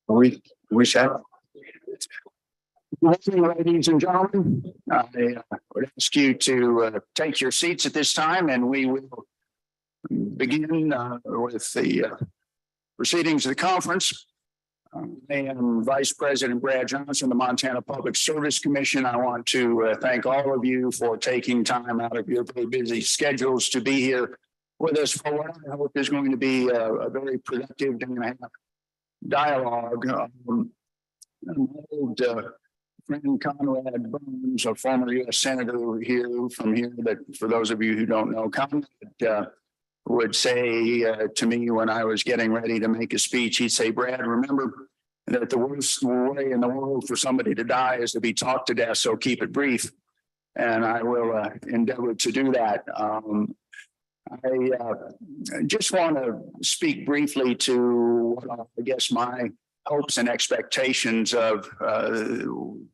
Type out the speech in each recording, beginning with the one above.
We said. Good morning, ladies and gentlemen. I would ask you to take your seats at this time, and we will begin with the proceedings of the conference. I am Vice President Brad Johnson, of the Montana Public Service Commission. I want to thank all of you for taking time out of your very busy schedules to be here with us for what I hope is going to be a very productive day and a half dialogue. My old friend Conrad Burns, a former U.S. Senator here, that for those of you who don't know, Conrad would say to me when I was getting ready to make a speech, he'd say, Brad, remember that the worst way in the world for somebody to die is to be talked to death, so keep it brief. And I will endeavor to do that. I just want to speak briefly to I guess my hopes and expectations of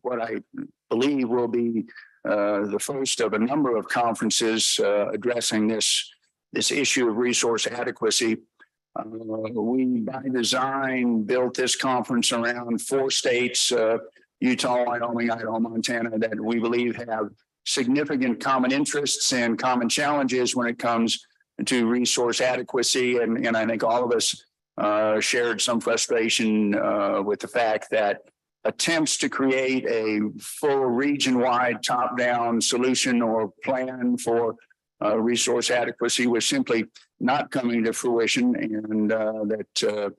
what I believe will be the first of a number of conferences addressing this issue of resource adequacy. We, by design, built this conference around 4 states, Utah, Wyoming, Idaho, Montana, that we believe have significant common interests and common challenges when it comes to resource adequacy. And I think all of us shared some frustration with the fact that attempts to create a full region-wide top-down solution or plan for resource adequacy was simply not coming to fruition, and that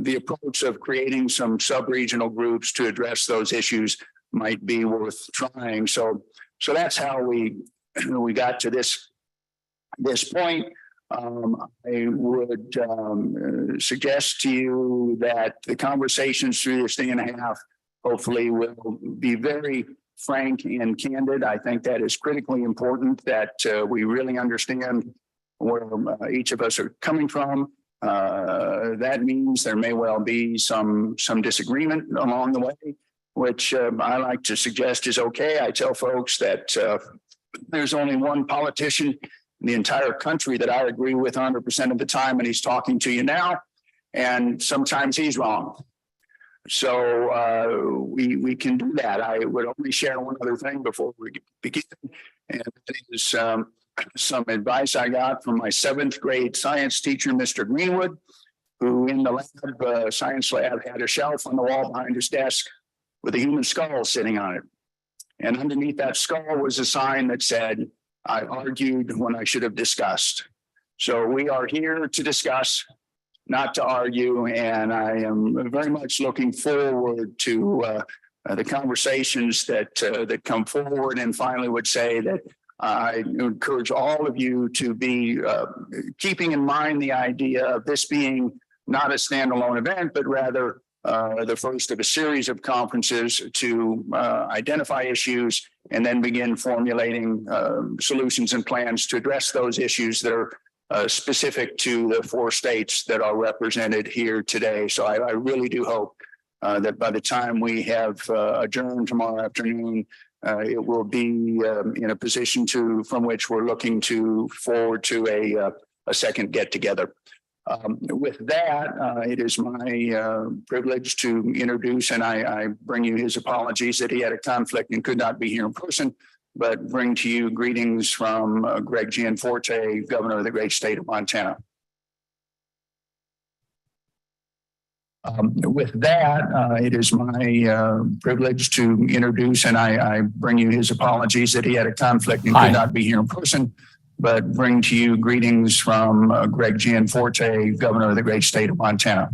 the approach of creating some sub-regional groups to address those issues might be worth trying. So that's how we got to this point. I would suggest to you that the conversations through this day and a half hopefully will be very frank and candid. I think that is critically important, that we really understand where each of us are coming from. That means there may well be some disagreement along the way, which I like to suggest is okay. I tell folks that there's only one politician in the entire country that I agree with 100% of the time, and he's talking to you now, and sometimes he's wrong. So we can do that. I would only share one other thing before we begin, and that is some advice I got from my 7th grade science teacher, Mr. Greenwood, who in the lab, science lab, had a shelf on the wall behind his desk with a human skull sitting on it. And underneath that skull was a sign that said, I argued when I should have discussed. So we are here to discuss, not to argue, and I am very much looking forward to the conversations that come forward, and finally would say that I encourage all of you to be keeping in mind the idea of this being not a standalone event, but rather the first of a series of conferences to identify issues and then begin formulating solutions and plans to address those issues that are specific to the 4 states that are represented here today. So I really do hope that by the time we have adjourned tomorrow afternoon, it will be in a position from which we're looking forward to a second get together. With that, it is my privilege to introduce, and I bring you his apologies that he had a conflict and could not be here in person, but bring to you greetings from Greg Gianforte, Governor of the great state of Montana. With that, it is my privilege to introduce, and I bring you his apologies that he had a conflict and could not be here in person, but bring to you greetings from Greg Gianforte, Governor of the great state of Montana.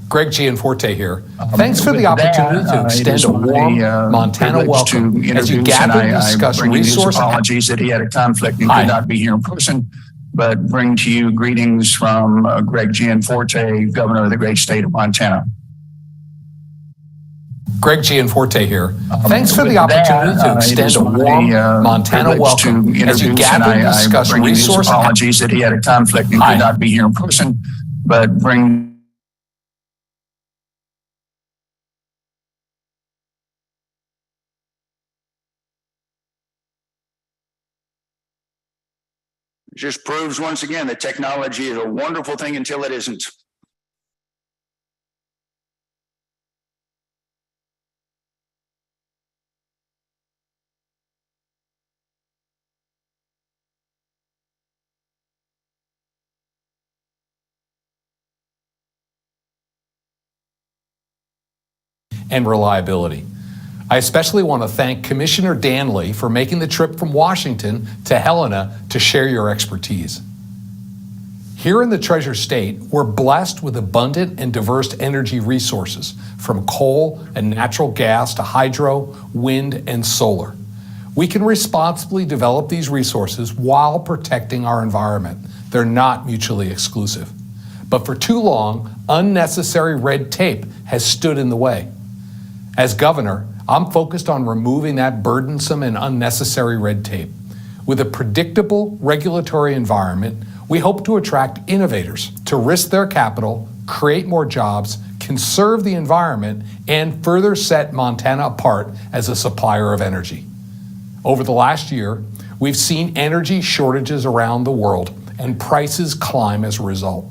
Greg Gianforte here. Thanks for the opportunity to extend a warm Montana welcome as you gather to discuss resource. Apologies that he had a conflict and could not be here in person, but bring to you greetings from Greg Gianforte, Governor of the great state of Montana. Greg Gianforte here. Thanks for the opportunity to extend a warm Montana welcome as you gather to discuss resource. Apologies that he had a conflict and could not be here in person, but bring. Just proves once again that technology is a wonderful thing until it isn't. and reliability. I especially want to thank Commissioner Danley for making the trip from Washington to Helena to share your expertise. Here in the Treasure State, we're blessed with abundant and diverse energy resources, from coal and natural gas to hydro, wind, and solar. We can responsibly develop these resources while protecting our environment. They're not mutually exclusive. But for too long, unnecessary red tape has stood in the way. As governor, I'm focused on removing that burdensome and unnecessary red tape. With a predictable regulatory environment, we hope to attract innovators to risk their capital, create more jobs, conserve the environment, and further set Montana apart as a supplier of energy. Over the last year, we've seen energy shortages around the world and prices climb as a result.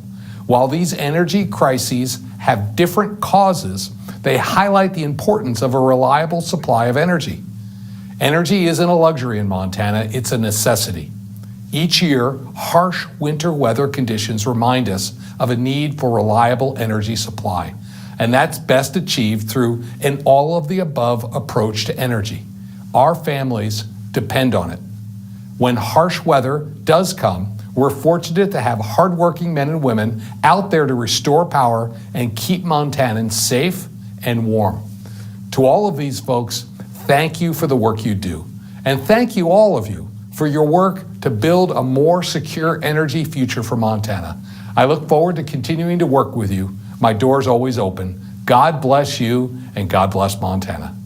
While these energy crises have different causes, they highlight the importance of a reliable supply of energy. Energy isn't a luxury in Montana, it's a necessity. Each year, harsh winter weather conditions remind us of a need for reliable energy supply, and that's best achieved through an all-of-the-above approach to energy. Our families depend on it. When harsh weather does come, we're fortunate to have hardworking men and women out there to restore power and keep Montanans safe and warm. To all of these folks, thank you for the work you do. And thank you, all of you, for your work to build a more secure energy future for Montana. I look forward to continuing to work with you. My door's always open. God bless you, and God bless Montana.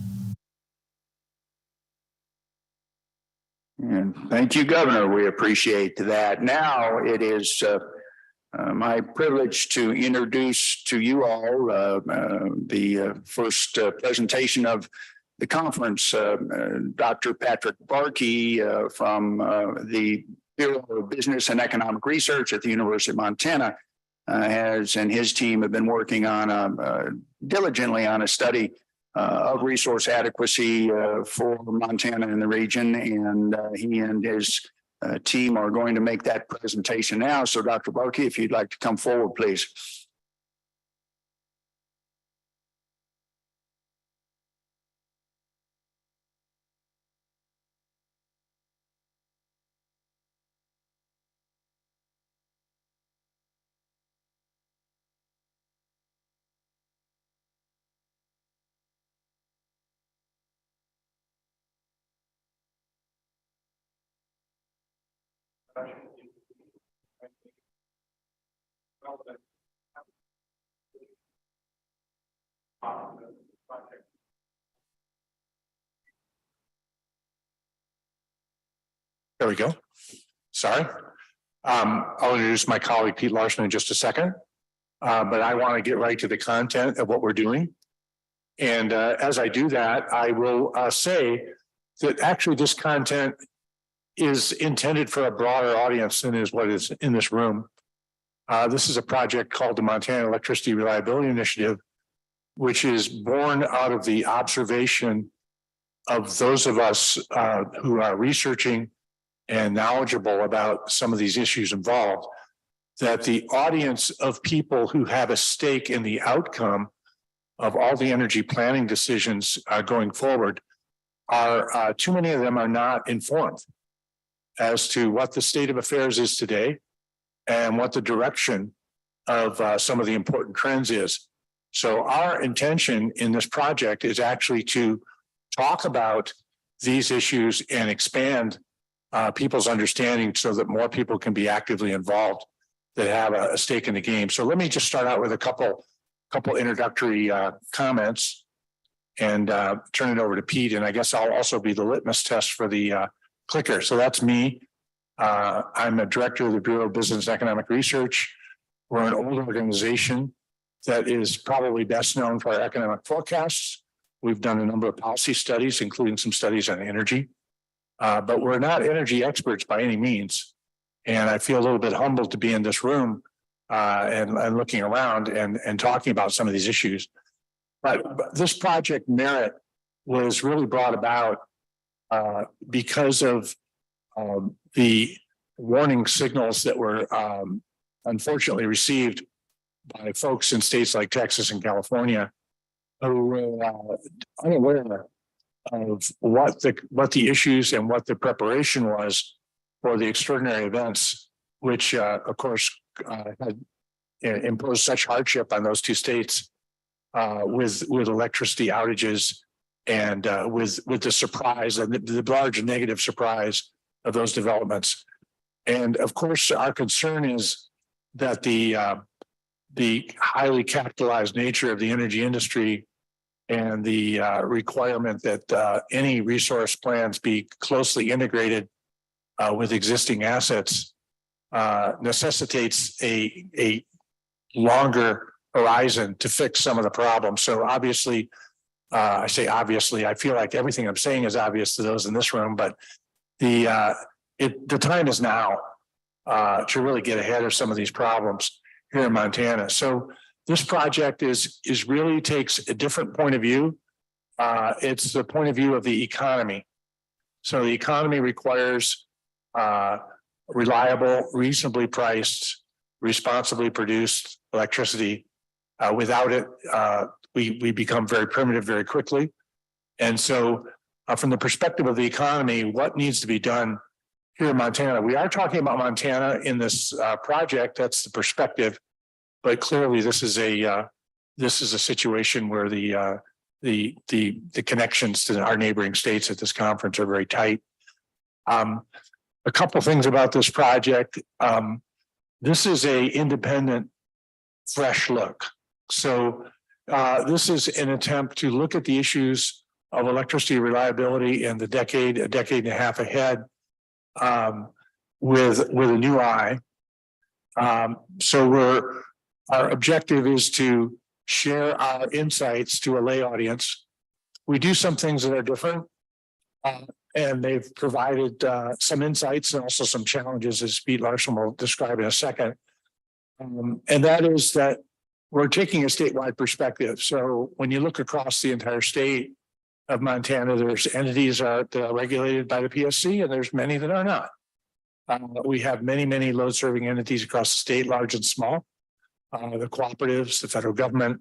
And thank you, Governor. We appreciate that. Now it is my privilege to introduce to you all the first presentation of the conference. Dr. Patrick Barkey from the Bureau of Business and Economic Research at the University of Montana and his team have been working on diligently on a study of resource adequacy for Montana and the region, and he and his team are going to make that presentation now. So Dr. Barkey, if you'd like to come forward, please. There we go. Sorry. I'll introduce my colleague, Pete Larson, in just a second. But I want to get right to the content of what we're doing. And as I do that, I will say that actually this content is intended for a broader audience than is what is in this room. This is a project called the Montana Electricity Reliability Initiative, which is born out of the observation of those of us who are researching and knowledgeable about some of these issues involved, that the audience of people who have a stake in the outcome of all the energy planning decisions going forward are too many of them are not informed as to what the state of affairs is today and what the direction of some of the important trends is. So our intention in this project is actually to talk about these issues and expand people's understanding so that more people can be actively involved that have a stake in the game. So let me just start out with a couple introductory comments and turn it over to Pete. And I guess I'll also be the litmus test for the clicker. So that's me. I'm a director of the Bureau of Business and Economic Research. We're an old organization that is probably best known for our economic forecasts. We've done a number of policy studies, including some studies on energy. But we're not energy experts by any means. And I feel a little bit humbled to be in this room and looking around and talking about some of these issues. But this project Merit was really brought about because of the warning signals that were unfortunately received by folks in states like Texas and California unaware of what the issues and what the preparation was for the extraordinary events, which of course had imposed such hardship on those two states with electricity outages and with the surprise and the large negative surprise of those developments. And of course, our concern is that the highly capitalized nature of the energy industry and the requirement that any resource plans be closely integrated with existing assets necessitates a longer horizon to fix some of the problems. So obviously, I say obviously, I feel like everything I'm saying is obvious to those in this room, but the time is now to really get ahead of some of these problems here in Montana. So this project is really takes a different point of view. It's the point of view of the economy. So the economy requires reliable, reasonably priced, responsibly produced electricity. Without it, we become very primitive very quickly. And so from the perspective of the economy, what needs to be done here in Montana? We are talking about Montana in this project. That's the perspective. But clearly, this is a situation where the connections to our neighboring states at this conference are very tight. A couple of things about this project. This is a independent, fresh look. So this is an attempt to look at the issues of electricity reliability in a decade and a half ahead with a new eye. So our objective is to share our insights to a lay audience. We do some things that are different, and they've provided some insights and also some challenges, as Pete Larson will describe in a second. And that is that we're taking a statewide perspective. So when you look across the entire state of Montana, there's entities that are regulated by the PSC, and there's many that are not. We have many load serving entities across the state, large and small. The cooperatives, the federal government,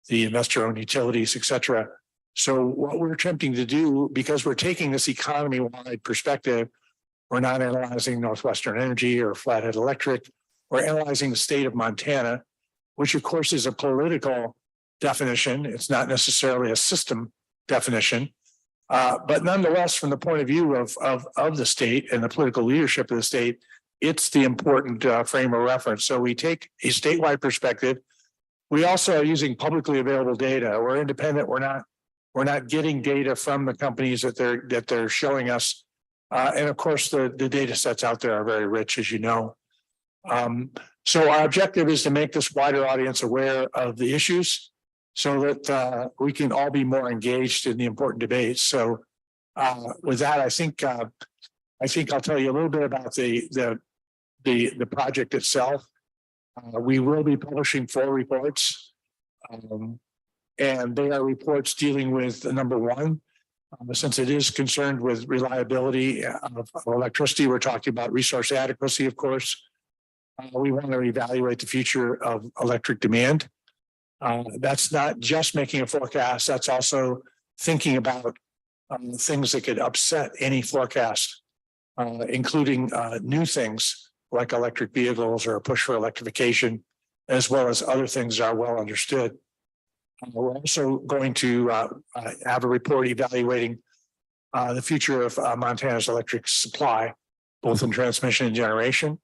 the investor-owned utilities, et cetera. So what we're attempting to do, because we're taking this economy-wide perspective, we're not analyzing Northwestern Energy or Flathead Electric. We're analyzing the state of Montana, which of course is a political definition. It's not necessarily a system definition. But nonetheless, from the point of view of the state and the political leadership of the state, it's the important frame of reference. So we take a statewide perspective. We also are using publicly available data. We're independent. We're not getting data from the companies that they're showing us. And of course, the data sets out there are very rich, as you know. So our objective is to make this wider audience aware of the issues so that we can all be more engaged in the important debates. So with that, I think I'll tell you a little bit about the project itself. We will be publishing 4 reports, and they are reports dealing with number one. Since it is concerned with reliability of electricity, we're talking about resource adequacy, of course. We want to evaluate the future of electric demand. That's not just making a forecast, that's also thinking about things that could upset any forecast, including new things like electric vehicles or a push for electrification, as well as other things that are well understood. We're also going to have a report evaluating the future of Montana's electric supply, both in transmission and generation.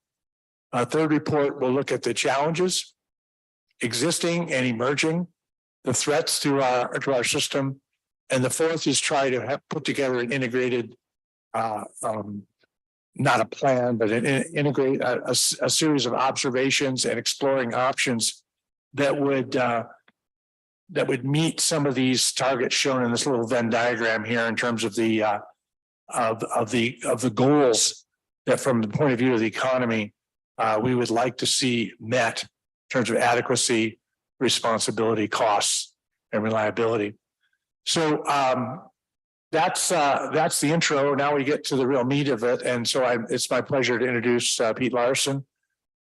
A third report will look at the challenges existing and emerging, the threats to our system, and the fourth is try to put together an integrated, not a plan, but integrate a series of observations and exploring options that would meet some of these targets shown in this little Venn diagram here in terms of the goals that, from the point of view of the economy, we would like to see met in terms of adequacy, responsibility, costs, and reliability. So that's the intro. Now we get to the real meat of it, and so it's my pleasure to introduce Pete Larson.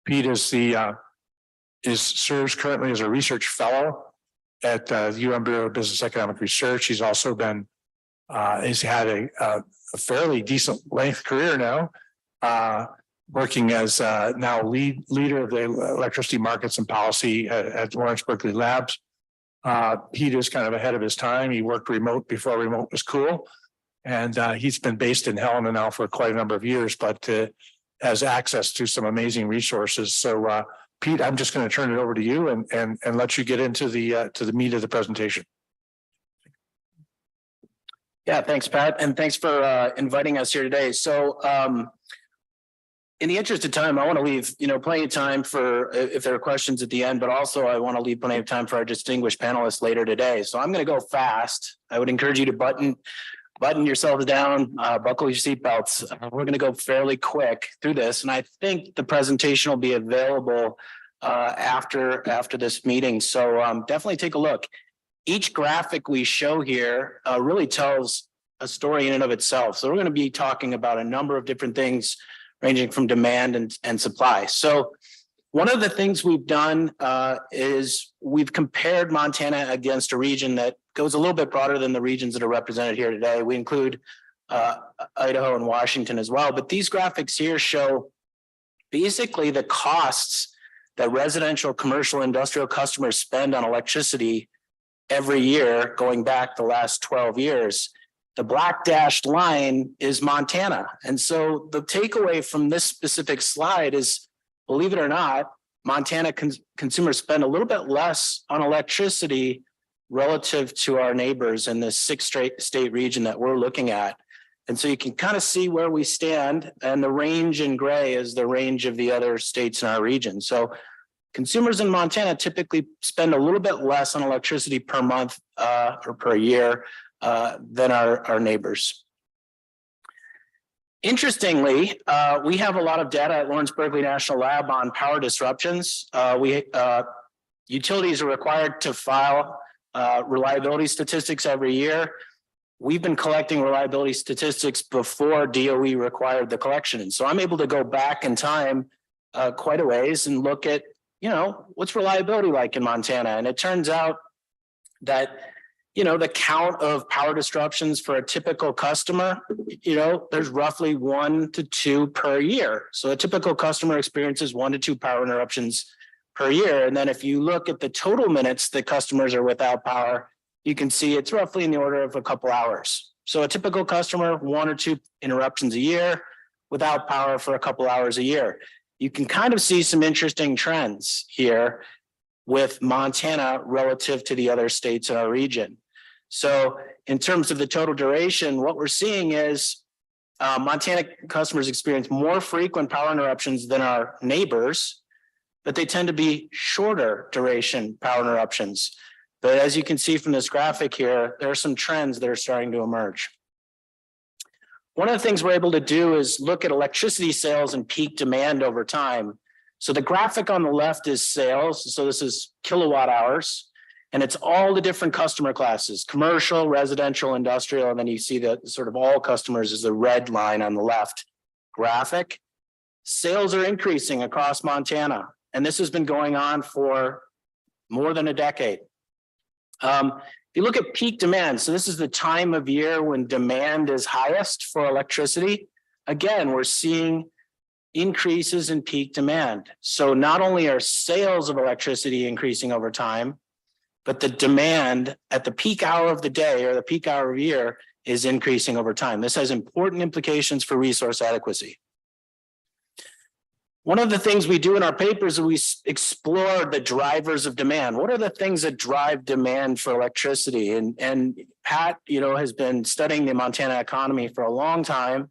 Pete is serves currently as a research fellow at the UM Bureau of Business Economic Research. He's also been, he's had a fairly decent length career now, working as now leader of the electricity markets and policy at Lawrence Berkeley Labs. Pete is kind of ahead of his time. He worked remote before remote was cool. And he's been based in Helena now for quite a number of years, but has access to some amazing resources. So Pete, I'm just going to turn it over to you and let you get into the meat of the presentation. Yeah, thanks, Pat, and thanks for inviting us here today. So in the interest of time, I want to leave, plenty of time for if there are questions at the end, but also I want to leave plenty of time for our distinguished panelists later today. So I'm going to go fast. I would encourage you to button yourselves down, buckle your seatbelts. We're going to go fairly quick through this, and I think the presentation will be available after this meeting. So definitely take a look. Each graphic we show here really tells a story in and of itself. So we're going to be talking about a number of different things ranging from demand and supply. So one of the things we've done is we've compared Montana against a region that goes a little bit broader than the regions that are represented here today. We include Idaho and Washington as well. But these graphics here show basically the costs that residential, commercial, industrial customers spend on electricity every year going back the last 12 years. The black dashed line is Montana. And so the takeaway from this specific slide is, believe it or not, Montana consumers spend a little bit less on electricity relative to our neighbors in this 6-state region that we're looking at. And so you can kind of see where we stand, and the range in gray is the range of the other states in our region. So consumers in Montana typically spend a little bit less on electricity per month or per year than our neighbors. Interestingly, we have a lot of data at Lawrence Berkeley National Lab on power disruptions. Utilities are required to file reliability statistics every year. We've been collecting reliability statistics before DOE required the collection. And so I'm able to go back in time quite a ways and look at, what's reliability like in Montana. And it turns out that the count of power disruptions for a typical customer, there's roughly 1 to 2 per year. So a typical customer experiences 1 to 2 power interruptions per year. And then if you look at the total minutes that customers are without power, you can see it's roughly in the order of a couple hours. So a typical customer, 1 or 2 interruptions a year, without power for a couple hours a year. You can kind of see some interesting trends here with Montana relative to the other states in our region. So in terms of the total duration, what we're seeing is Montana customers experience more frequent power interruptions than our neighbors, but they tend to be shorter duration power interruptions. But as you can see from this graphic here, there are some trends that are starting to emerge. One of the things we're able to do is look at electricity sales and peak demand over time. So the graphic on the left is sales. So this is kilowatt hours. And it's all the different customer classes, commercial, residential, industrial, and then you see the sort of all customers is the red line on the left graphic. Sales are increasing across Montana, and this has been going on for more than a decade. If you look at peak demand, so this is the time of year when demand is highest for electricity. Again, we're seeing increases in peak demand. So not only are sales of electricity increasing over time, but the demand at the peak hour of the day or the peak hour of year is increasing over time. This has important implications for resource adequacy. One of the things we do in our papers is we explore the drivers of demand. What are the things that drive demand for electricity? And Pat, has been studying the Montana economy for a long time.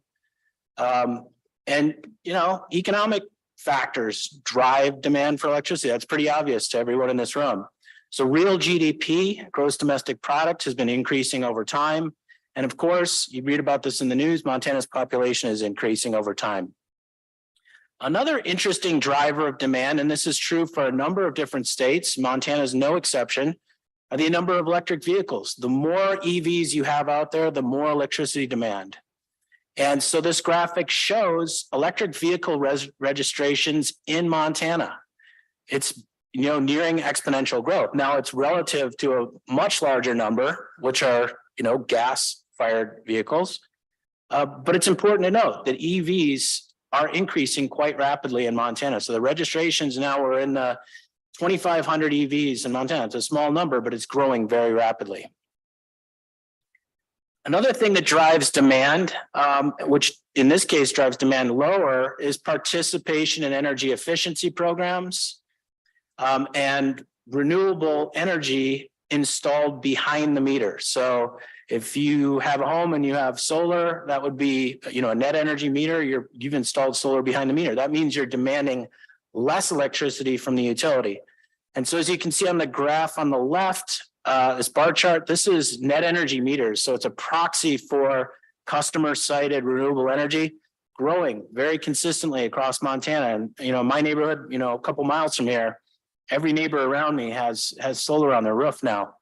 Economic factors drive demand for electricity. That's pretty obvious to everyone in this room. So real GDP, gross domestic product, has been increasing over time. And of course, you read about this in the news, Montana's population is increasing over time. Another interesting driver of demand, and this is true for a number of different states, Montana is no exception, are the number of electric vehicles. The more EVs you have out there, the more electricity demand. And so this graphic shows electric vehicle registrations in Montana. It's nearing exponential growth. Now it's relative to a much larger number, which are, gas fired vehicles. But it's important to note that EVs are increasing quite rapidly in Montana. So the registrations now are in the 2,500 EVs in Montana. It's a small number, but it's growing very rapidly. Another thing that drives demand, which in this case drives demand lower, is participation in energy efficiency programs and renewable energy installed behind the meter. So if you have a home and you have solar, that would be, a net energy meter. You've installed solar behind the meter. That means you're demanding less electricity from the utility. And so as you can see on the graph on the left, this bar chart, this is net energy meters. So it's a proxy for customer cited renewable energy growing very consistently across Montana. And, my neighborhood, a couple miles from here, every neighbor around me has solar on their roof now.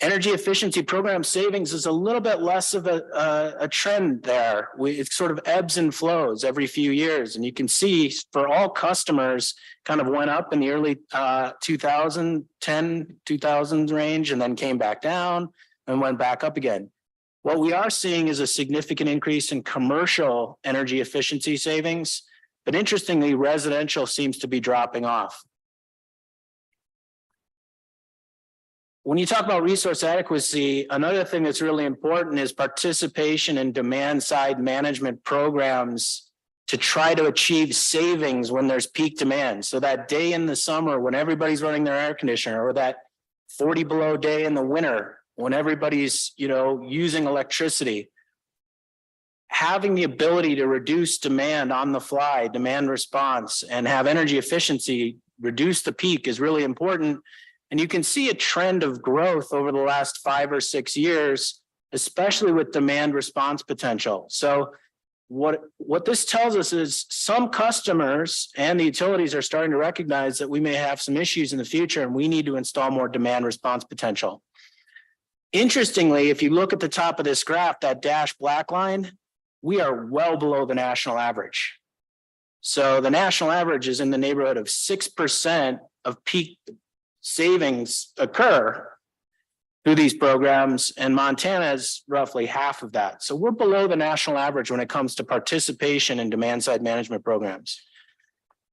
Energy efficiency program savings is a little bit less of a trend there. It sort of ebbs and flows every few years. And you can see for all customers kind of went up in the early 2000s range and then came back down and went back up again. What we are seeing is a significant increase in commercial energy efficiency savings, but interestingly, residential seems to be dropping off. When you talk about resource adequacy, another thing that's really important is participation in demand side management programs to try to achieve savings when there's peak demand. So that day in the summer when everybody's running their air conditioner, or that 40 below day in the winter when everybody's, using electricity, having the ability to reduce demand on the fly, demand response, and have energy efficiency reduce the peak is really important. And you can see a trend of growth over the last 5 or 6 years, especially with demand response potential. So what this tells us is some customers and the utilities are starting to recognize that we may have some issues in the future and we need to install more demand response potential. Interestingly, if you look at the top of this graph, that dashed black line, we are well below the national average. So the national average is in the neighborhood of 6% of peak savings occur through these programs, and Montana is roughly half of that. So we're below the national average when it comes to participation in demand side management programs.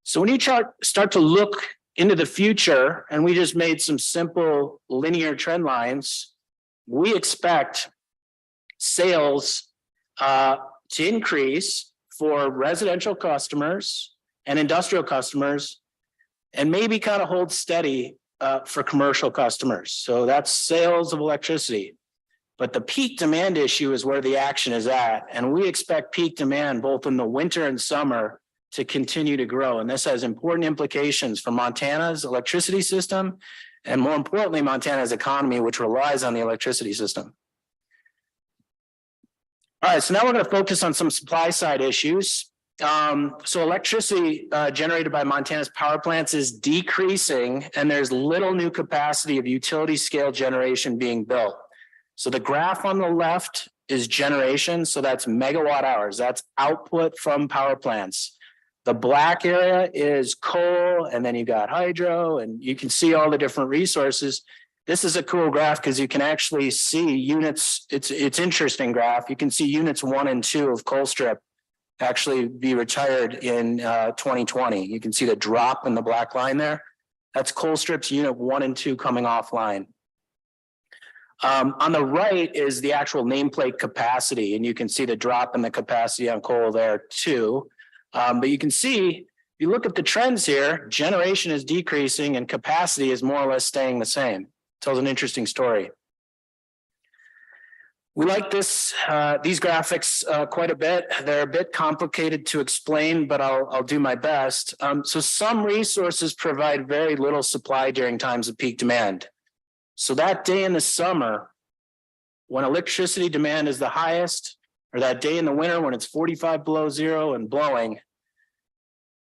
So when you start to look into the future, and we just made some simple linear trend lines, we expect sales to increase for residential customers and industrial customers, and maybe kind of hold steady for commercial customers. So that's sales of electricity. But the peak demand issue is where the action is at. And we expect peak demand both in the winter and summer to continue to grow. And this has important implications for Montana's electricity system, and more importantly, Montana's economy, which relies on the electricity system. All right, so now we're going to focus on some supply side issues. So electricity generated by Montana's power plants is decreasing, and there's little new capacity of utility scale generation being built. So the graph on the left is generation. So that's megawatt hours. That's output from power plants. The black area is coal, and then you got hydro, and you can see all the different resources. This is a cool graph because you can actually see units. It's interesting graph. You can see units 1 and 2 of Colstrip actually be retired in 2020. You can see the drop in the black line there. That's Colstrip's unit 1 and 2 coming offline. On the right is the actual nameplate capacity, and you can see the drop in the capacity on coal there too. But you can see, if you look at the trends here, generation is decreasing and capacity is more or less staying the same. Tells an interesting story. We like these graphics quite a bit. They're a bit complicated to explain, but I'll do my best. So some resources provide very little supply during times of peak demand. So that day in the summer, when electricity demand is the highest, or that day in the winter when it's 45 below zero and blowing,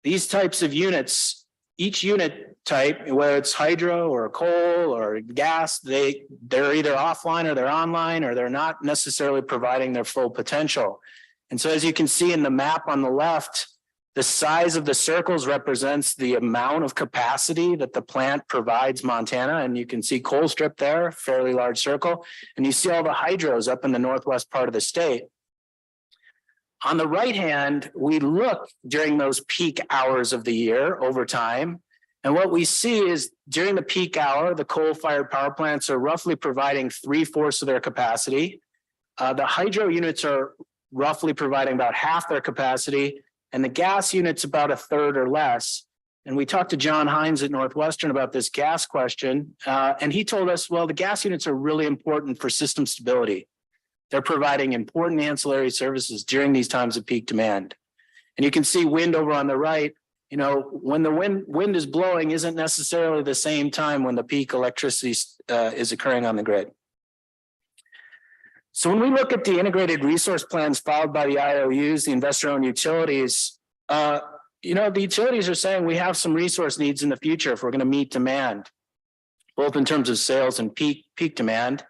these types of units, each unit type, whether it's hydro or coal or gas, they're either offline or they're online, or they're not necessarily providing their full potential. And so as you can see in the map on the left, The size of the circles represents the amount of capacity that the plant provides Montana. And you can see Colstrip there, fairly large circle. And you see all the hydros up in the northwest part of the state. On the right hand, we look during those peak hours of the year over time. And what we see is during the peak hour, the coal-fired power plants are roughly providing 3/4 of their capacity. The hydro units are roughly providing about half their capacity, and the gas units about 1/3 or less. And we talked to John Hines at Northwestern about this gas question, and he told us, well, the gas units are really important for system stability. They're providing important ancillary services during these times of peak demand. And you can see wind over on the right. You know, when the wind is blowing isn't necessarily the same time when the peak electricity is occurring on the grid. So when we look at the integrated resource plans filed by the IOUs, the investor-owned utilities, you know, the utilities are saying we have some resource needs in the future if we're going to meet demand, both in terms of sales and peak demand.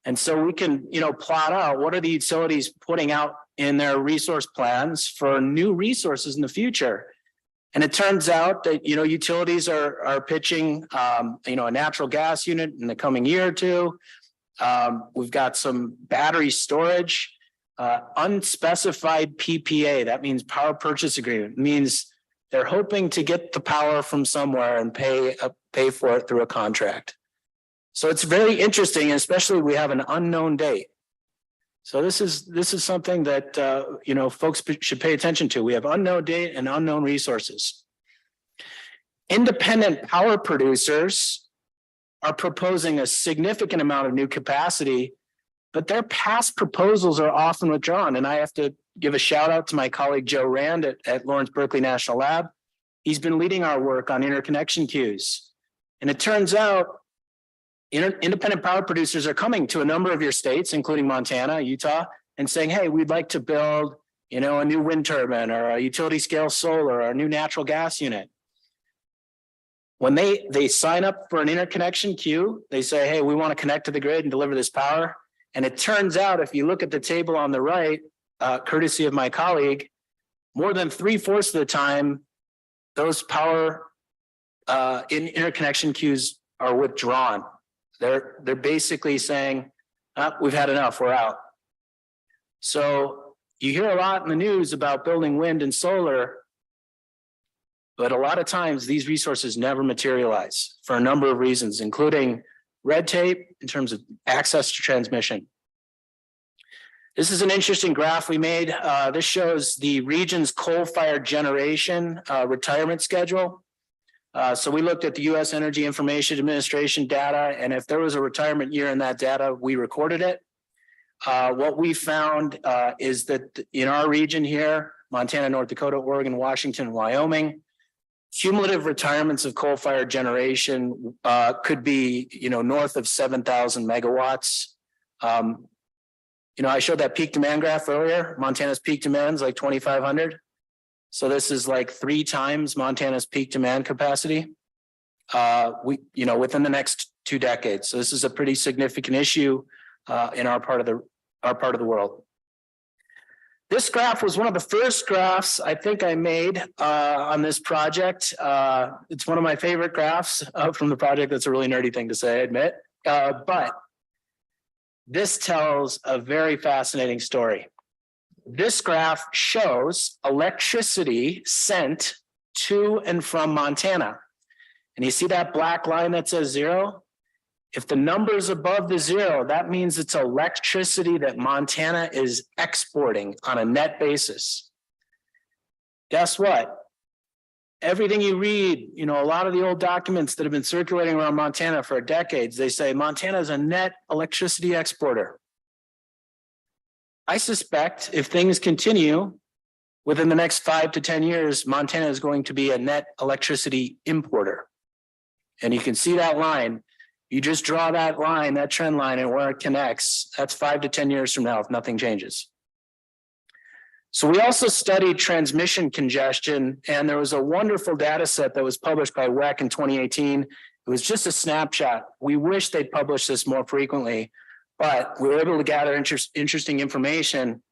And so we can, you know, plot out what are the utilities putting out in their resource plans for new resources in the future. And it turns out that, you know, utilities are pitching, you know, a natural gas unit in the coming year or two. We've got some battery storage, unspecified PPA. That means power purchase agreement. It means they're hoping to get the power from somewhere and pay for it through a contract. So it's very interesting, especially we have an unknown date. So this is something that you know, folks should pay attention to. We have unknown date and unknown resources. Independent power producers are proposing a significant amount of new capacity, but their past proposals are often withdrawn. And I have to give a shout out to my colleague Joe Rand at Lawrence Berkeley National Lab. He's been leading our work on interconnection queues. And it turns out independent power producers are coming to a number of your states, including Montana, Utah, and saying, hey, we'd like to build, you know, a new wind turbine or a utility scale solar or a new natural gas unit. When they sign up for an interconnection queue, they say, hey, we want to connect to the grid and deliver this power. And it turns out, if you look at the table on the right, courtesy of my colleague, more than 3/4 of the time, those power in interconnection queues are withdrawn. They're basically saying, we've had enough, we're out. So you hear a lot in the news about building wind and solar, but a lot of times these resources never materialize for a number of reasons, including red tape in terms of access to transmission. This is an interesting graph we made. This shows the region's coal-fired generation retirement schedule. So we looked at the U.S. Energy Information Administration data, and if there was a retirement year in that data, we recorded it. What we found is that in our region here, Montana, North Dakota, Oregon, Washington, Wyoming, cumulative retirements of coal-fired generation could be, you know, north of 7,000 megawatts. You know, I showed that peak demand graph earlier. Montana's peak demand is like 2,500. So this is like 3 times Montana's peak demand capacity. You know, within the next 2 decades. So this is a pretty significant issue in our part of the world. This graph was one of the first graphs I think I made on this project. It's one of my favorite graphs from the project. That's a really nerdy thing to say, I admit. But this tells a very fascinating story. This graph shows electricity sent to and from Montana. And you see that black line that says 0? If the number is above the 0, that means it's electricity that Montana is exporting on a net basis. Guess what? Everything you read, you know, a lot of the old documents that have been circulating around Montana for decades, they say Montana is a net electricity exporter. I suspect if things continue within the next 5 to 10 years, Montana is going to be a net electricity importer. And you can see that line. You just draw that line, that trend line, and where it connects. That's 5 to 10 years from now if nothing changes. So we also studied transmission congestion, and there was a wonderful data set that was published by WEC in 2018. It was just a snapshot. We wish they'd publish this more frequently, but we were able to gather interesting information.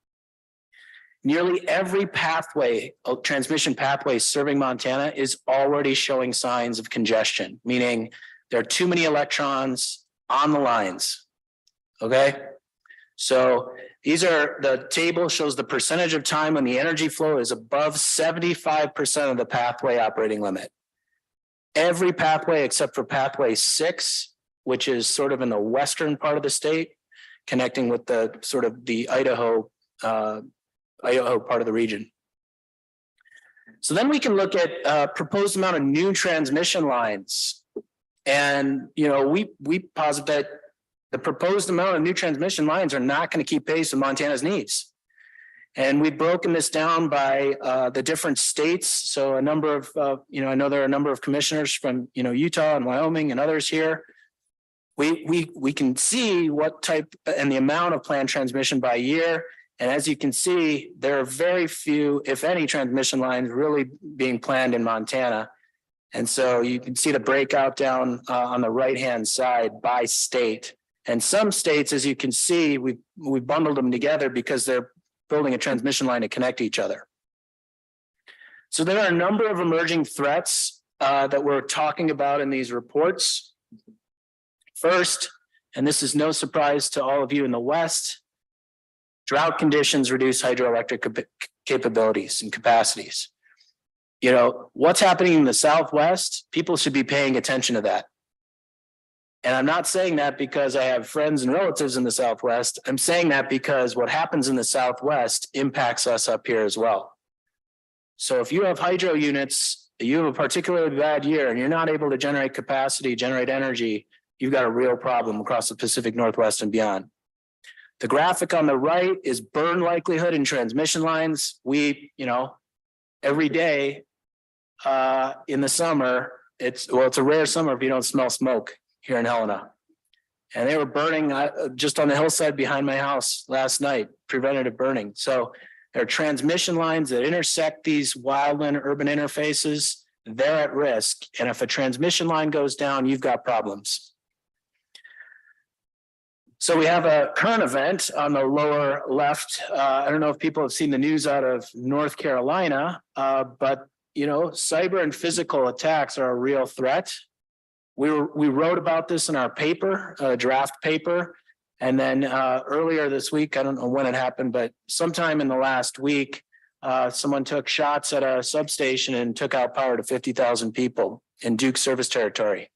Nearly every pathway, transmission pathway serving Montana is already showing signs of congestion, meaning there are too many electrons on the lines. Okay. So the table shows the percentage of time when the energy flow is above 75% of the pathway operating limit. Every pathway except for pathway 6, which is sort of in the western part of the state, connecting with the sort of the Idaho part of the region. So then we can look at proposed amount of new transmission lines. And, we posit that the proposed amount of new transmission lines are not going to keep pace with Montana's needs. And we've broken this down by the different states. So a number of, I know there are a number of commissioners from, Utah and Wyoming and others here. We can see what type and the amount of planned transmission by year. And as you can see, there are very few, if any, transmission lines really being planned in Montana. And so you can see the breakout down on the right-hand side by state. And some states, as you can see, we bundled them together because they're building a transmission line to connect each other. So there are a number of emerging threats that we're talking about in these reports. First, and this is no surprise to all of you in the West, drought conditions reduce hydroelectric capabilities and capacities. What's happening in the Southwest, people should be paying attention to that. And I'm not saying that because I have friends and relatives in the Southwest. I'm saying that because what happens in the Southwest impacts us up here as well. So if you have hydro units, you have a particularly bad year and you're not able to generate capacity, generate energy, you've got a real problem across the Pacific Northwest and beyond. The graphic on the right is burn likelihood in transmission lines. Every day in the summer, it's a rare summer if you don't smell smoke here in Helena. And they were burning just on the hillside behind my house last night, preventative burning. So there are transmission lines that intersect these wildland urban interfaces. They're at risk. And if a transmission line goes down, you've got problems. So we have a current event on the lower left. I don't know if people have seen the news out of North Carolina, but cyber and physical attacks are a real threat. We wrote about this in our paper, draft paper. And then earlier this week, I don't know when it happened, but sometime in the last week, someone took shots at a substation and took out power to 50,000 people in Duke service territory.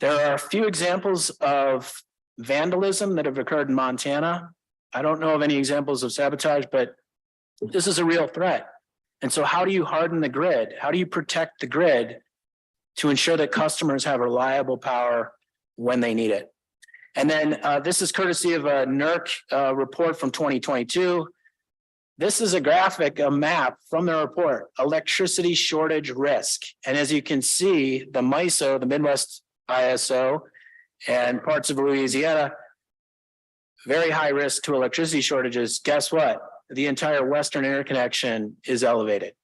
There are a few examples of vandalism that have occurred in Montana. I don't know of any examples of sabotage, but this is a real threat. And so how do you harden the grid? How do you protect the grid to ensure that customers have reliable power when they need it? And then this is courtesy of a NERC report from 2022. This is a graphic, a map from the report, electricity shortage risk. And as you can see, the MISO, the Midwest ISO, and parts of Louisiana, very high risk to electricity shortages. Guess what? The entire Western interconnection is elevated.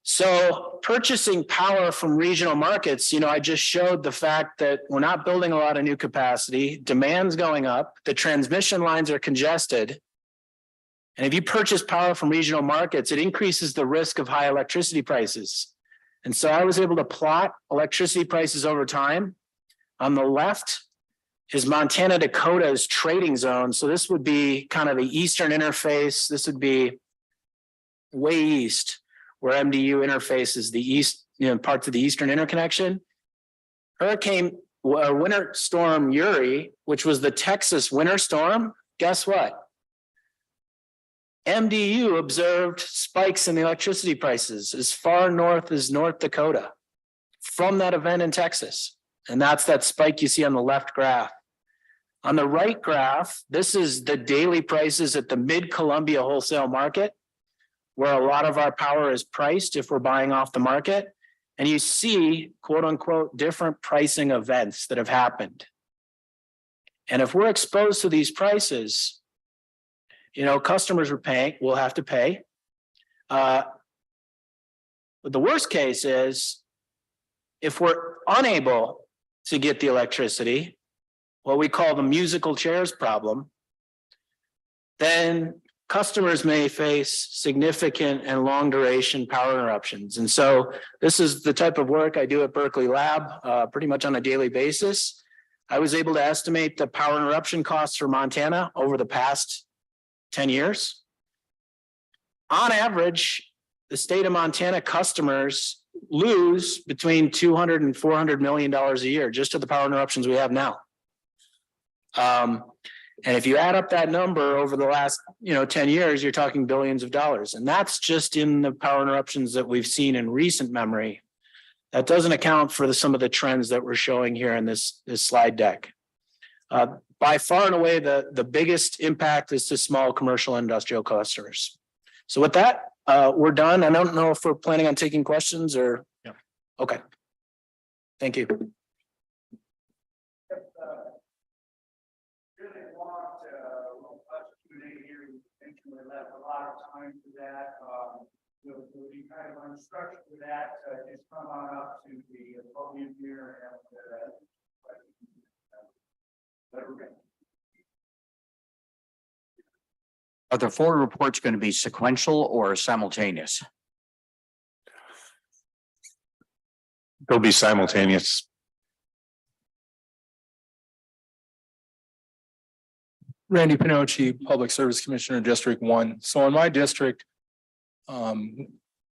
So purchasing power from regional markets, I just showed the fact that we're not building a lot of new capacity, demand's going up, the transmission lines are congested. And if you purchase power from regional markets, it increases the risk of high electricity prices. And so I was able to plot electricity prices over time. On the left is Montana Dakota's trading zone. So this would be kind of the eastern interface. This would be way east, where MDU interfaces the east, parts of the eastern interconnection. Winter Storm Uri, which was the Texas winter storm, guess what? MDU observed spikes in the electricity prices as far north as North Dakota from that event in Texas. And that's that spike you see on the left graph. On the right graph, this is the daily prices at the Mid-Columbia wholesale market, where a lot of our power is priced if we're buying off the market. And you see, quote unquote, different pricing events that have happened. And if we're exposed to these prices, customers will have to pay. But the worst case is if we're unable to get the electricity, what we call the musical chairs problem, then customers may face significant and long duration power interruptions. And so this is the type of work I do at Berkeley Lab pretty much on a daily basis. I was able to estimate the power interruption costs for Montana over the past 10 years. On average, the state of Montana customers lose between $200 and $400 million a year just to the power interruptions we have now. And if you add up that number over the last, 10 years, you're talking billions of dollars. And that's just in the power interruptions that we've seen in recent memory. That doesn't account for some of the trends that we're showing here in this slide deck. By far and away, the biggest impact is to small commercial and industrial customers. So with that, we're done. I don't know if we're planning on taking questions or. Yeah. Okay. Thank you. We left a lot of time for that. We'll be kind of unstructured for that. Just come on up to the podium here and Are the 4 reports going to be sequential or simultaneous? They'll be simultaneous. Randy Pinocci, Public Service Commissioner, District 1. So in my district,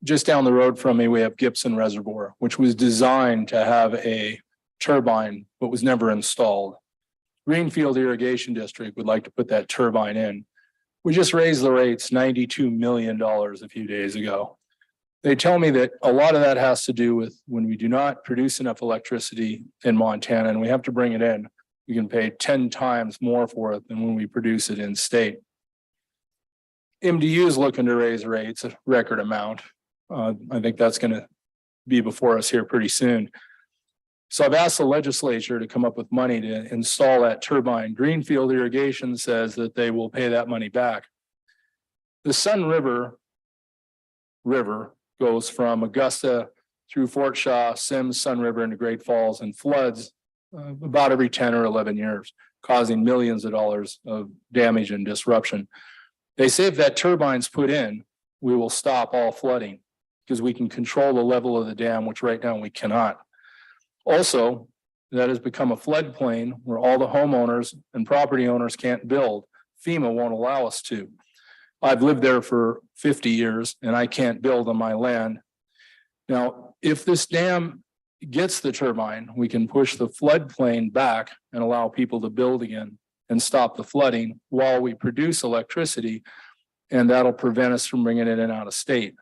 just down the road from me, we have Gibson Reservoir, which was designed to have a turbine, but was never installed. Greenfield Irrigation District would like to put that turbine in. We just raised the rates $92 million a few days ago. They tell me that a lot of that has to do with when we do not produce enough electricity in Montana and we have to bring it in, we can pay 10 times more for it than when we produce it in state. MDU is looking to raise rates a record amount. I think that's going to be before us here pretty soon. So I've asked the legislature to come up with money to install that turbine. Greenfield Irrigation says that they will pay that money back. The Sun River goes from Augusta through Fort Shaw, Sims, Sun River into Great Falls and floods about every 10 or 11 years, causing millions of dollars of damage and disruption. They say if that turbine's put in, we will stop all flooding because we can control the level of the dam, which right now we cannot. Also, that has become a floodplain where all the homeowners and property owners can't build. FEMA won't allow us to. I've lived there for 50 years and I can't build on my land. Now, if this dam gets the turbine, we can push the floodplain back and allow people to build again and stop the flooding while we produce electricity. And that'll prevent us from bringing it in out of state.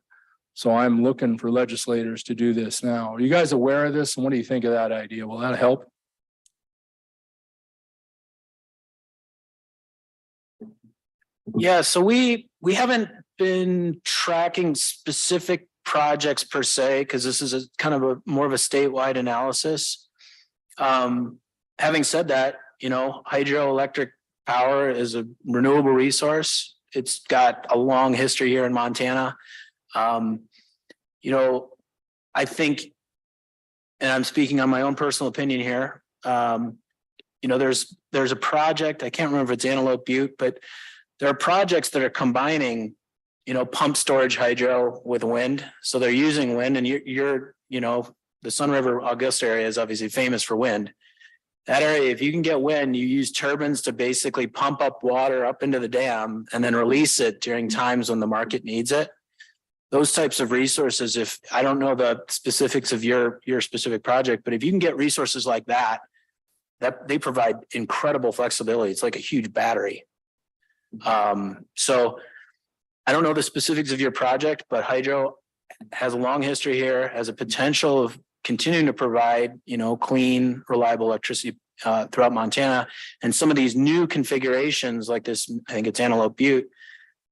So I'm looking for legislators to do this now. Are you guys aware of this? And what do you think of that idea? Will that help? Yeah, so we haven't been tracking specific projects per se, because this is a kind of more of a statewide analysis. Having said that, hydroelectric power is a renewable resource. It's got a long history here in Montana. I think, and I'm speaking on my own personal opinion here, there's a project, I can't remember if it's Antelope Butte, but there are projects that are combining, pump storage hydro with wind. So they're using wind, and the Sun River Augusta area is obviously famous for wind. That area, if you can get wind, you use turbines to basically pump up water up into the dam and then release it during times when the market needs it. Those types of resources, if I don't know the specifics of your specific project, but if you can get resources like that they provide incredible flexibility. It's like a huge battery. So I don't know the specifics of your project, but hydro has a long history here, has a potential of continuing to provide, clean, reliable electricity throughout Montana. And some of these new configurations like this, I think it's Antelope Butte,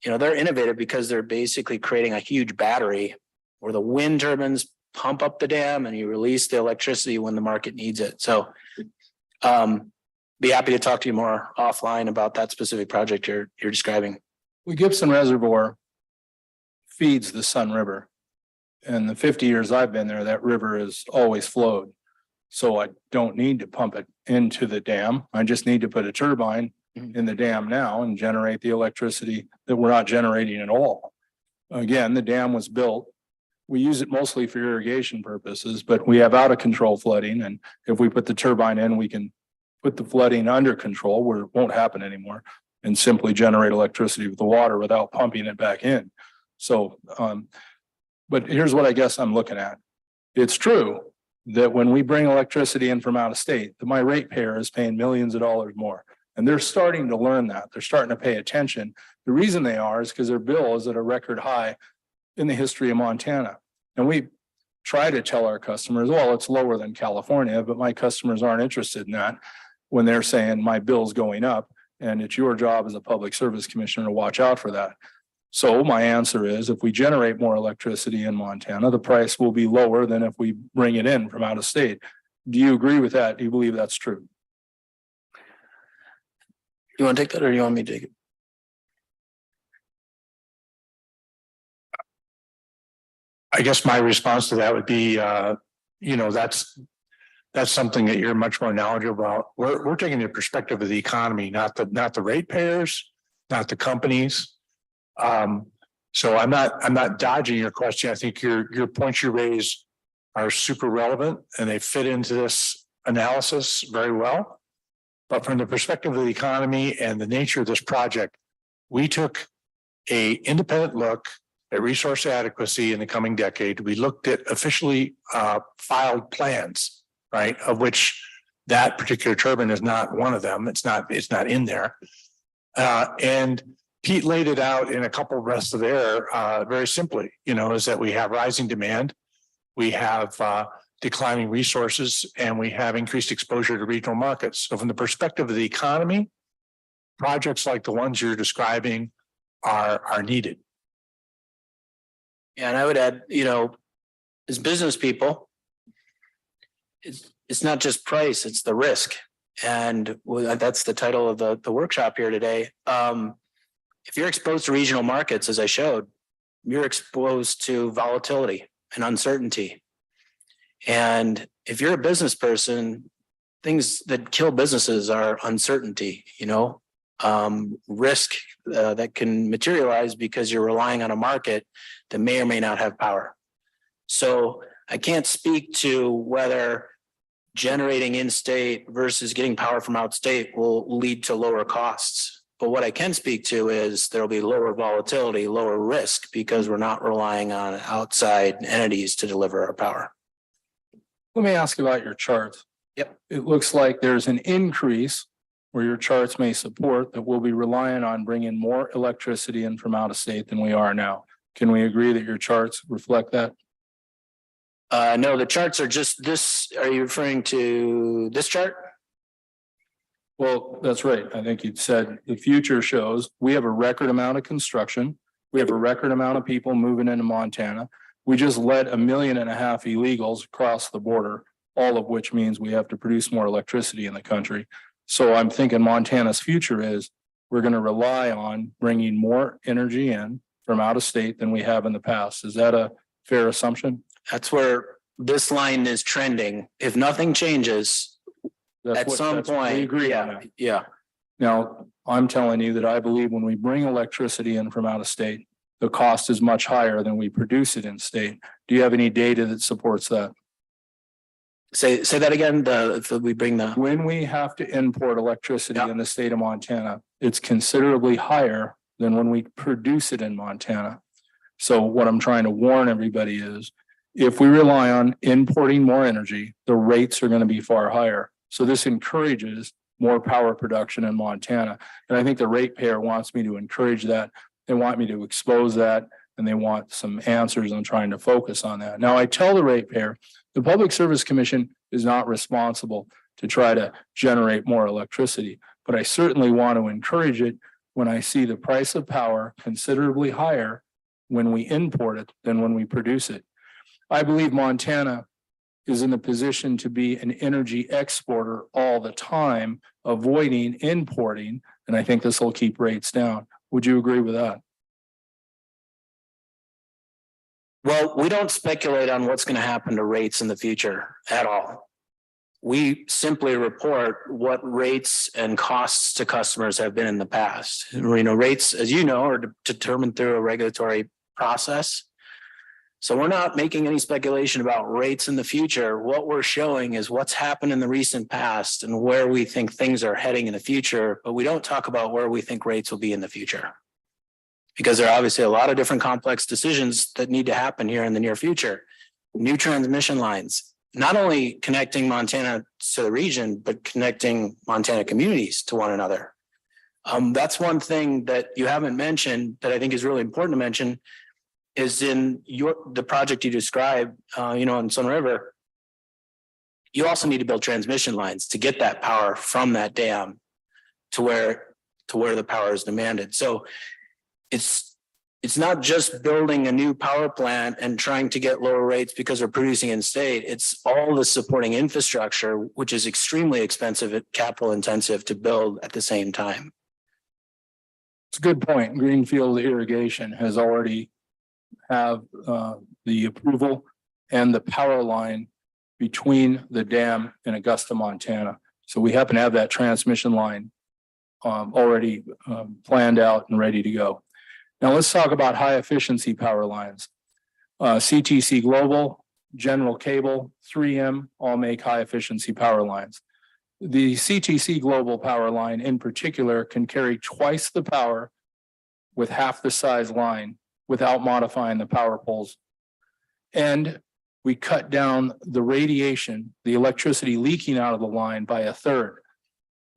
they're innovative because they're basically creating a huge battery where the wind turbines pump up the dam and you release the electricity when the market needs it. So be happy to talk to you more offline about that specific project you're describing. Well, Gibson Reservoir feeds the Sun River. And the 50 years I've been there, that river has always flowed. So I don't need to pump it into the dam. I just need to put a turbine in the dam now and generate the electricity that we're not generating at all. Again, the dam was built. We use it mostly for irrigation purposes, but we have out of control flooding. And if we put the turbine in, we can put the flooding under control where it won't happen anymore and simply generate electricity with the water without pumping it back in. So, but here's what I guess I'm looking at. It's true that when we bring electricity in from out of state, that my ratepayer is paying millions of dollars more. And they're starting to learn that. They're starting to pay attention. The reason they are is because their bill is at a record high in the history of Montana. And we try to tell our customers, well, it's lower than California, but my customers aren't interested in that when they're saying my bill's going up. And it's your job as a public service commissioner to watch out for that. So my answer is, if we generate more electricity in Montana, the price will be lower than if we bring it in from out of state. Do you agree with that? Do you believe that's true? You want to take that or do you want me to take it? I guess my response to that would be, that's something that you're much more knowledgeable about. We're taking the perspective of the economy, not the ratepayers, not the companies. So I'm not dodging your question. I think your points you raise are super relevant and they fit into this analysis very well. But from the perspective of the economy and the nature of this project, we took an independent look at resource adequacy in the coming decade. We looked at officially filed plans, right, of which that particular turbine is not one of them. It's not in there. And Pete laid it out in a couple of breaths of air very simply, is that we have rising demand, we have declining resources, and we have increased exposure to regional markets. So from the perspective of the economy, projects like the ones you're describing are needed. Yeah, and I would add, as business people, it's not just price, it's the risk. And that's the title of the workshop here today. If you're exposed to regional markets, as I showed, you're exposed to volatility and uncertainty. And if you're a business person, things that kill businesses are uncertainty, risk that can materialize because you're relying on a market that may or may not have power. So I can't speak to whether generating in-state versus getting power from out-state will lead to lower costs. But what I can speak to is there'll be lower volatility, lower risk, because we're not relying on outside entities to deliver our power. Let me ask about your charts. Yep. It looks like there's an increase where your charts may support that we'll be relying on bringing more electricity in from out of state than we are now. Can we agree that your charts reflect that? No, the charts are just this. Are you referring to this chart? Well, that's right. I think you said the future shows we have a record amount of construction. We have a record amount of people moving into Montana. We just let 1.5 million illegals cross the border, all of which means we have to produce more electricity in the country. So I'm thinking Montana's future is we're going to rely on bringing more energy in from out of state than we have in the past. Is that a fair assumption? That's where this line is trending. If nothing changes, at some point, we agree on that. Yeah. Now, I'm telling you that I believe when we bring electricity in from out of state, the cost is much higher than we produce it in state. Do you have any data that supports that? Say that again. We bring the. When we have to import electricity Yeah. in the state of Montana, it's considerably higher than when we produce it in Montana. So what I'm trying to warn everybody is, if we rely on importing more energy, the rates are going to be far higher. So this encourages more power production in Montana. And I think the ratepayer wants me to encourage that. They want me to expose that, and they want some answers on trying to focus on that. Now, I tell the ratepayer, the Public Service Commission is not responsible to try to generate more electricity, but I certainly want to encourage it when I see the price of power considerably higher when we import it than when we produce it. I believe Montana is in the position to be an energy exporter all the time, avoiding importing, and I think this will keep rates down. Would you agree with that? Well, we don't speculate on what's going to happen to rates in the future at all. we simply report what rates and costs to customers have been in the past. Rates, as you know, are determined through a regulatory process. So we're not making any speculation about rates in the future. What we're showing is what's happened in the recent past and where we think things are heading in the future, but we don't talk about where we think rates will be in the future. Because there are obviously a lot of different complex decisions that need to happen here in the near future. New transmission lines, not only connecting Montana to the region, but connecting Montana communities to one another. That's one thing that you haven't mentioned that I think is really important to mention is in the project you described, in Sun River. You also need to build transmission lines to get that power from that dam to where the power is demanded. So it's not just building a new power plant and trying to get lower rates because we're producing in state. It's all the supporting infrastructure, which is extremely expensive and capital intensive to build at the same time. It's a good point. Greenfield irrigation has already have the approval and the power line between the dam and Augusta, Montana. So we happen to have that transmission line already planned out and ready to go. Now let's talk about high efficiency power lines. CTC Global, General Cable, 3M all make high efficiency power lines. The CTC Global power line in particular can carry twice the power with half the size line without modifying the power poles. And we cut down the radiation, the electricity leaking out of the line by a third.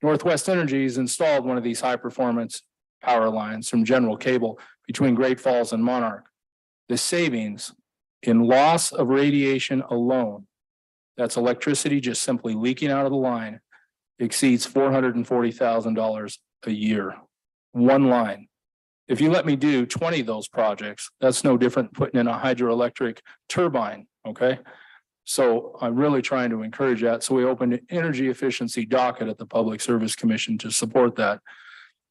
Northwest Energy has installed one of these high performance power lines from General Cable between Great Falls and Monarch. The savings in loss of radiation alone, that's electricity just simply leaking out of the line, exceeds $440,000 a year. One line. If you let me do 20 of those projects, that's no different than putting in a hydroelectric turbine, okay? So I'm really trying to encourage that. So we opened an energy efficiency docket at the Public Service Commission to support that.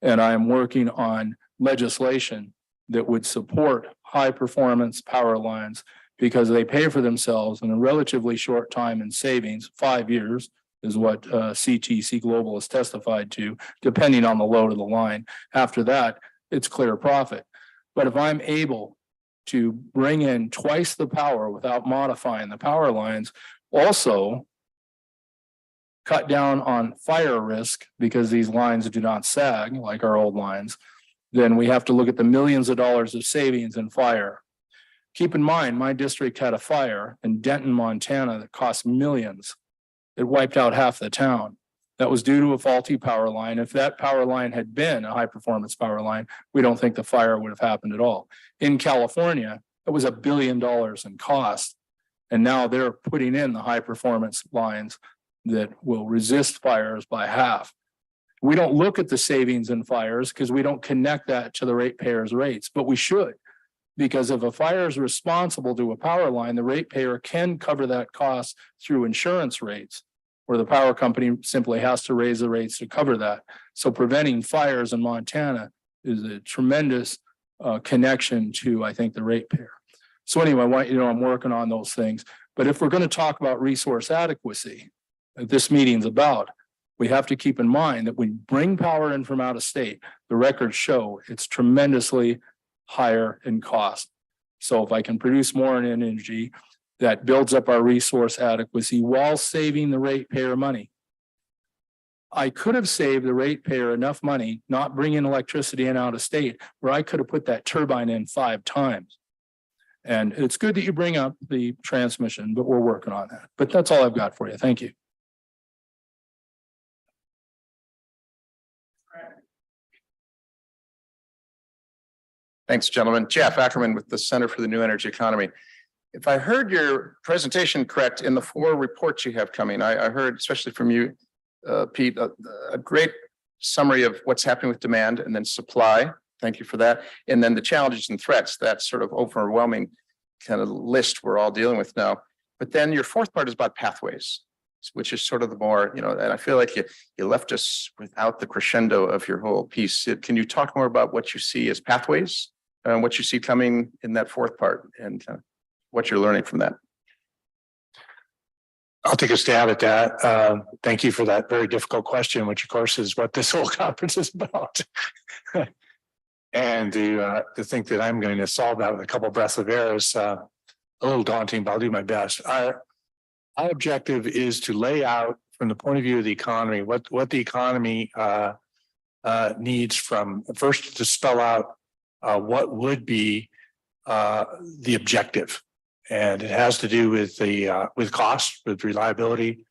And I am working on legislation that would support high performance power lines because they pay for themselves in a relatively short time in savings, 5 years is what CTC Global has testified to, depending on the load of the line. After that, it's clear profit. But if I'm able to bring in twice the power without modifying the power lines, also cut down on fire risk because these lines do not sag like our old lines, then we have to look at the millions of dollars of savings in fire. Keep in mind, my district had a fire in Denton, Montana that cost millions. It wiped out half the town. That was due to a faulty power line. If that power line had been a high performance power line, we don't think the fire would have happened at all. In California, it was $1 billion in cost. And now they're putting in the high performance lines that will resist fires by half. We don't look at the savings in fires because we don't connect that to the ratepayers' rates, but we should. Because if a fire is responsible to a power line, the ratepayer can cover that cost through insurance rates, where the power company simply has to raise the rates to cover that. So preventing fires in Montana is a tremendous connection to, I think, the ratepayer. So anyway, I want you to know I'm working on those things. But if we're going to talk about resource adequacy, that this meeting's about, we have to keep in mind that when we bring power in from out of state, the records show it's tremendously higher in cost. So if I can produce more in energy, that builds up our resource adequacy while saving the ratepayer money. I could have saved the ratepayer enough money, not bringing electricity in out of state, where I could have put that turbine in 5 times. And it's good that you bring up the transmission, but we're working on that. But that's all I've got for you. Thank you. Thanks, gentlemen. Jeff Ackerman with the Center for the New Energy Economy. If I heard your presentation correct, in the 4 reports you have coming, I heard, especially from you, Pete, a great summary of what's happening with demand and then supply. Thank you for that. And then the challenges and threats, that sort of overwhelming kind of list we're all dealing with now. But then your 4th part is about pathways, which is sort of the more, and I feel like you left us without the crescendo of your whole piece. Can you talk more about what you see as pathways and what you see coming in that 4th part and what you're learning from that? I'll take a stab at that. Thank you for that very difficult question, which of course is what this whole conference is about. And to think that I'm going to solve that with a couple breaths of air is a little daunting, but I'll do my best. Our objective is to lay out from the point of view of the economy, what the economy needs from first to spell out what would be the objective. And it has to do with with cost, with reliability,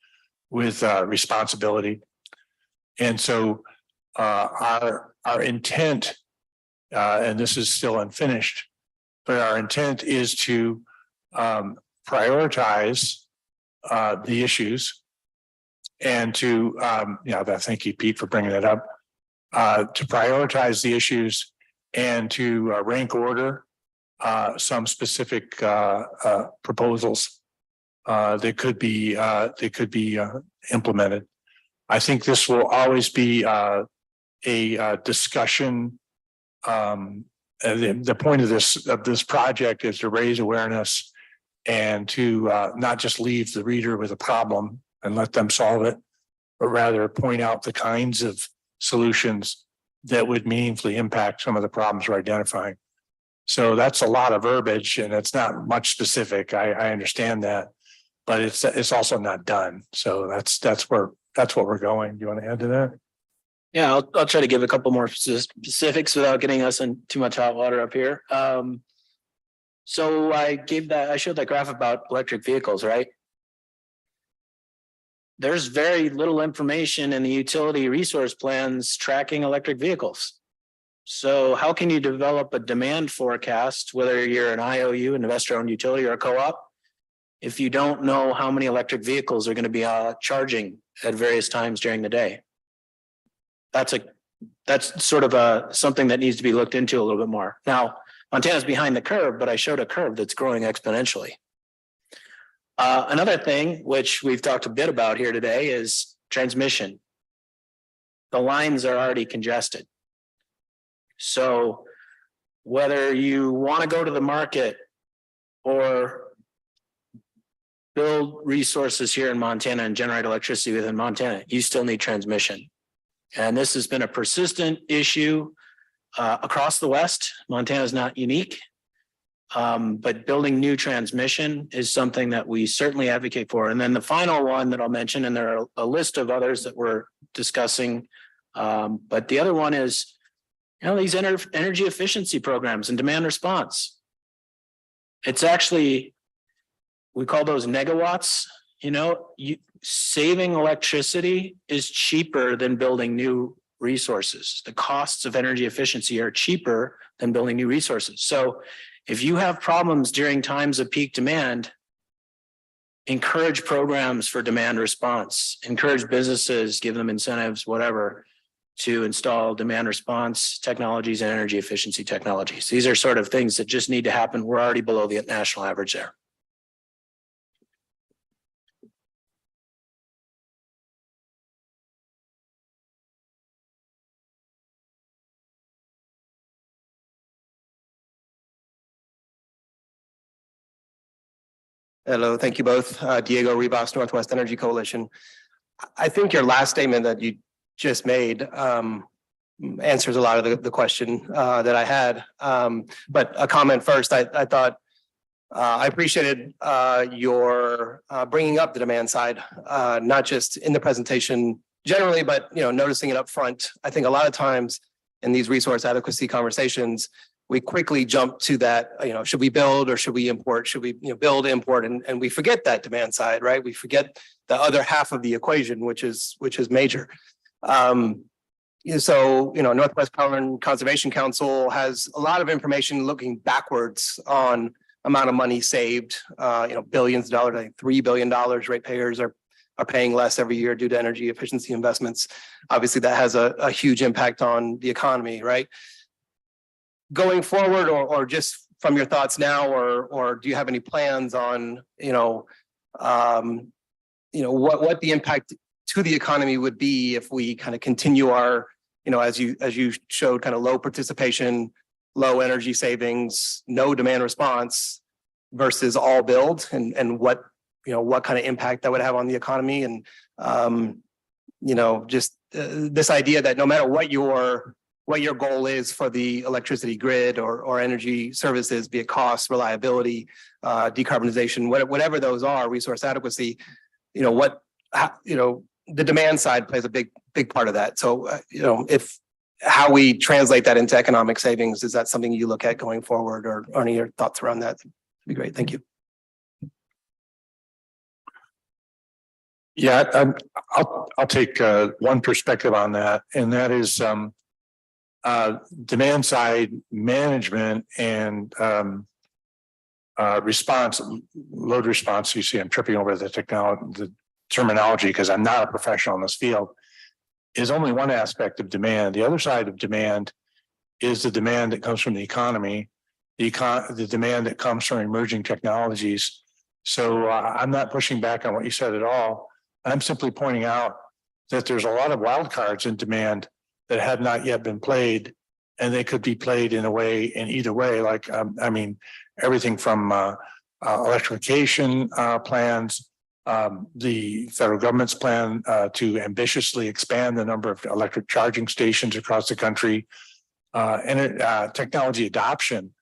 with responsibility. And so our intent, and this is still unfinished, but our intent is to prioritize the issues and to, thank you, Pete, for bringing that up, to prioritize the issues and to rank order some specific proposals that could be implemented. I think this will always be a discussion. The point of this project is to raise awareness and to not just leave the reader with a problem and let them solve it, but rather point out the kinds of solutions that would meaningfully impact some of the problems we're identifying. So that's a lot of verbiage and it's not much specific. I understand that, but it's also not done. So that's what we're going. Do you want to add to that? Yeah, I'll try to give a couple more specifics without getting us in too much hot water up here. So I showed that graph about electric vehicles, right? There's very little information in the utility resource plans tracking electric vehicles. So how can you develop a demand forecast, whether you're an IOU, an investor-owned utility, or a co-op, if you don't know how many electric vehicles are going to be charging at various times during the day? That's sort of something that needs to be looked into a little bit more. Now, Montana's behind the curve, but I showed a curve that's growing exponentially. Another thing, which we've talked a bit about here today, is transmission. The lines are already congested. So whether you want to go to the market or build resources here in Montana and generate electricity within Montana, you still need transmission. And this has been a persistent issue across the West. Montana is not unique, but building new transmission is something that we certainly advocate for. And then the final one that I'll mention, and there are a list of others that we're discussing, but the other one is, these energy efficiency programs and demand response. It's actually, we call those negawatts. Saving electricity is cheaper than building new resources. The costs of energy efficiency are cheaper than building new resources. So if you have problems during times of peak demand, encourage programs for demand response, encourage businesses, give them incentives, whatever, to install demand response technologies and energy efficiency technologies. These are sort of things that just need to happen. We're already below the national average there. Hello, thank you both. Diego Ribas, Northwest Energy Coalition. I think your last statement that you just made answers a lot of the question that I had. But a comment first, I thought I appreciated your bringing up the demand side, not just in the presentation generally, but noticing it up front. I think a lot of times in these resource adequacy conversations, we quickly jump to that, should we build or should we import? Should we build, import? And we forget that demand side, right? We forget the other half of the equation, which is major. So, Northwest Power and Conservation Council has a lot of information looking backwards on amount of money saved, billions of dollars, I think $3 billion ratepayers are paying less every year due to energy efficiency investments. Obviously, that has a huge impact on the economy, right? Going forward, or just from your thoughts now, or do you have any plans on, what the impact to the economy would be if we kind of continue our, as you showed, kind of low participation, low energy savings, no demand response versus all build, and what what kind of impact that would have on the economy and, just this idea that no matter what your goal is for the electricity grid or energy services, be it cost, reliability, decarbonization, whatever those are, resource adequacy, the demand side plays a big part of that. So, if how we translate that into economic savings, is that something you look at going forward or any of your thoughts around that? That'd be great. Thank you. Yeah, I'll take one perspective on that, and that is demand side management and response, load response. You see, I'm tripping over the terminology because I'm not a professional in this field, is only one aspect of demand. The other side of demand is the demand that comes from the economy, the demand that comes from emerging technologies. So I'm not pushing back on what you said at all. I'm simply pointing out that there's a lot of wild cards in demand that have not yet been played, and they could be played in either way. Like, everything from electrification plans, the federal government's plan to ambitiously expand the number of electric charging stations across the country, and technology adoption.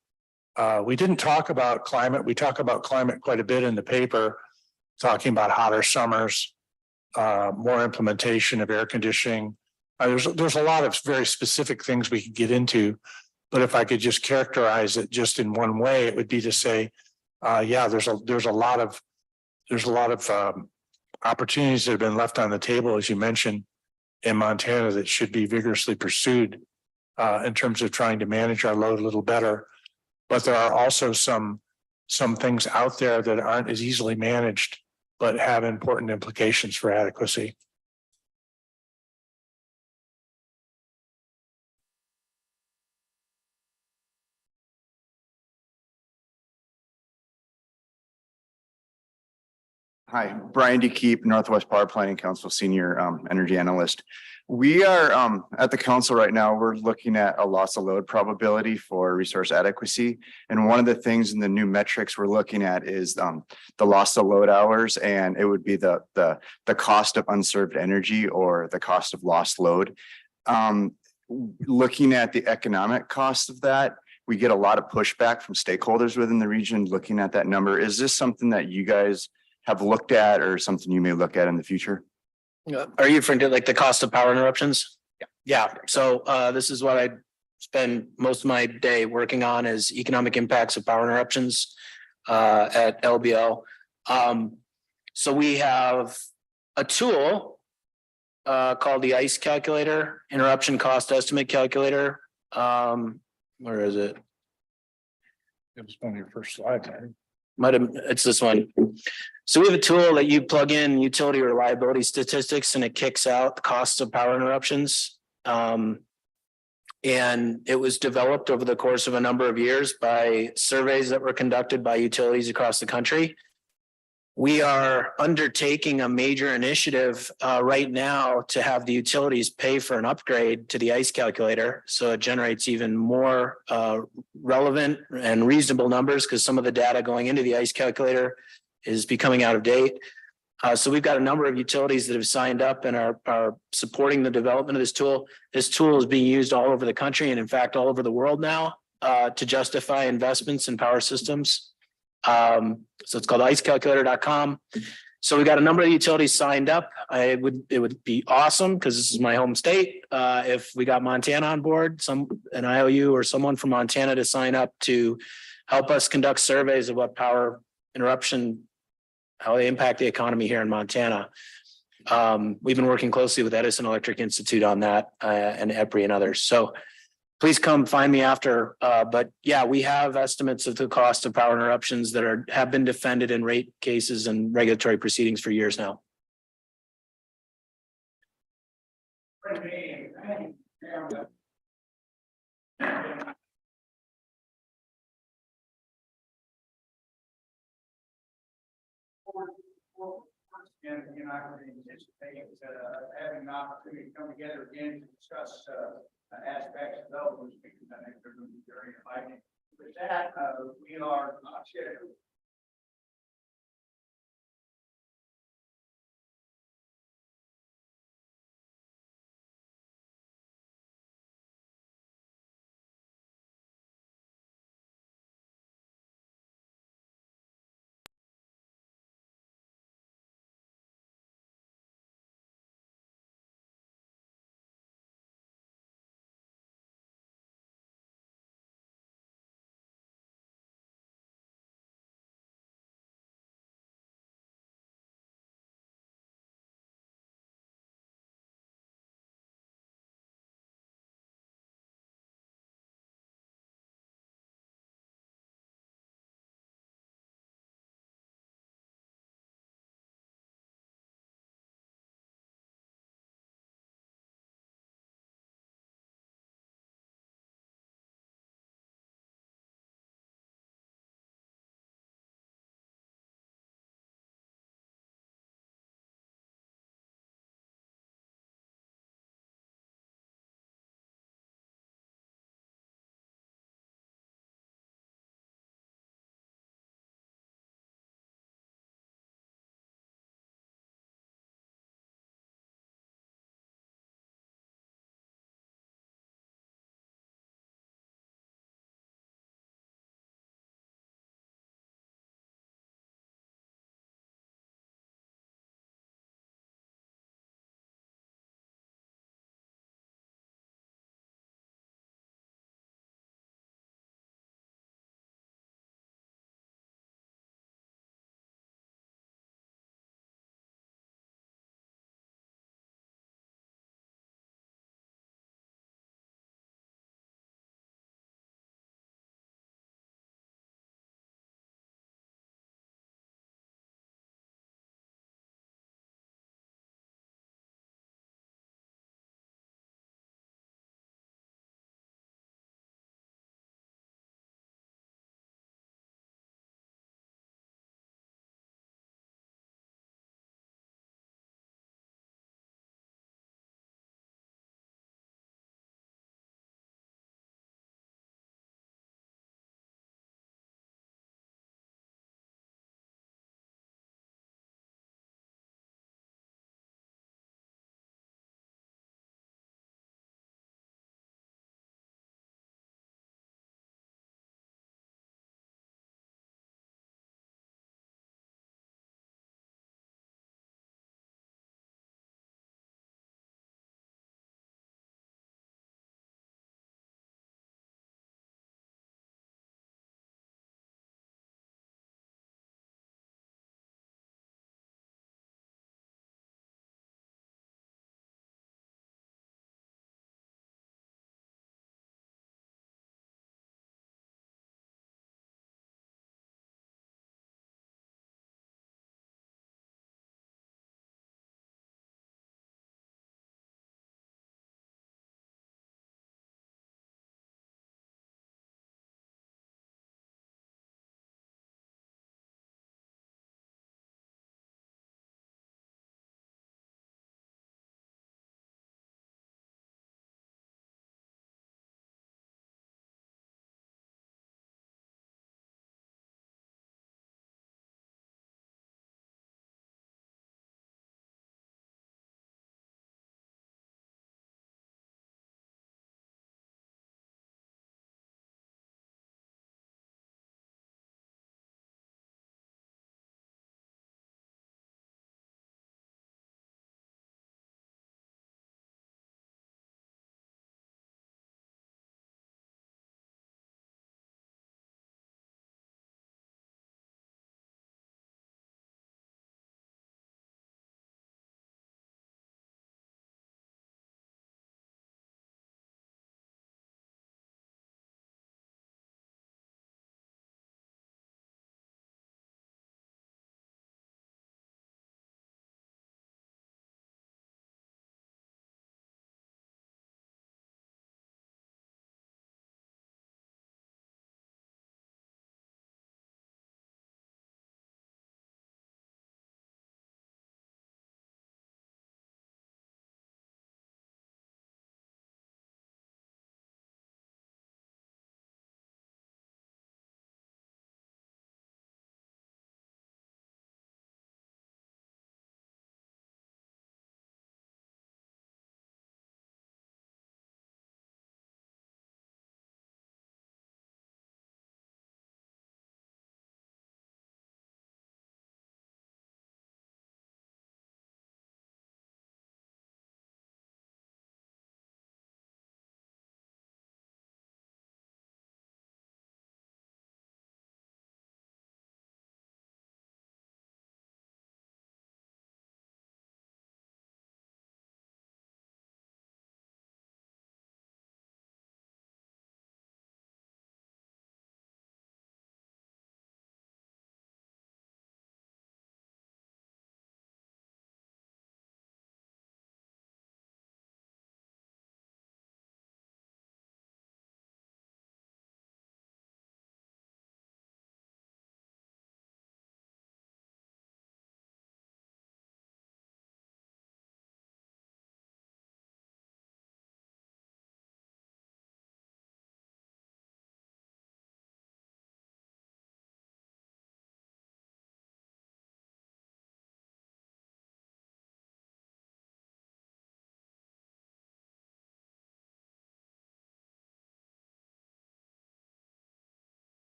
We didn't talk about climate. We talk about climate quite a bit in the paper, talking about hotter summers, more implementation of air conditioning. There's a lot of very specific things we could get into, but if I could just characterize it just in one way, it would be to say, there's a lot of opportunities that have been left on the table, as you mentioned, in Montana that should be vigorously pursued in terms of trying to manage our load a little better. But there are also some things out there that aren't as easily managed, but have important implications for adequacy. Hi, Brian DeKeep, Northwest Power Planning Council Senior Energy Analyst. We are at the council right now, we're looking at a loss of load probability for resource adequacy. And one of the things in the new metrics we're looking at is the loss of load hours, and it would be the cost of unserved energy or the cost of lost load. Looking at the economic cost of that, we get a lot of pushback from stakeholders within the region looking at that number. Is this something that you guys have looked at or something you may look at in the future? Are you referring to like the cost of power interruptions? Yeah. So this is what I spend most of my day working on, is economic impacts of power interruptions at LBL. So we have a tool called the ICE calculator, interruption cost estimate calculator. Where is it? It was on your first slide, Terry. It's this one. So we have a tool that you plug in utility reliability statistics, and it kicks out the costs of power interruptions. And it was developed over the course of a number of years by surveys that were conducted by utilities across the country. We are undertaking a major initiative right now to have the utilities pay for an upgrade to the ICE calculator, so it generates even more relevant and reasonable numbers, because some of the data going into the ICE calculator is becoming out of date. So we've got a number of utilities that have signed up and are supporting the development of this tool. This tool is being used all over the country, and in fact all over the world now, to justify investments in power systems. So it's called icecalculator.com. So we got a number of utilities signed up. It would be awesome, because this is my home state. If we got Montana on board, an IOU or someone from Montana to sign up to help us conduct surveys of what power interruption, how they impact the economy here in Montana. We've been working closely with Edison Electric Institute on that, and EPRI and others. So please come find me after. But yeah, we have estimates of the cost of power interruptions that have been defended in rate cases and regulatory proceedings for years now. And I would anticipate having an opportunity to come together again to discuss aspects of those, because I think they're going to be very inviting. With that, we are scheduled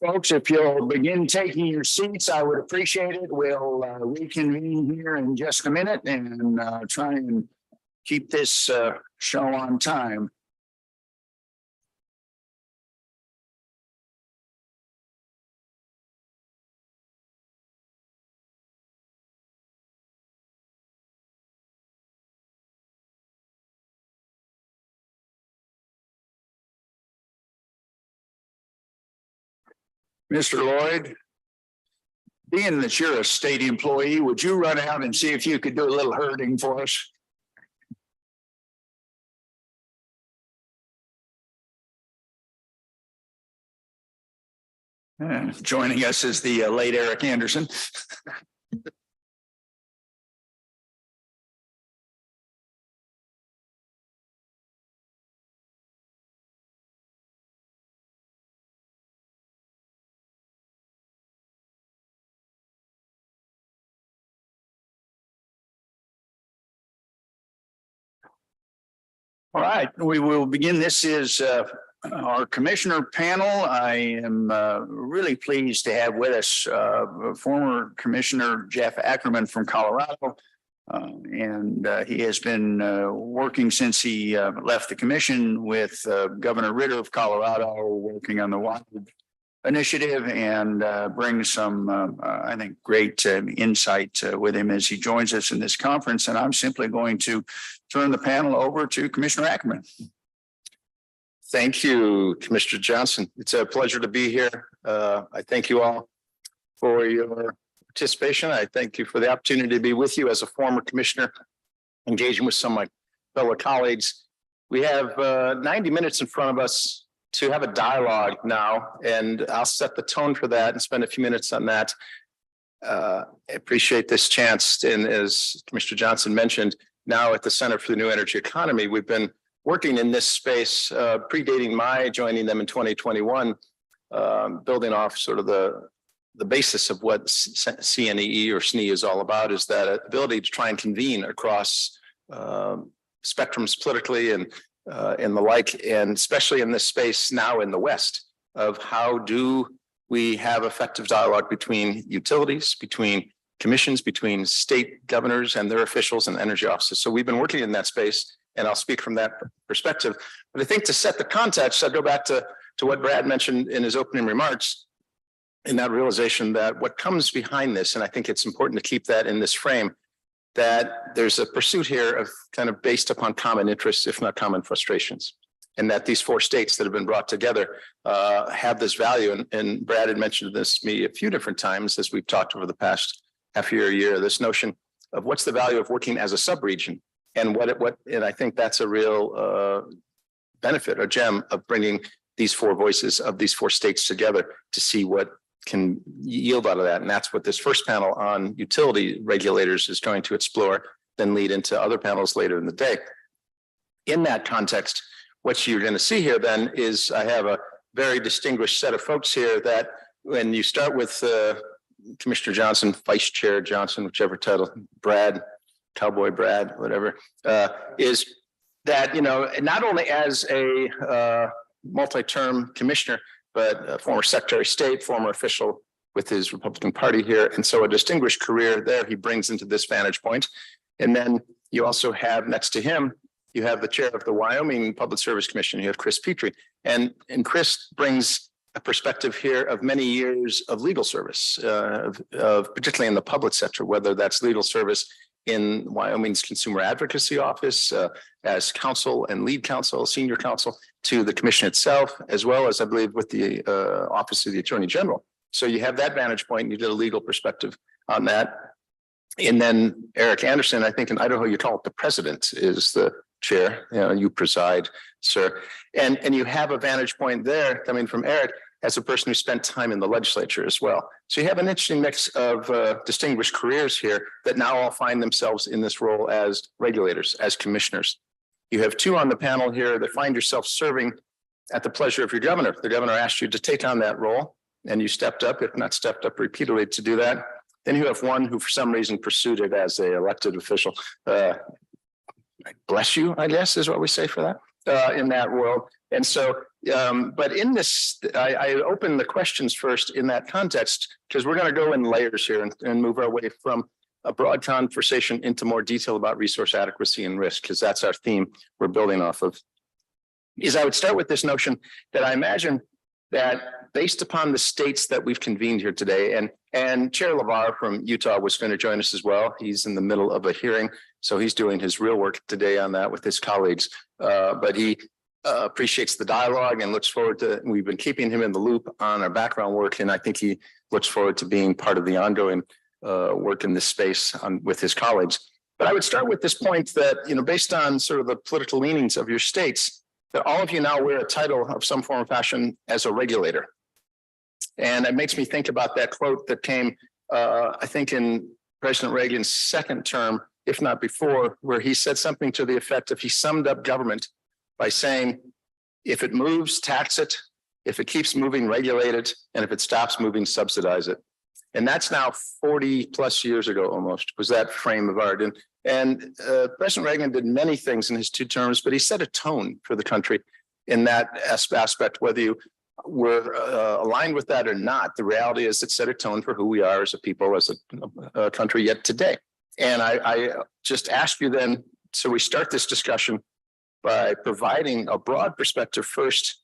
Folks, if you'll begin taking your seats, I would appreciate it. We'll reconvene here in just a minute and try and keep this show on time. Mr. Lloyd, being that you're a state employee, would you run out and see if you could do a little herding for us? Joining us is the late Eric Anderson. All right, we will begin. This is our commissioner panel. I am really pleased to have with us former Commissioner Jeff Ackerman from Colorado. And he has been working since he left the commission with Governor Ritter of Colorado, working on the Wild Initiative, and brings some, I think, great insight with him as he joins us in this conference. And I'm simply going to turn the panel over to Commissioner Ackerman. Thank you, Commissioner Johnson. It's a pleasure to be here. I thank you all for your participation. I thank you for the opportunity to be with you as a former commissioner, engaging with some of my fellow colleagues. We have 90 minutes in front of us to have a dialogue now, and I'll set the tone for that and spend a few minutes on that. I appreciate this chance. And as Commissioner Johnson mentioned, now at the Center for the New Energy Economy, we've been working in this space, predating my joining them in 2021, building off sort of the basis of what CNEE or SNE is all about, is that ability to try and convene across spectrums politically and the like, and especially in this space now in the West, of how do we have effective dialogue between utilities, between commissions, between state governors and their officials and energy offices. So we've been working in that space, and I'll speak from that perspective. But I think to set the context, I'll go back to what Brad mentioned in his opening remarks, in that realization that what comes behind this, and I think it's important to keep that in this frame, that there's a pursuit here of kind of based upon common interests, if not common frustrations. And that these four states that have been brought together have this value. And Brad had mentioned this to me a few different times as we've talked over the past half year, this notion of what's the value of working as a subregion, and and I think that's a real benefit or gem of bringing these four voices of these four states together to see what can yield out of that. And that's what this first panel on utility regulators is going to explore, then lead into other panels later in the day. In that context, what you're going to see here then is I have a very distinguished set of folks here that when you start with Commissioner Johnson, Vice Chair Johnson, whichever title, Brad, Cowboy Brad, whatever, is that, you know, not only as a multi-term commissioner, but a former Secretary of State, former official with his Republican Party here. And so a distinguished career there he brings into this vantage point. And then you also have next to him, you have the chair of the Wyoming Public Service Commission, you have Chris Petrie. And Chris brings a perspective here of many years of legal service, of particularly in the public sector, whether that's legal service in Wyoming's Consumer Advocacy Office as counsel and lead counsel, senior counsel to the commission itself, as well as I believe with the Office of the Attorney General. So you have that vantage point, you did a legal perspective on that. And then Eric Anderson, I think in Idaho, you call it the president is the chair, you know, you preside, sir. And you have a vantage point there coming from Eric as a person who spent time in the legislature as well. So you have an interesting mix of distinguished careers here that now all find themselves in this role as regulators, as commissioners. You have two on the panel here that find yourself serving at the pleasure of your governor. The governor asked you to take on that role and you stepped up, if not stepped up repeatedly to do that. Then you have one who for some reason pursued it as an elected official. Bless you, I guess, is what we say for that. in that world. And so, but in this, I open the questions first in that context, because we're going to go in layers here and move our way from a broad conversation into more detail about resource adequacy and risk, because that's our theme we're building off of. Is I would start with this notion that I imagine that based upon the states that we've convened here today, and Chair LeVar from Utah was going to join us as well. He's in the middle of a hearing, so he's doing his real work today on that with his colleagues. But he appreciates the dialogue and looks forward to, we've been keeping him in the loop on our background work. And I think he looks forward to being part of the ongoing work in this space with his colleagues. But I would start with this point that, you know, based on sort of the political leanings of your states, that all of you now wear a title of some form or fashion as a regulator. And it makes me think about that quote that came, I think, in President Reagan's second term, if not before, where he said something to the effect of, he summed up government by saying, if it moves, tax it. If it keeps moving, regulate it. And if it stops moving, subsidize it. And that's now 40 plus years ago almost, was that frame of art. And President Reagan did many things in his 2 terms, but he set a tone for the country in that aspect, whether you were aligned with that or not. The reality is it set a tone for who we are as a people, as a country yet today. And I just ask you then, so we start this discussion by providing a broad perspective first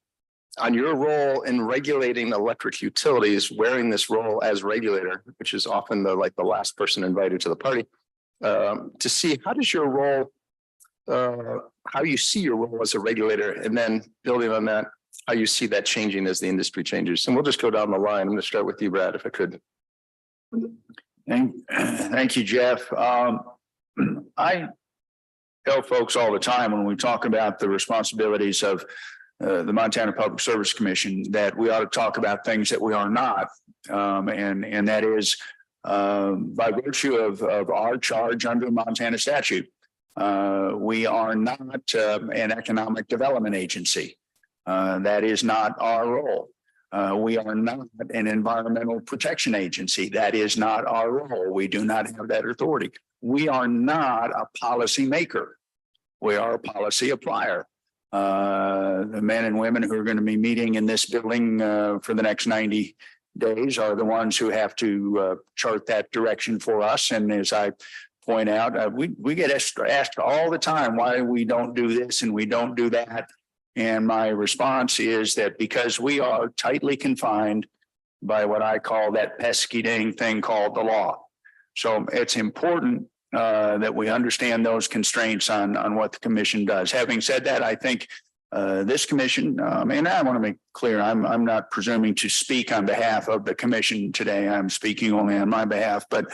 on your role in regulating electric utilities, wearing this role as regulator, which is often the last person invited to the party, to see how does your role, how you see your role as a regulator, and then building on that, how you see that changing as the industry changes. And we'll just go down the line. I'm going to start with you, Brad, if I could. Thank you, Jeff. I tell folks all the time when we talk about the responsibilities of the Montana Public Service Commission that we ought to talk about things that we are not. And that is by virtue of our charge under Montana statute. We are not an economic development agency. That is not our role. We are not an environmental protection agency. That is not our role. We do not have that authority. We are not a policy maker. We are a policy applier. The men and women who are going to be meeting in this building for the next 90 days are the ones who have to chart that direction for us. And as I point out, we get asked all the time why we don't do this and we don't do that. And my response is that because we are tightly confined by what I call that pesky dang thing called the law. So it's important that we understand those constraints on what the commission does. Having said that, I think this commission, and I want to make clear, I'm not presuming to speak on behalf of the commission today. I'm speaking only on my behalf. But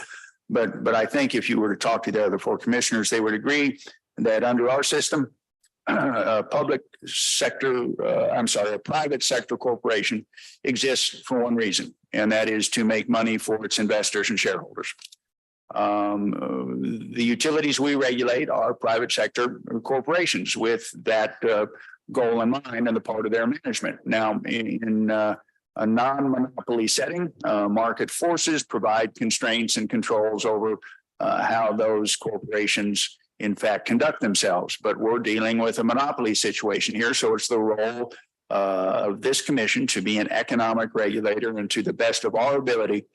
I think if you were to talk to the other 4 commissioners, they would agree that under our system, a private sector corporation exists for one reason, and that is to make money for its investors and shareholders. The utilities we regulate are private sector corporations with that goal in mind and the part of their management. Now, in a non-monopoly setting, market forces provide constraints and controls over how those corporations in fact conduct themselves. But we're dealing with a monopoly situation here. So it's the role of this commission to be an economic regulator and to the best of our ability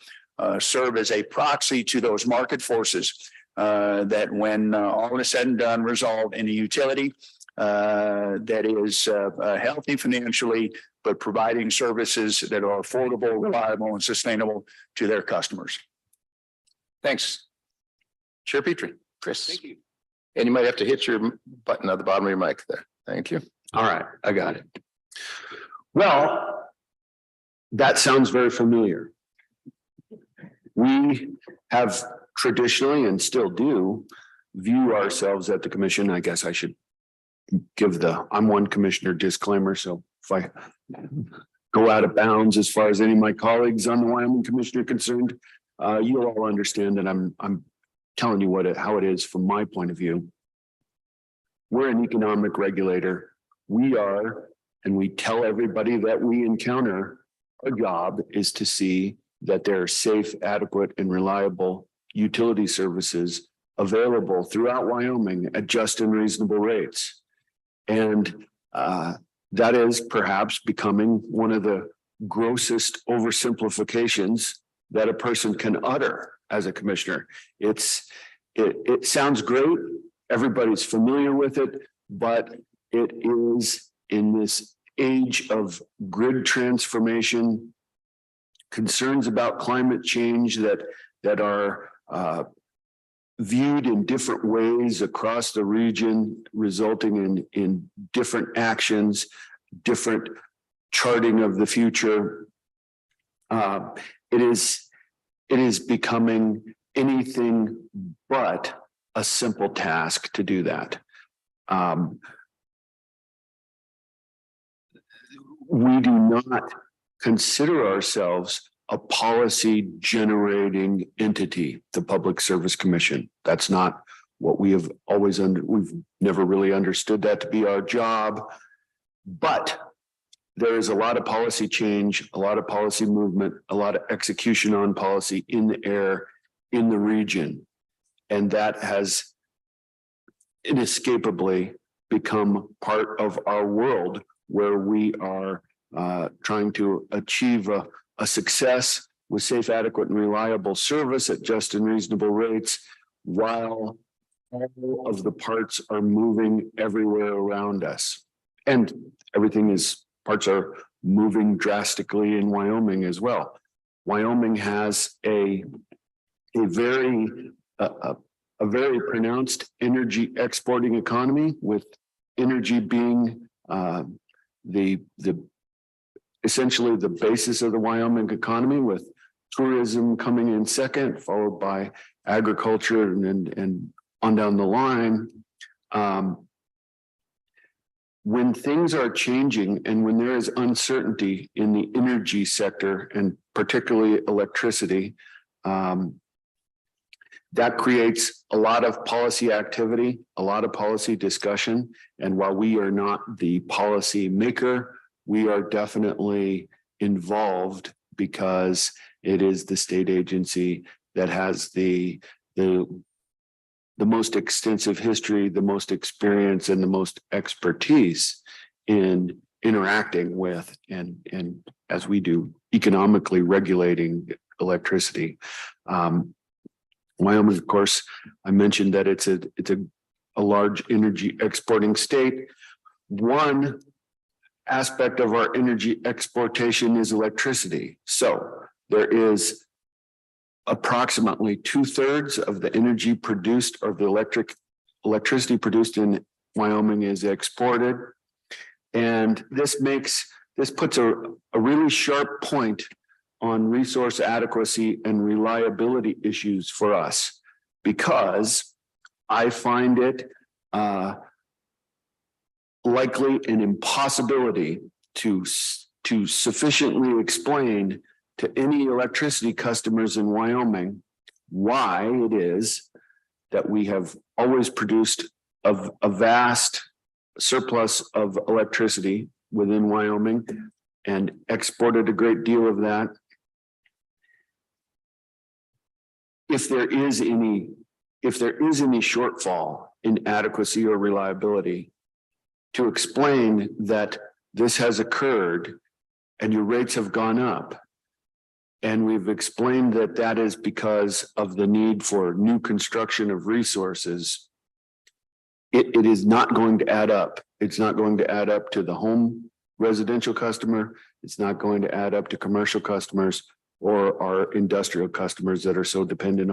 serve as a proxy to those market forces that when all is said and done result in a utility that is healthy financially, but providing services that are affordable, reliable, and sustainable to their customers. Thanks. Chair Petrie. Chris. Thank you. And you might have to hit your button at the bottom of your mic there. Thank you. All right, I got it. Well, that sounds very familiar. We have traditionally and still do view ourselves at the commission. I guess I should give I'm one commissioner disclaimer. So if I go out of bounds as far as any of my colleagues on the Wyoming Commission are concerned, you'll all understand that I'm telling you how it is from my point of view. We're an economic regulator. We are, and we tell everybody that we encounter, our job is to see that there are safe, adequate, and reliable utility services available throughout Wyoming at just and reasonable rates. And that is perhaps becoming one of the grossest oversimplifications that a person can utter as a commissioner. It sounds great. Everybody's familiar with it, but it is in this age of grid transformation, concerns about climate change that are viewed in different ways across the region, resulting in different actions, different charting of the future. It is becoming anything but a simple task to do that. We do not consider ourselves a policy generating entity, the Public Service Commission. That's not what we have always we've never really understood that to be our job. But there is a lot of policy change, a lot of policy movement, a lot of execution on policy in the air in the region. And that has inescapably become part of our world, where we are trying to achieve a success with safe, adequate, and reliable service at just and reasonable rates, while all of the parts are moving everywhere around us. And parts are moving drastically in Wyoming as well. Wyoming has a very pronounced energy exporting economy, with energy being essentially the basis of the Wyoming economy, with tourism coming in second, followed by agriculture and on down the line. When things are changing and when there is uncertainty in the energy sector, and particularly electricity, that creates a lot of policy activity, a lot of policy discussion. And while we are not the policy maker, we are definitely involved, because it is the state agency that has the most extensive history, the most experience, and the most expertise in interacting with and as we do, economically regulating electricity. Wyoming, of course, I mentioned that it's a large energy exporting state. One aspect of our energy exportation is electricity. So there is approximately 2/3 of the energy produced, or the electricity produced in Wyoming, is exported. And this puts a really sharp point on resource adequacy and reliability issues for us, because I find it likely an impossibility to sufficiently explain to any electricity customers in Wyoming why it is that we have always produced a vast surplus of electricity within Wyoming and exported a great deal of that. If there is any shortfall in adequacy or reliability, to explain that this has occurred and your rates have gone up. And we've explained that that is because of the need for new construction of resources. It is not going to add up. It's not going to add up to the home residential customer. It's not going to add up to commercial customers or our industrial customers that are so dependent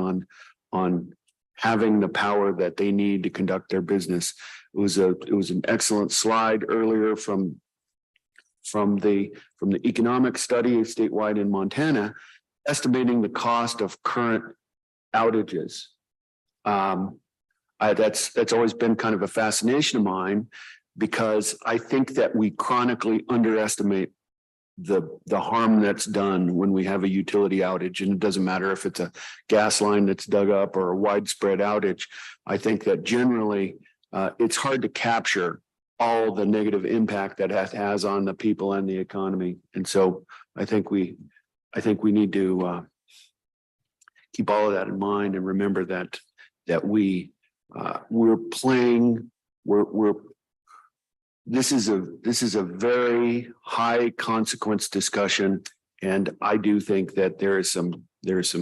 on having the power that they need to conduct their business. It was an excellent slide earlier from the economic study statewide in Montana, estimating the cost of current outages. That's always been kind of a fascination of mine, because I think that we chronically underestimate the harm that's done when we have a utility outage. And it doesn't matter if it's a gas line that's dug up or a widespread outage. I think that generally it's hard to capture all the negative impact that it has on the people and the economy. And so I think we need to keep all of that in mind and remember that we're this is a very high consequence discussion. And I do think that there is some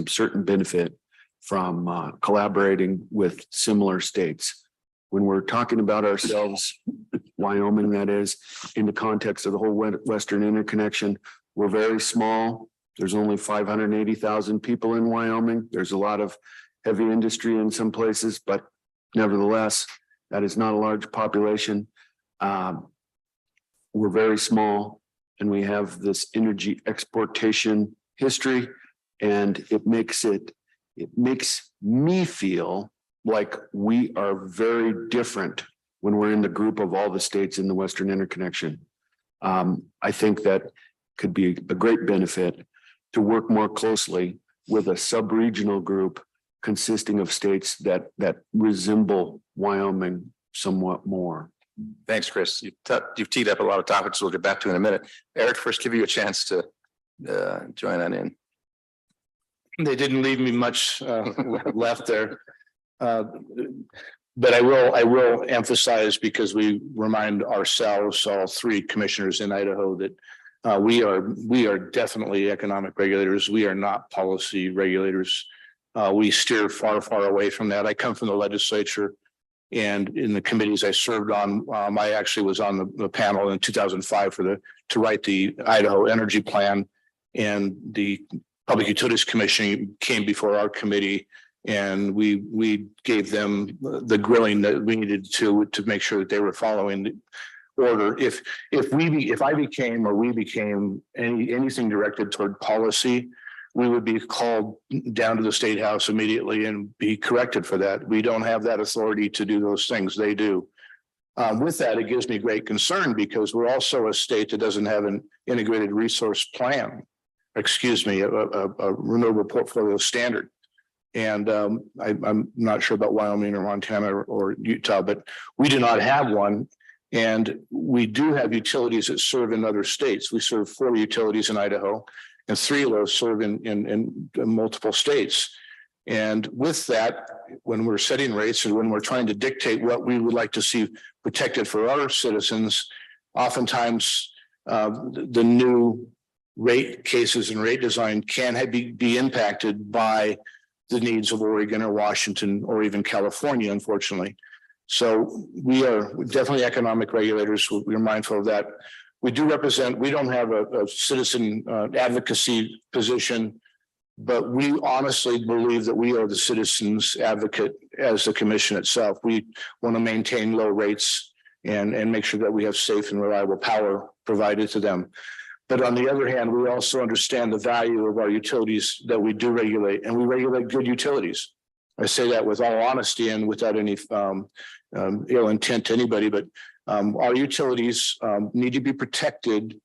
certain benefit from collaborating with similar states. When we're talking about ourselves, Wyoming, that is, in the context of the whole Western interconnection, we're very small. There's only 580,000 people in Wyoming. There's a lot of heavy industry in some places, but nevertheless, that is not a large population. We're very small and we have this energy exportation history, and it makes me feel like we are very different when we're in the group of all the states in the Western interconnection. I think that could be a great benefit to work more closely with a sub-regional group consisting of states that resemble Wyoming somewhat more. Thanks, Chris. You've teed up a lot of topics we'll get back to in a minute. Eric, first give you a chance to join on in. They didn't leave me much left there. But I will emphasize, because we remind ourselves, all three commissioners in Idaho, that we are definitely economic regulators. We are not policy regulators. We steer far, far away from that. I come from the legislature, and in the committees I served on, I actually was on the panel in 2005 to write the Idaho Energy Plan, and the Public Utilities Commission came before our committee, and we gave them the grilling that we needed to make sure that they were following the order. If I became, or we became anything directed toward policy, we would be called down to the State House immediately and be corrected for that. We don't have that authority to do those things. They do. With that, it gives me great concern, because we're also a state that doesn't have an integrated resource plan. Excuse me, a renewable portfolio standard. And I'm not sure about Wyoming or Montana or Utah, but we do not have one. And we do have utilities that serve in other states. We serve 4 utilities in Idaho, and 3 of those serve in multiple states. And with that, when we're setting rates and when we're trying to dictate what we would like to see protected for our citizens, oftentimes the new rate cases and rate design can be impacted by the needs of Oregon or Washington or even California, unfortunately. So we are definitely economic regulators. We're mindful of that. We don't have a citizen advocacy position, but we honestly believe that we are the citizens advocate as the commission itself. We want to maintain low rates and make sure that we have safe and reliable power provided to them. But on the other hand, we also understand the value of our utilities that we do regulate, and we regulate good utilities. I say that with all honesty and without any ill intent to anybody, but our utilities need to be protected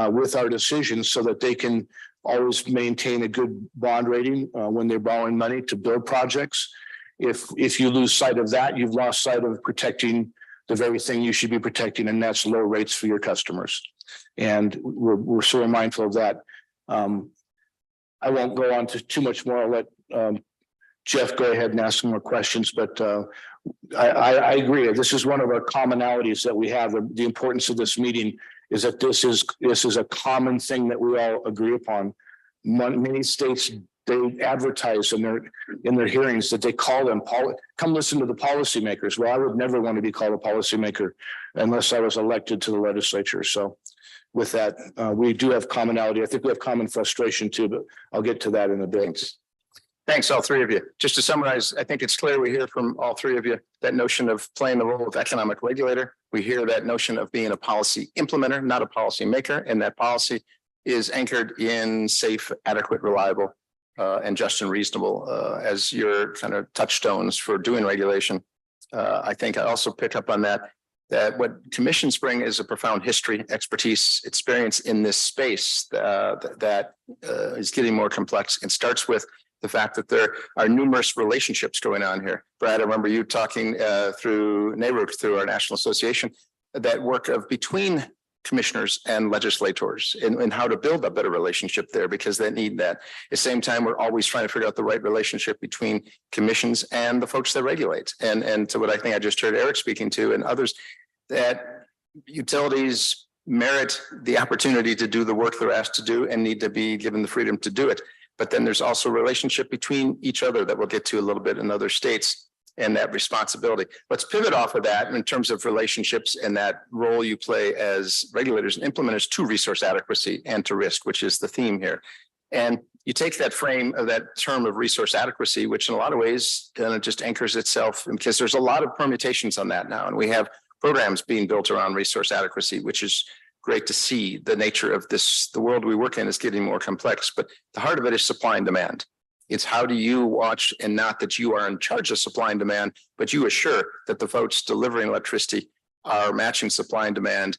with our decisions so that they can always maintain a good bond rating when they're borrowing money to build projects. If you lose sight of that, you've lost sight of protecting the very thing you should be protecting, and that's low rates for your customers. And we're so mindful of that. I won't go on to too much more. I'll let Jeff go ahead and ask some more questions, but I agree. This is one of our commonalities that we have. The importance of this meeting is that this is a common thing that we all agree upon. Many states, they advertise in their hearings that they call them come listen to the policymakers. Well, I would never want to be called a policymaker unless I was elected to the legislature. So with that, we do have commonality. I think we have common frustration too, but I'll get to that in a bit. Thanks, all 3 of you. Just to summarize, I think it's clear we hear from all 3 of you that notion of playing the role of economic regulator. We hear that notion of being a policy implementer, not a policy maker, and that policy is anchored in safe, adequate, reliable, and just and reasonable as your kind of touchstones for doing regulation. I think I also pick up on that what commissions bring is a profound history, expertise, experience in this space that is getting more complex and starts with the fact that there are numerous relationships going on here. Brad, I remember you talking through NARUC, through our national association, that work of between commissioners and legislators and how to build a better relationship there, because they need that. At the same time, we're always trying to figure out the right relationship between commissions and the folks that regulate. And so what I think I just heard Eric speaking to and others, that utilities merit the opportunity to do the work they're asked to do and need to be given the freedom to do it. But then there's also a relationship between each other that we'll get to a little bit in other states and that responsibility. Let's pivot off of that in terms of relationships and that role you play as regulators and implementers to resource adequacy and to risk, which is the theme here. And you take that frame of that term of resource adequacy, which in a lot of ways it just anchors itself, because there's a lot of permutations on that now. And we have programs being built around resource adequacy, which is great to see. The nature of this, the world we work in is getting more complex, but the heart of it is supply and demand. It's how do you watch, and not that you are in charge of supply and demand, but you assure that the folks delivering electricity are matching supply and demand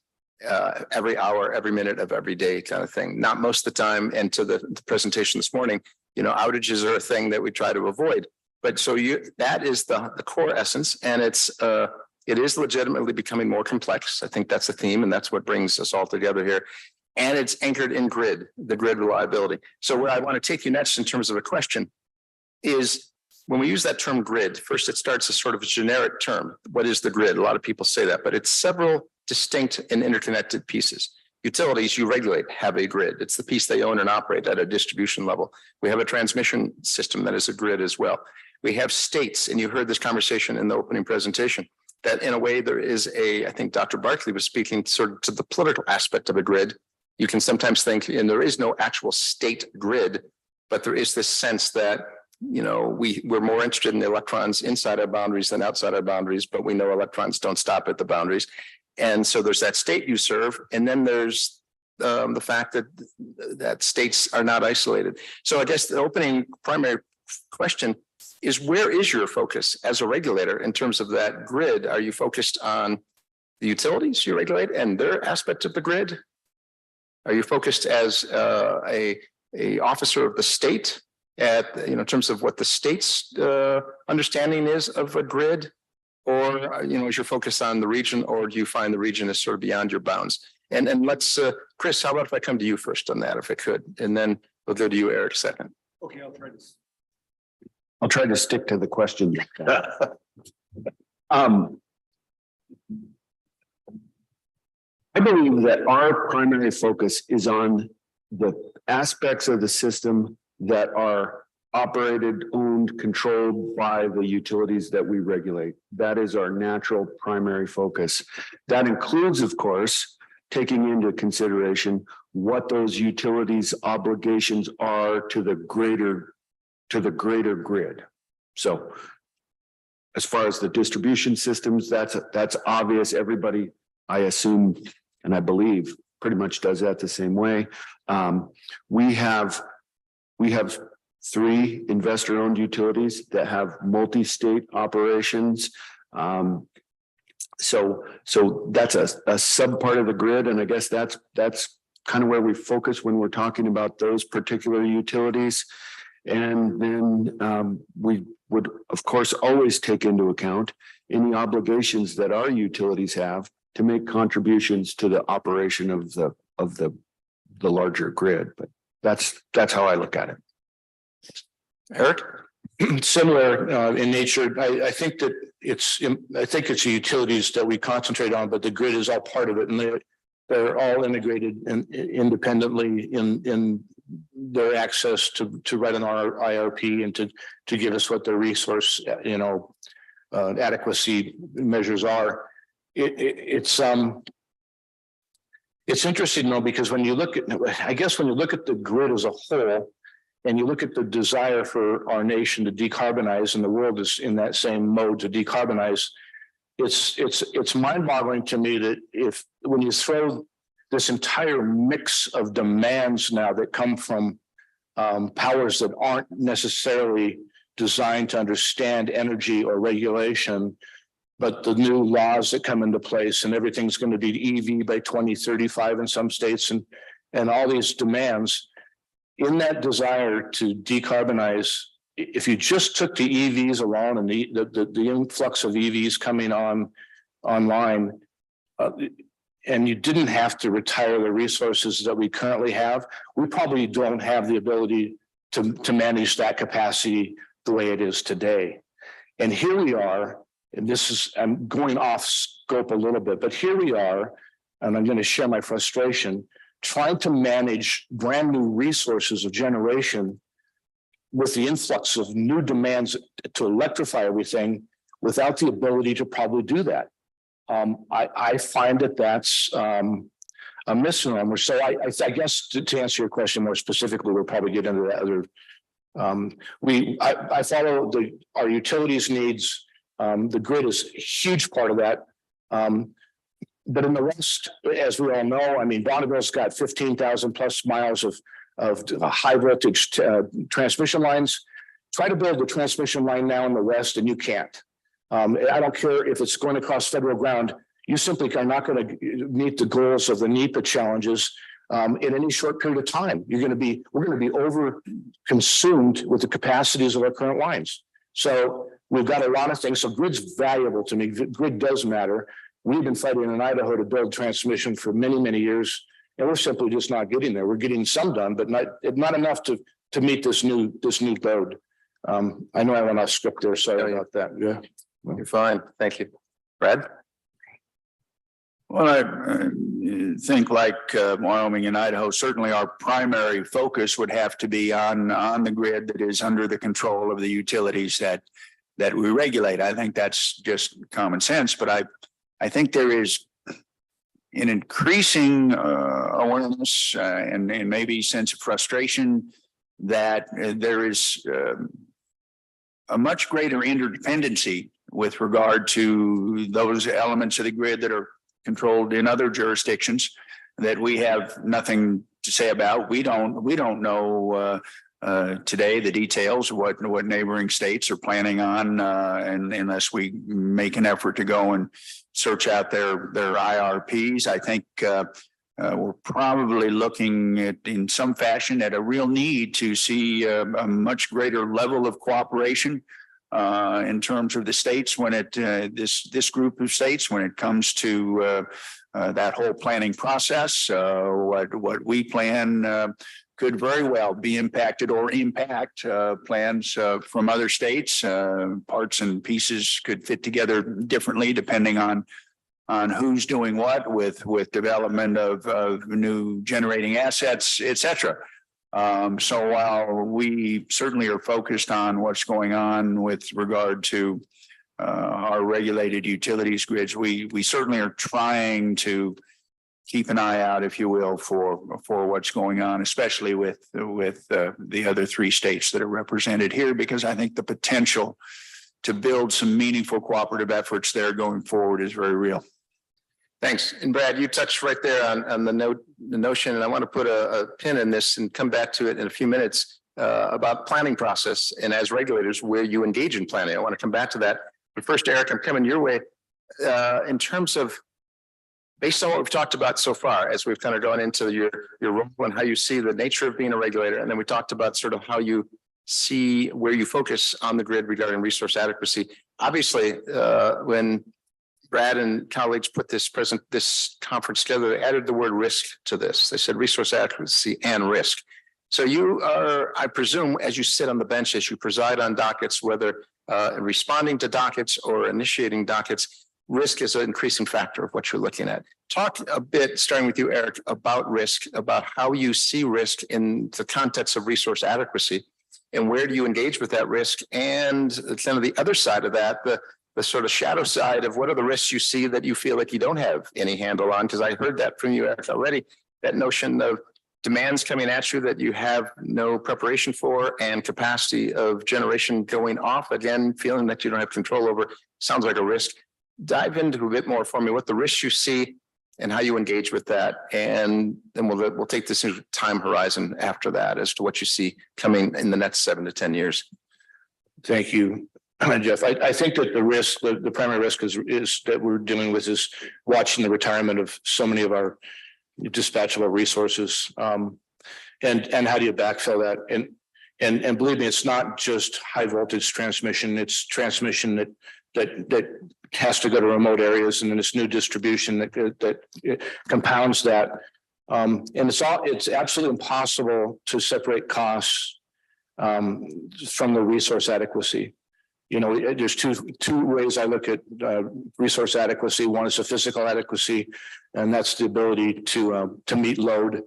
every hour, every minute of every day kind of thing. Not most of the time. And to the presentation this morning, you know, outages are a thing that we try to avoid. But so that is the core essence, and it is legitimately becoming more complex. I think that's a theme, and that's what brings us all together here. And it's anchored in the grid reliability. So where I want to take you next in terms of a question is when we use that term grid, first it starts as sort of a generic term. What is the grid? A lot of people say that, but it's several distinct and interconnected pieces. Utilities you regulate have a grid. It's the piece they own and operate at a distribution level. We have a transmission system that is a grid as well. We have states, and you heard this conversation in the opening presentation, that in a way there is I think Dr. Barkley was speaking sort of to the political aspect of a grid. You can sometimes think, and there is no actual state grid, but there is this sense that, you know, we're more interested in the electrons inside our boundaries than outside our boundaries, but we know electrons don't stop at the boundaries. And so there's that state you serve. And then there's the fact that states are not isolated. So I guess the opening primary question is, where is your focus as a regulator in terms of that grid? Are you focused on the utilities you regulate and their aspect of the grid? Are you focused as a officer of the state at, you know, in terms of what the state's understanding is of a grid? Or, you know, is your focus on the region, or do you find the region is sort of beyond your bounds? And let's, Chris, how about if I come to you first on that, if I could, and then we'll go to you, Eric, second. Okay, I'll try to stick to the question. I believe that our primary focus is on the aspects of the system that are operated, owned, controlled by the utilities that we regulate. That is our natural primary focus. That includes, of course, taking into consideration what those utilities' obligations are to the greater grid. So as far as the distribution systems, that's obvious. Everybody, I assume, and I believe, pretty much does that the same way. We have 3 investor-owned utilities that have multi-state operations. So that's a sub part of the grid, and I guess that's kind of where we focus when we're talking about those particular utilities. And then we would, of course, always take into account any obligations that our utilities have to make contributions to the operation of the larger grid. But that's how I look at it. Eric? Similar in nature. I think that it's the utilities that we concentrate on, but the grid is all part of it, and they're all integrated and independently in their access to write an IRP and to give us what their resource adequacy measures are. It's interesting though, because when you look at the grid as a whole, and you look at the desire for our nation to decarbonize, and the world is in that same mode to decarbonize, it's mind-boggling to me that when you throw this entire mix of demands now that come from powers that aren't necessarily designed to understand energy or regulation, but the new laws that come into place, and everything's going to be EV by 2035 in some states, and all these demands. In that desire to decarbonize, if you just took the EVs alone and the influx of EVs coming online, and you didn't have to retire the resources that we currently have, we probably don't have the ability to manage that capacity the way it is today. And here we are, and I'm going off scope a little bit, but here we are and I'm going to share my frustration, trying to manage brand new resources of generation with the influx of new demands to electrify everything without the ability to probably do that. I find that that's a misnomer. So I guess to answer your question more specifically, we'll probably get into that other. I follow our utilities needs. The grid is a huge part of that. But in the rest, as we all know, I mean, Bonneville's got 15,000 plus miles of high voltage transmission lines. Try to build a transmission line now in the west and you can't. I don't care if it's going across federal ground. You simply are not going to meet the goals of the NEPA challenges in any short period of time. We're going to be over consumed with the capacities of our current lines. So we've got a lot of things. So grid's valuable to me. Grid does matter. We've been fighting in Idaho to build transmission for many, many years, and we're simply just not getting there. We're getting some done, but not enough to meet this new load. I know I went off script there. Sorry about that. Yeah. You're fine. Thank you. Brad? Well, I think like Wyoming and Idaho, certainly our primary focus would have to be on the grid that is under the control of the utilities that we regulate. I think that's just common sense, but I think there is an increasing awareness and maybe sense of frustration that there is a much greater interdependency with regard to those elements of the grid that are controlled in other jurisdictions that we have nothing to say about. We don't know today the details of what neighboring states are planning on, and unless we make an effort to go and search out their IRPs. I think we're probably looking at, in some fashion, at a real need to see a much greater level of cooperation in terms of the states when this group of states when it comes to that whole planning process. What we plan could very well be impacted or impact plans from other states. Parts and pieces could fit together differently depending on who's doing what with development of new generating assets, et cetera. So while we certainly are focused on what's going on with regard to our regulated utilities grids, we certainly are trying to keep an eye out, if you will, for what's going on, especially with the other three states that are represented here, because I think the potential to build some meaningful cooperative efforts there going forward is very real. Thanks. And Brad, you touched right there on the notion, and I want to put a pin in this and come back to it in a few minutes about planning process and as regulators where you engage in planning. I want to come back to that. But first, Eric, I'm coming your way in terms of based on what we've talked about so far, as we've kind of gone into your role and how you see the nature of being a regulator. And then we talked about sort of how you see where you focus on the grid regarding resource adequacy. Obviously, when Brad and colleagues put this conference together, they added the word risk to this. They said resource adequacy and risk. So you are, I presume, as you sit on the bench, as you preside on dockets, whether responding to dockets or initiating dockets, risk is an increasing factor of what you're looking at. Talk a bit, starting with you, Eric, about risk, about how you see risk in the context of resource adequacy, and where do you engage with that risk, and kind of the other side of that, the sort of shadow side of what are the risks you see that you feel like you don't have any handle on? Because I heard that from you, Eric, already, that notion of demands coming at you that you have no preparation for, and capacity of generation going off, again, feeling that you don't have control over, sounds like a risk. Dive into a bit more for me, what the risks you see and how you engage with that. And then we'll take this into time horizon after that as to what you see coming in the next 7 to 10 years. Thank you, Jeff. I think that the risk, the primary risk is that we're dealing with is watching the retirement of so many of our dispatchable resources. And how do you backfill that? And believe me, it's not just high voltage transmission, it's transmission that has to go to remote areas, and then it's new distribution that compounds that. And it's absolutely impossible to separate costs from the resource adequacy. You know, there's two ways I look at resource adequacy. One is the physical adequacy, and that's the ability to meet load.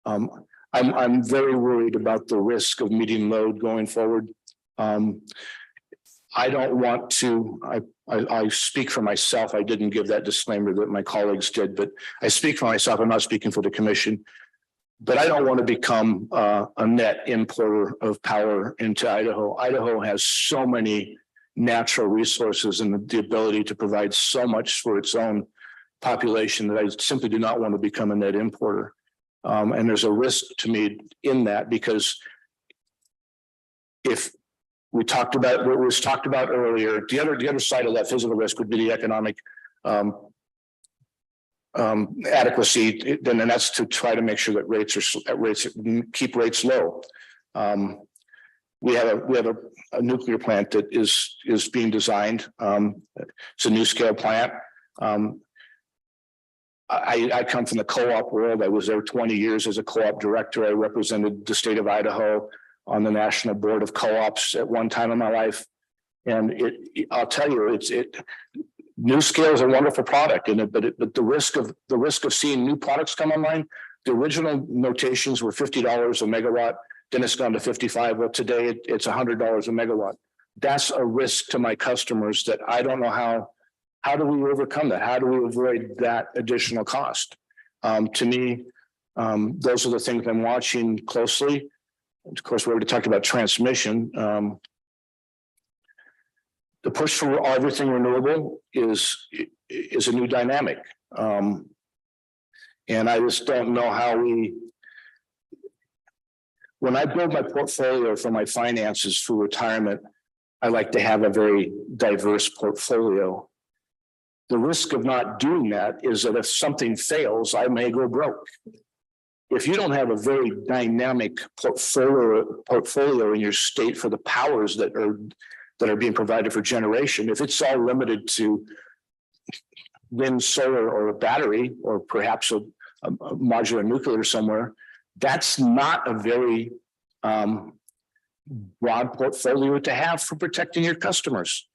I'm very worried about the risk of meeting load going forward. I don't want to, I speak for myself. I didn't give that disclaimer that my colleagues did, but I speak for myself. I'm not speaking for the commission. But I don't want to become a net importer of power into Idaho. Idaho has so many natural resources and the ability to provide so much for its own population that I simply do not want to become a net importer. And there's a risk to me in that, because if we talked about what was talked about earlier, the other side of that physical risk would be the economic adequacy, then that's to try to make sure that keep rates low. We have a nuclear plant that is being designed. It's a NuScale plant. I come from the co-op world. I was there 20 years as a co-op director. I represented the state of Idaho on the National Board of Co-ops at one time in my life. And I'll tell you, NuScale is a wonderful product, but the risk of seeing new products come online, the original notations were $50 a megawatt, then it's gone to 55. Well, today it's $100 a megawatt. That's a risk to my customers that I don't know how do we overcome that? How do we avoid that additional cost? To me, those are the things I'm watching closely. Of course, we already talked about transmission. The push for everything renewable is a new dynamic. And I just don't know how when I build my portfolio for my finances for retirement, I like to have a very diverse portfolio. The risk of not doing that is that if something fails, I may go broke. If you don't have a very dynamic portfolio in your state for the powers that are being provided for generation, if it's all limited to wind, solar, or a battery, or perhaps a modular nuclear somewhere, that's not a very broad portfolio to have for protecting your customers.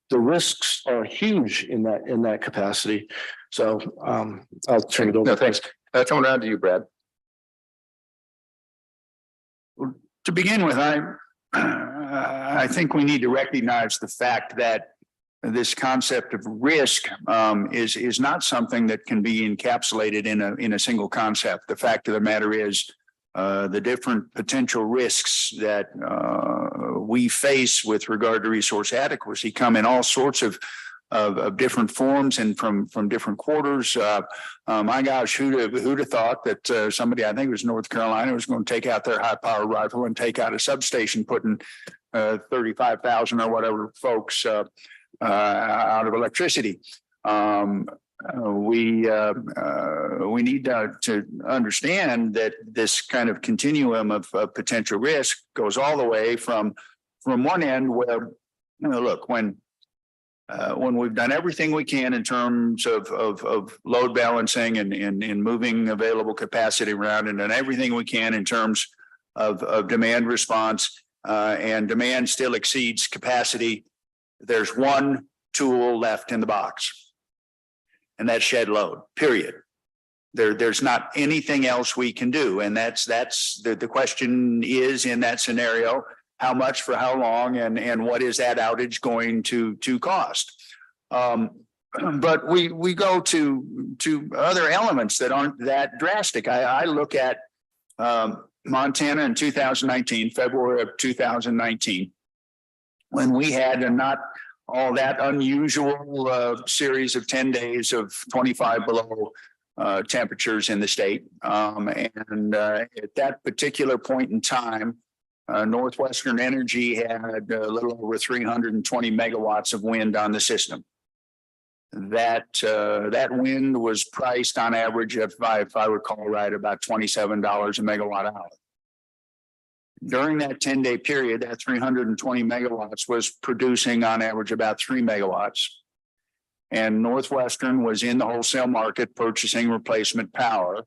The risks are huge in that capacity. So I'll turn it over. No, thanks. Coming around to you, Brad. To begin with, I think we need to recognize the fact that this concept of risk is not something that can be encapsulated in a single concept. The fact of the matter is the different potential risks that we face with regard to resource adequacy come in all sorts of different forms and from different quarters. My gosh, who'd have thought that somebody, I think it was North Carolina, was going to take out their high power rifle and take out a substation, putting 35,000 or whatever folks out of electricity. We need to understand that this kind of continuum of potential risk goes all the way from one end where, look, when we've done everything we can in terms of load balancing and moving available capacity around, and done everything we can in terms of demand response, and demand still exceeds capacity, there's one tool left in the box, and that's shed load, period. There's not anything else we can do. And that's the question is, in that scenario, how much for how long, and what is that outage going to cost? But we go to other elements that aren't that drastic. I look at Montana in 2019, February of 2019, when we had a not all that unusual series of 10 days of 25 below temperatures in the state. And at that particular point in time, Northwestern Energy had a little over 320 megawatts of wind on the system. That wind was priced on average, if I recall right, about $27 a megawatt hour. During that 10-day period, that 320 megawatts was producing on average about 3 megawatts. And Northwestern was in the wholesale market purchasing replacement power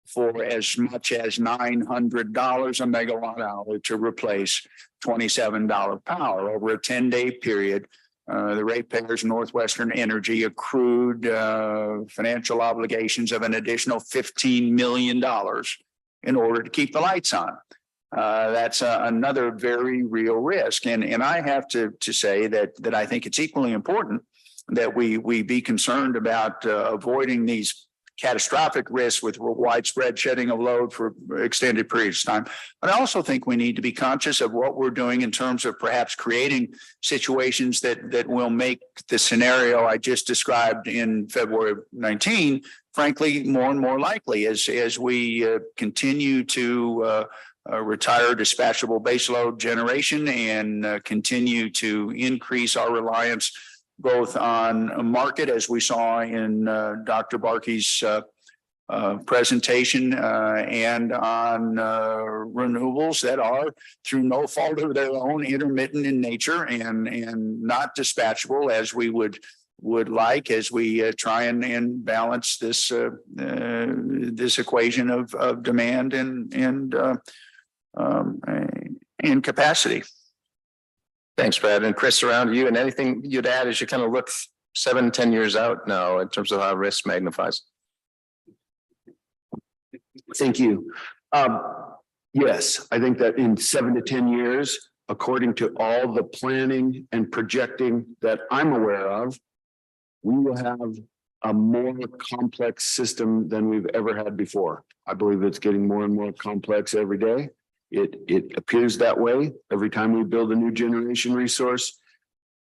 for as much as $900 a megawatt hour to replace $27 power over a 10-day period. The ratepayers, Northwestern Energy, accrued financial obligations of an additional $15 million in order to keep the lights on. That's another very real risk. And I have to say that I think it's equally important that we be concerned about avoiding these catastrophic risks with widespread shedding of load for extended periods of time. But I also think we need to be conscious of what we're doing in terms of perhaps creating situations that will make the scenario I just described in February of 19, frankly, more and more likely as we continue to retire dispatchable baseload generation and continue to increase our reliance both on a market, as we saw in Dr. Barkey's presentation, and on renewables that are, through no fault of their own, intermittent in nature and not dispatchable as we would like as we try and balance this this equation of demand and capacity. Thanks, Brad. And Chris, around you, and anything you'd add as you kind of look 7-10 years out now in terms of how risk magnifies? Thank you. Yes, I think that in 7 to 10 years, according to all the planning and projecting that I'm aware of, we will have a more complex system than we've ever had before. I believe it's getting more and more complex every day. It appears that way every time we build a new generation resource,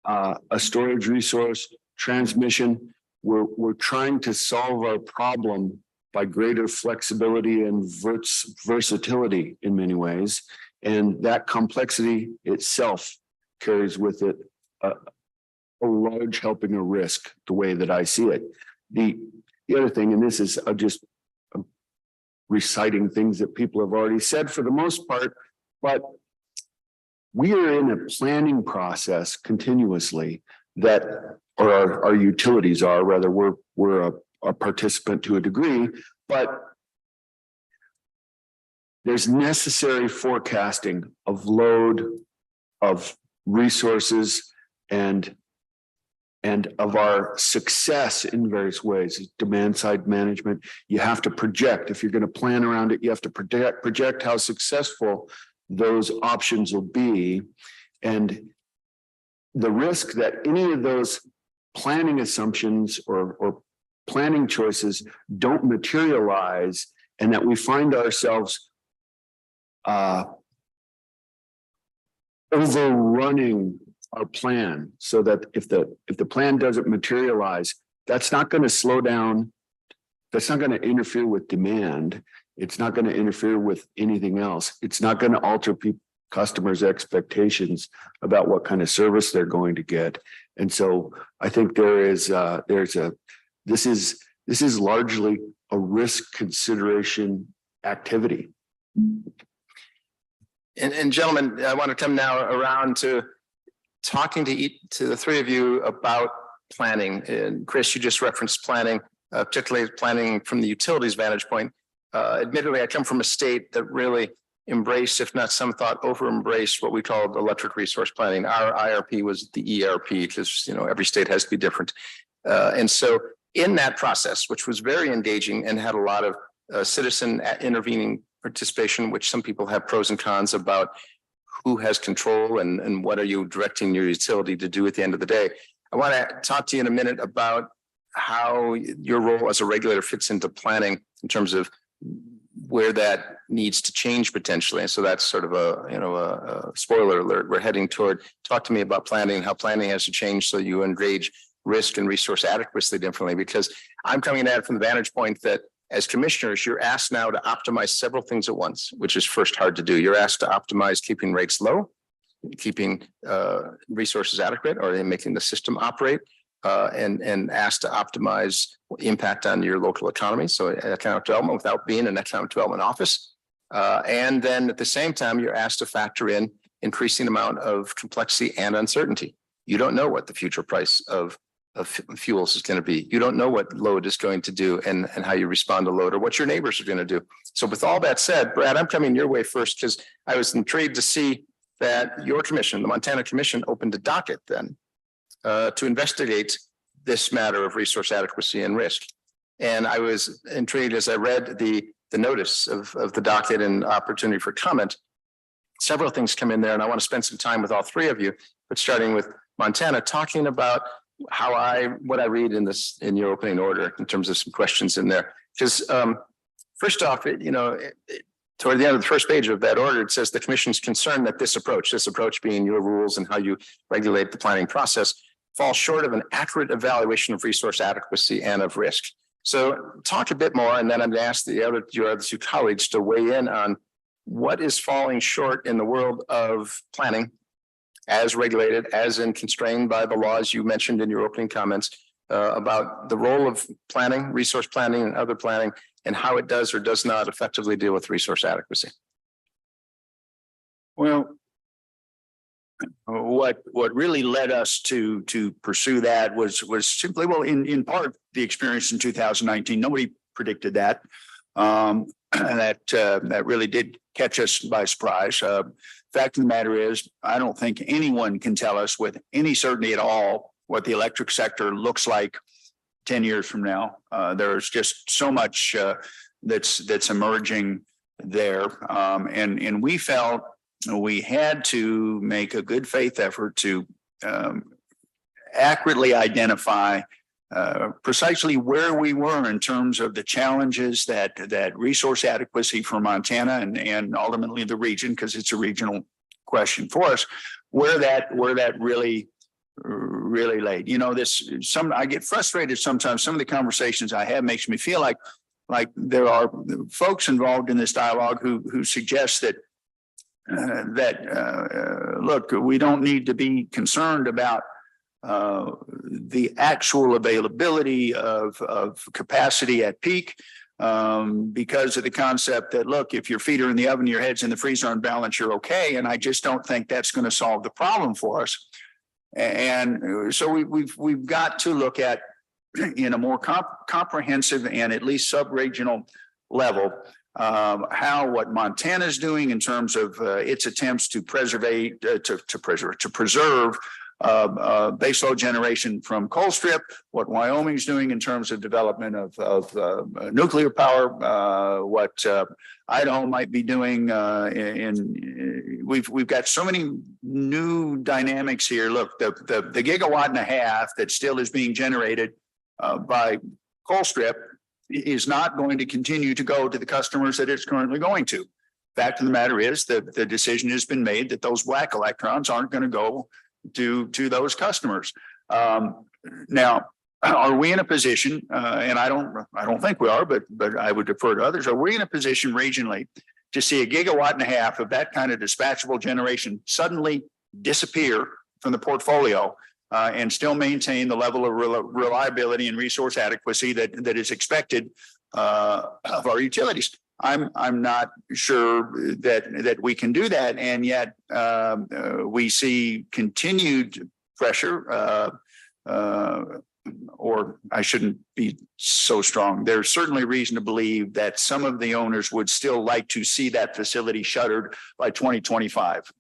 a storage resource, transmission. We're trying to solve our problem by greater flexibility and versatility in many ways. And that complexity itself carries with it a large helping of risk, the way that I see it. The other thing, and this is just reciting things that people have already said for the most part, but we are in a planning process continuously that, or our utilities are, rather, we're a participant to a degree, but there's necessary forecasting of load, of resources, and of our success in various ways. Demand side management, you have to project. If you're going to plan around it, you have to project how successful those options will be. And the risk that any of those planning assumptions or planning choices don't materialize, and that we find ourselves overrunning our plan, so that if the plan doesn't materialize, that's not going to slow down. That's not going to interfere with demand. It's not going to interfere with anything else. It's not going to alter customers' expectations about what kind of service they're going to get. And so I think this is largely a risk consideration activity. And gentlemen, I want to come now around to talking to the three of you about planning. And Chris, you just referenced planning, particularly planning from the utilities vantage point. Admittedly, I come from a state that really embraced, if not some thought, over-embraced what we called electric resource planning. Our IRP was the ERP, because every state has to be different. And so in that process, which was very engaging and had a lot of citizen intervening participation, which some people have pros and cons about who has control and what are you directing your utility to do at the end of the day. I want to talk to you in a minute about how your role as a regulator fits into planning in terms of where that needs to change potentially. And so that's sort of a spoiler alert. We're heading toward, talk to me about planning and how planning has to change so you engage risk and resource adequacy differently, because I'm coming at it from the vantage point that as commissioners, you're asked now to optimize several things at once, which is first hard to do. You're asked to optimize keeping rates low, keeping resources adequate, or making the system operate, and asked to optimize impact on your local economy. So economic development without being an economic development office. And then at the same time, you're asked to factor in increasing amount of complexity and uncertainty. You don't know what the future price of of fuels is going to be. You don't know what load is going to do and how you respond to load or what your neighbors are going to do. So with all that said, Brad, I'm coming your way first because I was intrigued to see that your commission, the Montana Commission, opened a docket then to investigate this matter of resource adequacy and risk. And I was intrigued as I read the notice of the docket and opportunity for comment. Several things come in there, and I want to spend some time with all three of you, but starting with Montana, talking about what I read in your opening order in terms of some questions in there. Because first off, toward the end of the first page of that order, it says the commission's concerned that this approach being your rules and how you regulate the planning process, falls short of an accurate evaluation of resource adequacy and of risk. So talk a bit more, and then I'm going to ask your other two colleagues to weigh in on what is falling short in the world of planning as regulated, as in constrained by the laws you mentioned in your opening comments about the role of planning, resource planning and other planning, and how it does or does not effectively deal with resource adequacy. Well, what really led us to pursue that was simply, well, in part, the experience in 2019. Nobody predicted that. That really did catch us by surprise. Fact of the matter is, I don't think anyone can tell us with any certainty at all what the electric sector looks like 10 years from now. There's just so much that's emerging there. And we felt we had to make a good faith effort to accurately identify precisely where we were in terms of the challenges that resource adequacy for Montana and ultimately the region, because it's a regional question for us, where that really laid. I get frustrated sometimes. Some of the conversations I have makes me feel like there are folks involved in this dialogue who suggest that look, we don't need to be concerned about the actual availability of capacity at peak because of the concept that, look, if your feet are in the oven, your head's in the freezer on balance, you're okay. And I just don't think that's going to solve the problem for us. And so we've got to look at in a more comprehensive and at least sub-regional level how what Montana is doing in terms of its attempts to preserve baseload generation from Colstrip, what Wyoming's doing in terms of development of nuclear power, what Idaho might be doing. We've got so many new dynamics here. Look, the gigawatt and a half that still is being generated by Colstrip is not going to continue to go to the customers that it's currently going to. Fact of the matter is that the decision has been made that those black electrons aren't going to go to those customers. Now, are we in a position, and I don't think we are, but I would defer to others, are we in a position regionally to see a gigawatt and a half of that kind of dispatchable generation suddenly disappear from the portfolio and still maintain the level of reliability and resource adequacy that is expected of our utilities? I'm not sure that we can do that, and yet we see continued pressure, or I shouldn't be so strong. There's certainly reason to believe that some of the owners would still like to see that facility shuttered by 2025.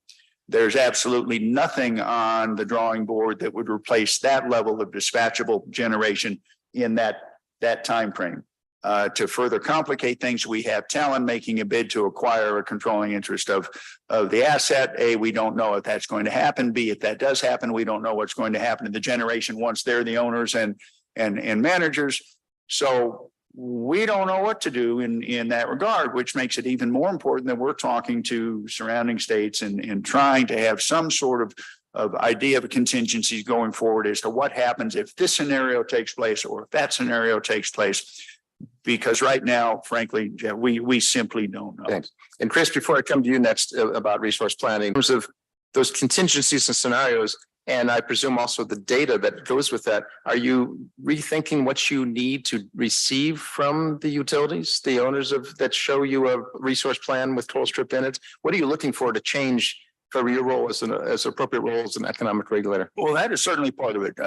There's absolutely nothing on the drawing board that would replace that level of dispatchable generation in that time frame. To further complicate things, we have Talon making a bid to acquire a controlling interest of the asset. A, we don't know if that's going to happen. B, if that does happen, we don't know what's going to happen to the generation once they're the owners and managers. So we don't know what to do in that regard, which makes it even more important that we're talking to surrounding states and trying to have some sort of idea of contingencies going forward as to what happens if this scenario takes place or if that scenario takes place. Because right now, frankly, Jeff, we simply don't know. Thanks. And Chris, before I come to you next about resource planning, in terms of those contingencies and scenarios, and I presume also the data that goes with that, are you rethinking what you need to receive from the utilities, the owners of that show you a resource plan with Colstrip in it? What are you looking for to change for your role as appropriate role as an economic regulator? Well, that is certainly part of it.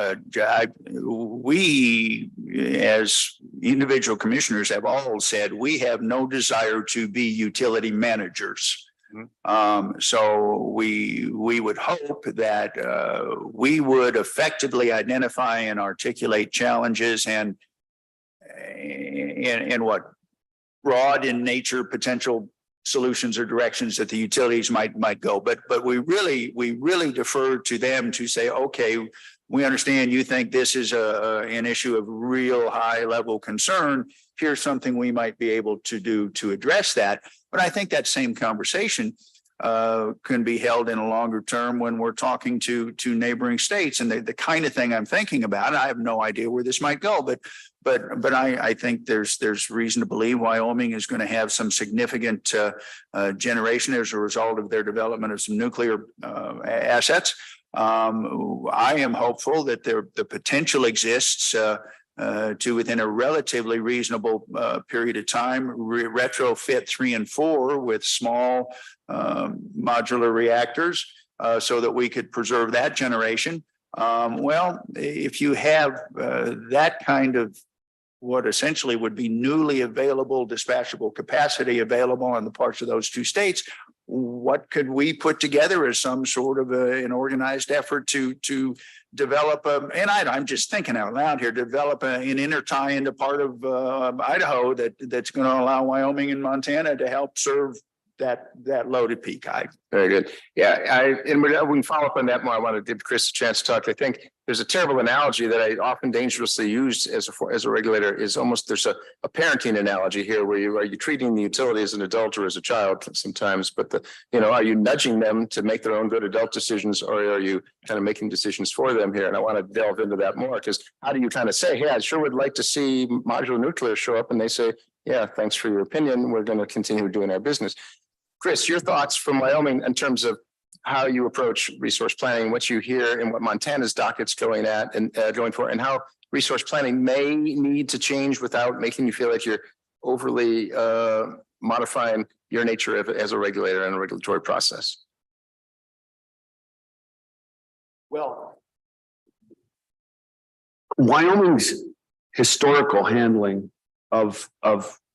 We, as individual commissioners, have all said we have no desire to be utility managers. So we would hope that we would effectively identify and articulate challenges and what broad in nature potential solutions or directions that the utilities might go. But we really defer to them to say, okay, we understand you think this is an issue of real high level concern. Here's something we might be able to do to address that. But I think that same conversation can be held in a longer term when we're talking to neighboring states. And the kind of thing I'm thinking about, I have no idea where this might go, but I think there's reason to believe Wyoming is going to have some significant generation as a result of their development of some nuclear assets. I am hopeful that the potential exists to, within a relatively reasonable period of time, retrofit 3 and 4 with small modular reactors so that we could preserve that generation. Well, if you have that kind of what essentially would be newly available dispatchable capacity available on the parts of those two states, what could we put together as some sort of an organized effort to develop and I'm just thinking out loud here, develop an intertie into part of Idaho that's going to allow Wyoming and Montana to help serve that loaded peak. Very good. Yeah, and we can follow up on that more. I want to give Chris a chance to talk. I think there's a terrible analogy that I often dangerously use as a regulator is almost there's a parenting analogy here where are you treating the utility as an adult or as a child sometimes, but are you nudging them to make their own good adult decisions or are you kind of making decisions for them here? And I want to delve into that more because how do you kind of say, hey, I sure would like to see modular nuclear show up and they say, yeah, thanks for your opinion. We're going to continue doing our business. Chris, your thoughts from Wyoming in terms of how you approach resource planning, what you hear and what Montana's docket's going at and going for, and how resource planning may need to change without making you feel like you're overly modifying your nature as a regulator and a regulatory process. Well, Wyoming's historical handling of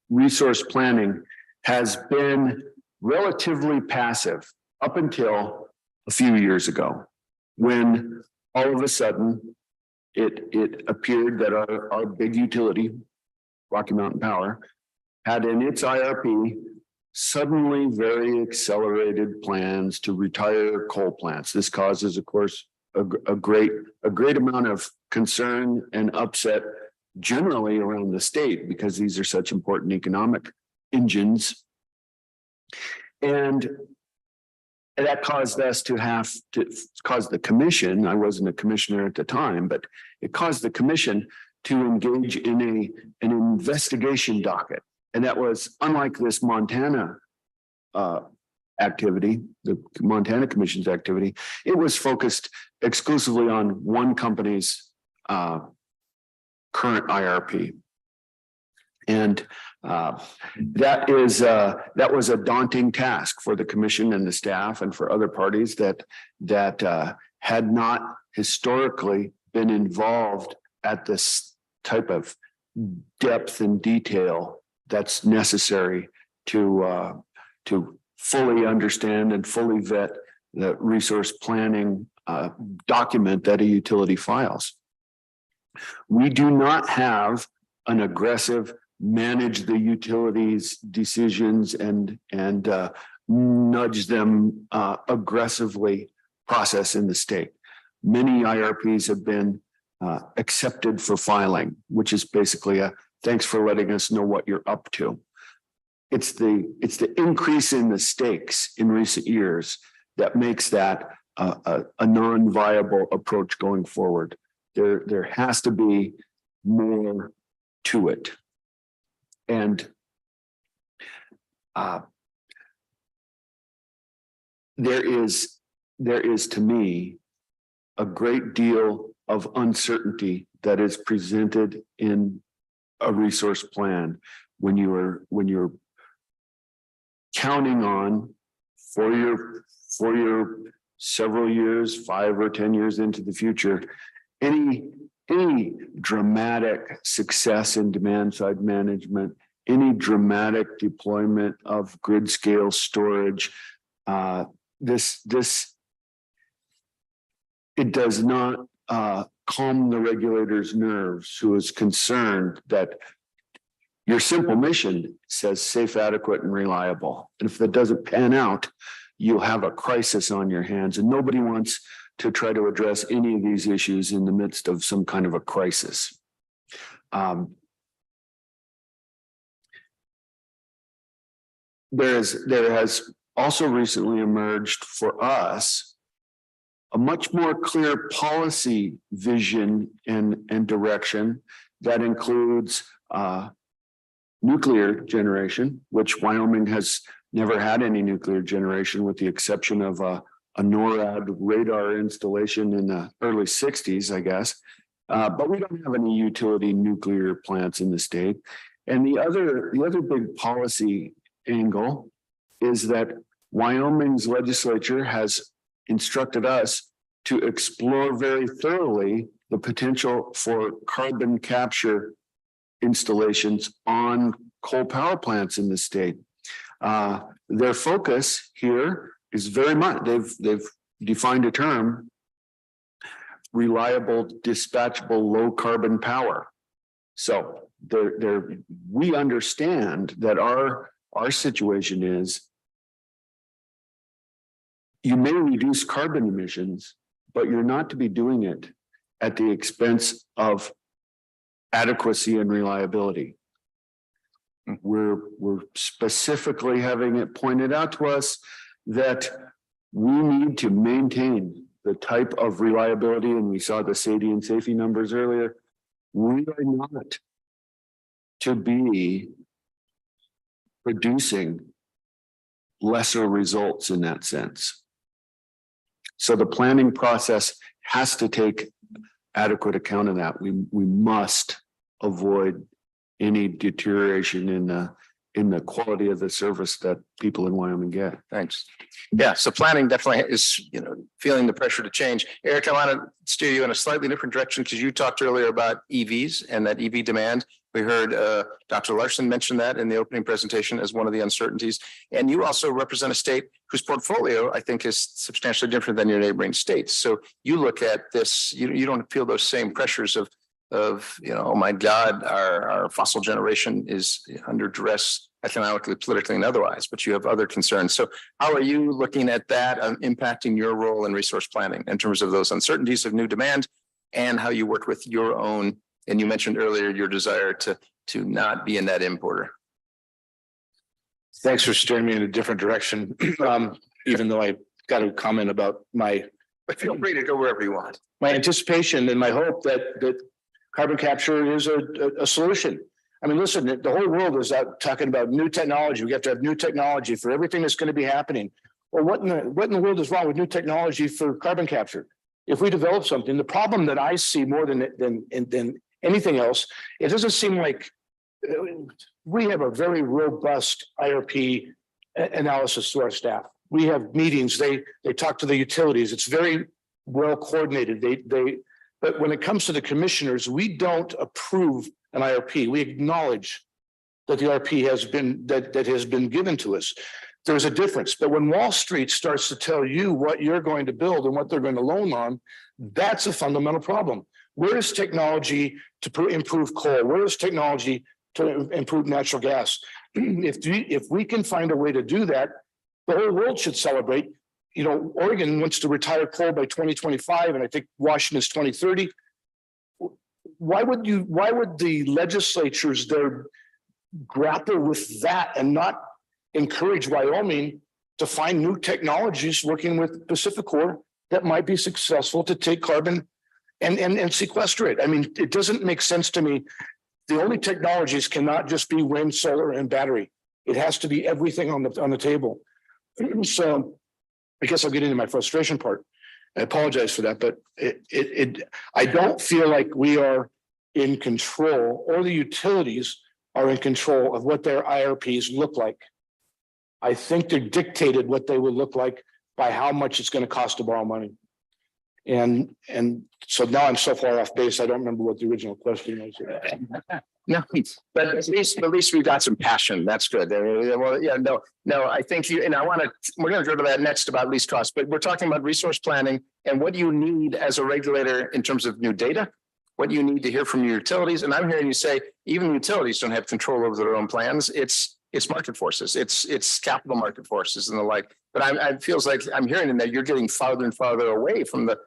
resource planning has been relatively passive up until a few years ago, when all of a sudden it appeared that our big utility, Rocky Mountain Power, had in its IRP suddenly very accelerated plans to retire coal plants. This causes, of course, a great amount of concern and upset generally around the state because these are such important economic engines. And that caused us to have to cause the commission. I wasn't a commissioner at the time, but it caused the commission to engage in an investigation docket. And that was unlike this Montana activity, the Montana Commission's activity. It was focused exclusively on one company's current IRP. And that was a daunting task for the commission and the staff and for other parties that had not historically been involved at this type of depth and detail that's necessary to fully understand and fully vet the resource planning document that a utility files. We do not have an aggressive manage the utilities decisions and nudge them aggressively process in the state. Many IRPs have been accepted for filing, which is basically a thanks for letting us know what you're up to. It's the increase in the stakes in recent years that makes that a non-viable approach going forward. There has to be more to it. And there is to me a great deal of uncertainty that is presented in a resource plan when you're counting on for your several years, 5 or 10 years into the future, any dramatic success in demand side management, any dramatic deployment of grid scale storage, it does not calm the regulator's nerves, who is concerned that your simple mission says safe, adequate, and reliable. And if that doesn't pan out, you'll have a crisis on your hands, and nobody wants to try to address any of these issues in the midst of some kind of a crisis. There has also recently emerged for us a much more clear policy vision and direction that includes nuclear generation, which Wyoming has never had any nuclear generation with the exception of a NORAD radar installation in the early 60s, I guess. But we don't have any utility nuclear plants in the state. And the other big policy angle is that Wyoming's legislature has instructed us to explore very thoroughly the potential for carbon capture installations on coal power plants in the state. Their focus here is very much, they've defined a term, reliable, dispatchable, low carbon power. So we understand that our situation is you may reduce carbon emissions, but you're not to be doing it at the expense of adequacy and reliability. We're specifically having it pointed out to us that we need to maintain the type of reliability, and we saw the SAIDI and SAIFI numbers earlier. We are not to be producing lesser results in that sense. So the planning process has to take adequate account of that. We must avoid any deterioration in the quality of the service that people in Wyoming get. Thanks. Yeah, so planning definitely is, feeling the pressure to change. Eric, I want to steer you in a slightly different direction because you talked earlier about EVs and that EV demand. We heard Dr. Larson mention that in the opening presentation as one of the uncertainties. And you also represent a state whose portfolio, I think, is substantially different than your neighboring states. So you look at this, you don't feel those same pressures of oh my God, our fossil generation is under duress economically, politically, and otherwise, but you have other concerns. So how are you looking at that impacting your role in resource planning in terms of those uncertainties of new demand and how you work with your own? And you mentioned earlier your desire to not be a net importer. Thanks for steering me in a different direction. Even though I got to comment about But feel free to go wherever you want. my anticipation and my hope that carbon capture is a solution. I mean, listen, the whole world is out talking about new technology. We have to have new technology for everything that's going to be happening. Well, what in the world is wrong with new technology for carbon capture? If we develop something, the problem that I see more than anything else, it doesn't seem like we have a very robust IRP analysis to our staff. We have meetings, they talk to the utilities. It's very well coordinated. But when it comes to the commissioners, we don't approve an IRP. We acknowledge that the IRP has been given to us. There's a difference. But when Wall Street starts to tell you what you're going to build and what they're going to loan on, that's a fundamental problem. Where is technology to improve coal? Where is technology to improve natural gas? If we can find a way to do that, the whole world should celebrate. Oregon wants to retire coal by 2025, and I think Washington's 2030. Why would the legislatures there grapple with that and not encourage Wyoming to find new technologies working with PacifiCorp that might be successful to take carbon and sequester it? I mean, it doesn't make sense to me. The only technologies cannot just be wind, solar, and battery. It has to be everything on the table. So I guess I'll get into my frustration part. I apologize for that, but I don't feel like we are in control, or the utilities are in control of what their IRPs look like. I think they dictated what they would look like by how much it's going to cost to borrow money. And so now I'm so far off base, I don't remember what the original question was. No, but at least we've got some passion. That's good. Well, yeah, no, I think you, and we're going to go to that next about least cost, but we're talking about resource planning and what you need as a regulator in terms of new data, what you need to hear from your utilities. And I'm hearing you say even utilities don't have control over their own plans. It's market forces, it's capital market forces and the like. But I feels like I'm hearing in that you're getting farther and farther away from the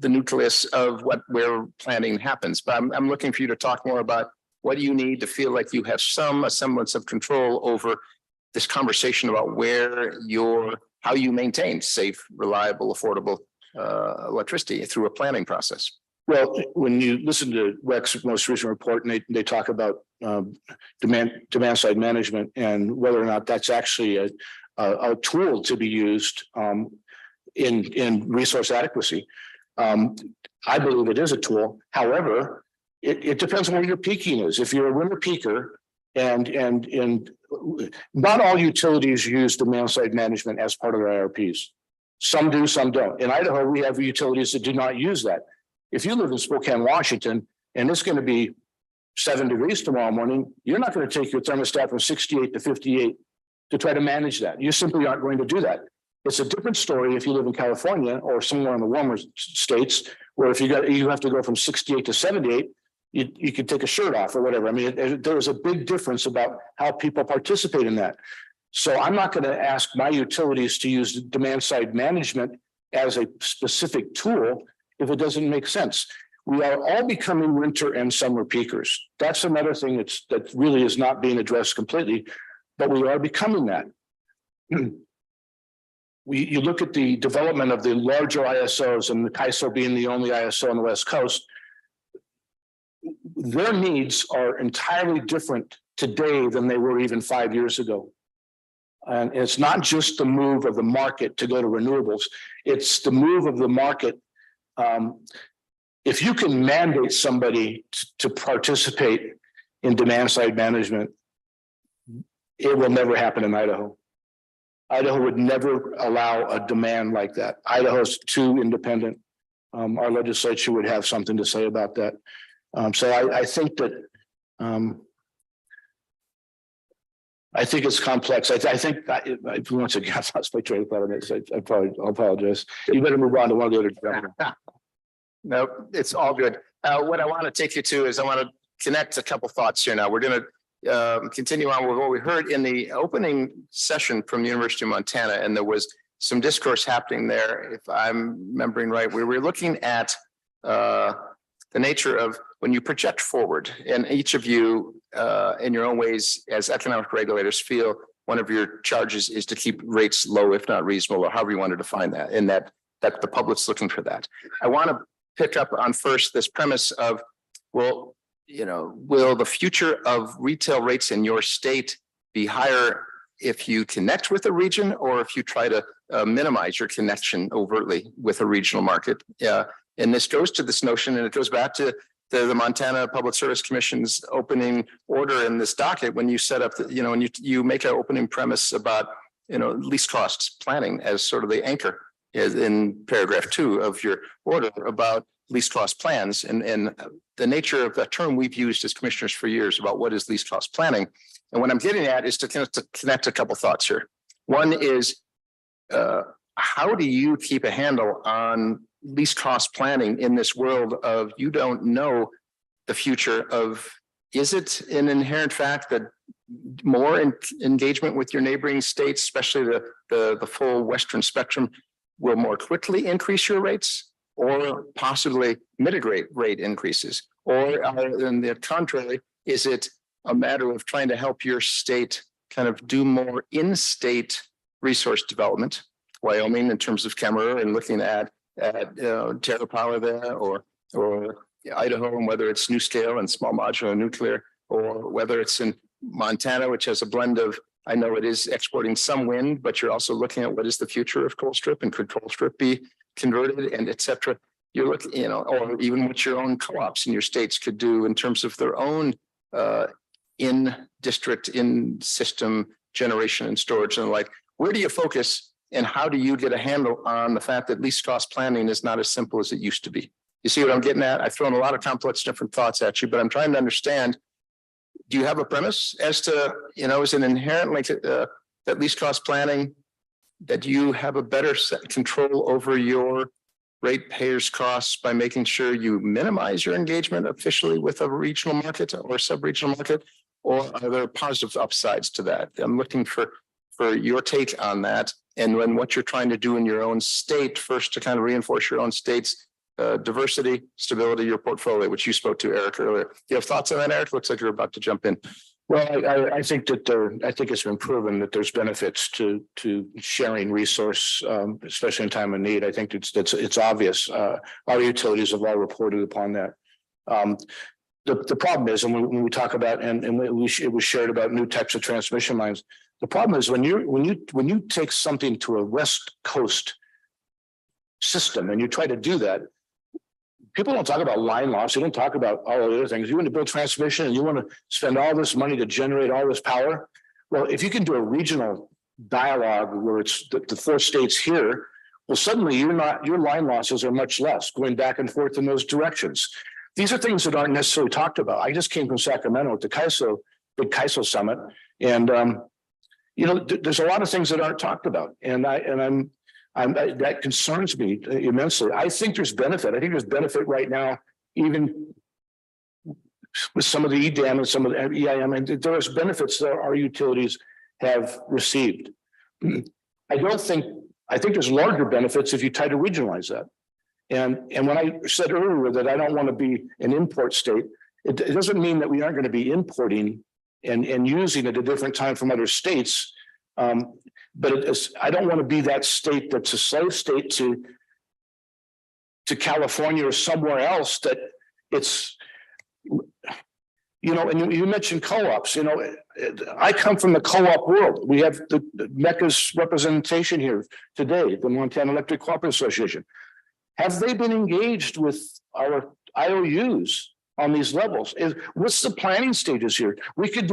nucleus of what where planning happens. But I'm looking for you to talk more about what you need to feel like you have some semblance of control over this conversation about how you maintain safe, reliable, affordable electricity through a planning process. Well, when you listen to WEC's most recent report and they talk about demand side management and whether or not that's actually a tool to be used in resource adequacy. I believe it is a tool. However, it depends on where your peaking is. If you're a winter peaker and not all utilities use demand side management as part of their IRPs. Some do, some don't. In Idaho, we have utilities that do not use that. If you live in Spokane, Washington, and it's going to be 7 degrees tomorrow morning, you're not going to take your thermostat from 68 to 58 to try to manage that. You simply aren't going to do that. It's a different story if you live in California or somewhere in the warmer states, where if you have to go from 68 to 78, you could take a shirt off or whatever. I mean, there is a big difference about how people participate in that. So I'm not going to ask my utilities to use demand side management as a specific tool if it doesn't make sense. We are all becoming winter and summer peakers. That's another thing that really is not being addressed completely, but we are becoming that. You look at the development of the larger ISOs and the CAISO being the only ISO on the West Coast, their needs are entirely different today than they were even 5 years ago. And it's not just the move of the market to go to renewables, it's the move of the market. If you can mandate somebody to participate in demand side management, it will never happen in Idaho. Idaho would never allow a demand like that. Idaho is too independent. Our legislature would have something to say about that. So I think that I think it's complex. I think once again, I lost my train of thought on this. I apologize. You better move on to one of the other. No, it's all good. What I want to take you to is I want to connect a couple thoughts here. Now we're going to continue on with what we heard in the opening session from the University of Montana, and there was some discourse happening there. If I'm remembering right, we were looking at the nature of when you project forward, and each of you in your own ways as economic regulators feel one of your charges is to keep rates low, if not reasonable, or however you want to define that, and that the public's looking for that. I want to pick up on first this premise of, well, will the future of retail rates in your state be higher if you connect with a region or if you try to minimize your connection overtly with a regional market? And this goes to this notion, and it goes back to the Montana Public Service Commission's opening order in this docket when you set up, and you make an opening premise about, least costs planning as sort of the anchor in paragraph 2 of your order about least cost plans, and the nature of that term we've used as commissioners for years about what is least cost planning. And what I'm getting at is to connect a couple thoughts here. One is, how do you keep a handle on least cost planning in this world of you don't know the future of, is it an inherent fact that more engagement with your neighboring states, especially the full Western spectrum, will more quickly increase your rates or possibly mitigate rate increases? Or on the contrary, is it a matter of trying to help your state kind of do more in-state resource development, Wyoming in terms of Kemmerer and looking at TerraPower there, or Idaho, and whether it's NuScale and small modular nuclear, or whether it's in Montana, which has a blend of, I know it is exporting some wind, but you're also looking at what is the future of Colstrip, and could Colstrip be converted, and et cetera. You're looking, or even what your own co-ops in your states could do in terms of their own in-district, in-system generation and storage and the like. Where do you focus and how do you get a handle on the fact that least cost planning is not as simple as it used to be? You see what I'm getting at? I've thrown a lot of complex different thoughts at you, but I'm trying to understand. Do you have a premise as to, is it inherently that least cost planning, that you have a better control over your ratepayers' costs by making sure you minimize your engagement officially with a regional market or sub-regional market? Or are there positive upsides to that? I'm looking for your take on that. And when what you're trying to do in your own state, first to kind of reinforce your own state's diversity, stability, your portfolio, which you spoke to, Eric, earlier. Do you have thoughts on that, Eric? Looks like you're about to jump in. Well, I think that I think it's been proven that there's benefits to sharing resource, especially in time of need. I think it's obvious. Our utilities have all reported upon that. The problem is, and when we talk about, and it was shared about new types of transmission lines. The problem is when you take something to a West Coast system and you try to do that, people don't talk about line loss. They don't talk about all the other things. You want to build transmission and you want to spend all this money to generate all this power. Well, if you can do a regional dialogue where it's the 4 states here, well, suddenly your line losses are much less going back and forth in those directions. These are things that aren't necessarily talked about. I just came from Sacramento at the big CAISO summit. And, there's a lot of things that aren't talked about. And that concerns me immensely. I think there's benefit. I think there's benefit right now, even with some of the EDAM and some of the EIM, and there's benefits that our utilities have received. I think there's larger benefits if you try to regionalize that. And when I said earlier that I don't want to be an import state, it doesn't mean that we aren't going to be importing and using at a different time from other states. But I don't want to be that state that's a slave state to California or somewhere else that it's, and you mentioned co-ops, I come from the co-op world. We have the MECA's representation here today, the Montana Electric Cooperative Association. Have they been engaged with our IOUs on these levels? What's the planning stages here? They could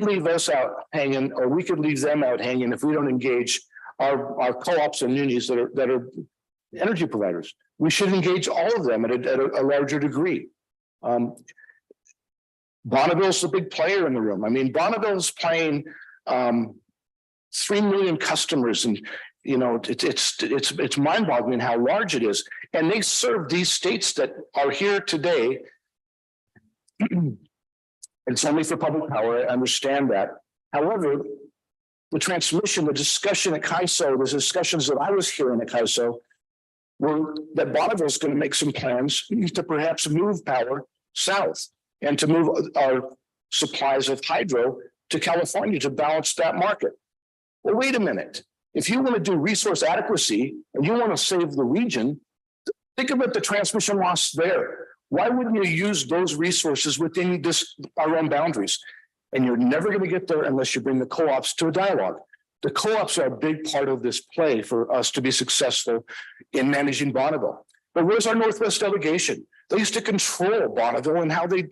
leave us out hanging, or we could leave them out hanging if we don't engage our co-ops and unis that are energy providers. We should engage all of them at a larger degree. Bonneville's a big player in the room. I mean, Bonneville's playing 3 million customers, and it's mind-boggling how large it is. And they serve these states that are here today. It's only for public power. I understand that. However, the transmission, the discussion at CAISO, the discussions that I was hearing at CAISO were that Bonneville is going to make some plans to perhaps move power south and to move our supplies of hydro to California to balance that market. Well, wait a minute. If you want to do resource adequacy and you want to save the region, think about the transmission loss there. Why wouldn't you use those resources within our own boundaries? And you're never going to get there unless you bring the co-ops to a dialogue. The co-ops are a big part of this play for us to be successful in managing Bonneville. But where's our Northwest delegation? They used to control Bonneville and how they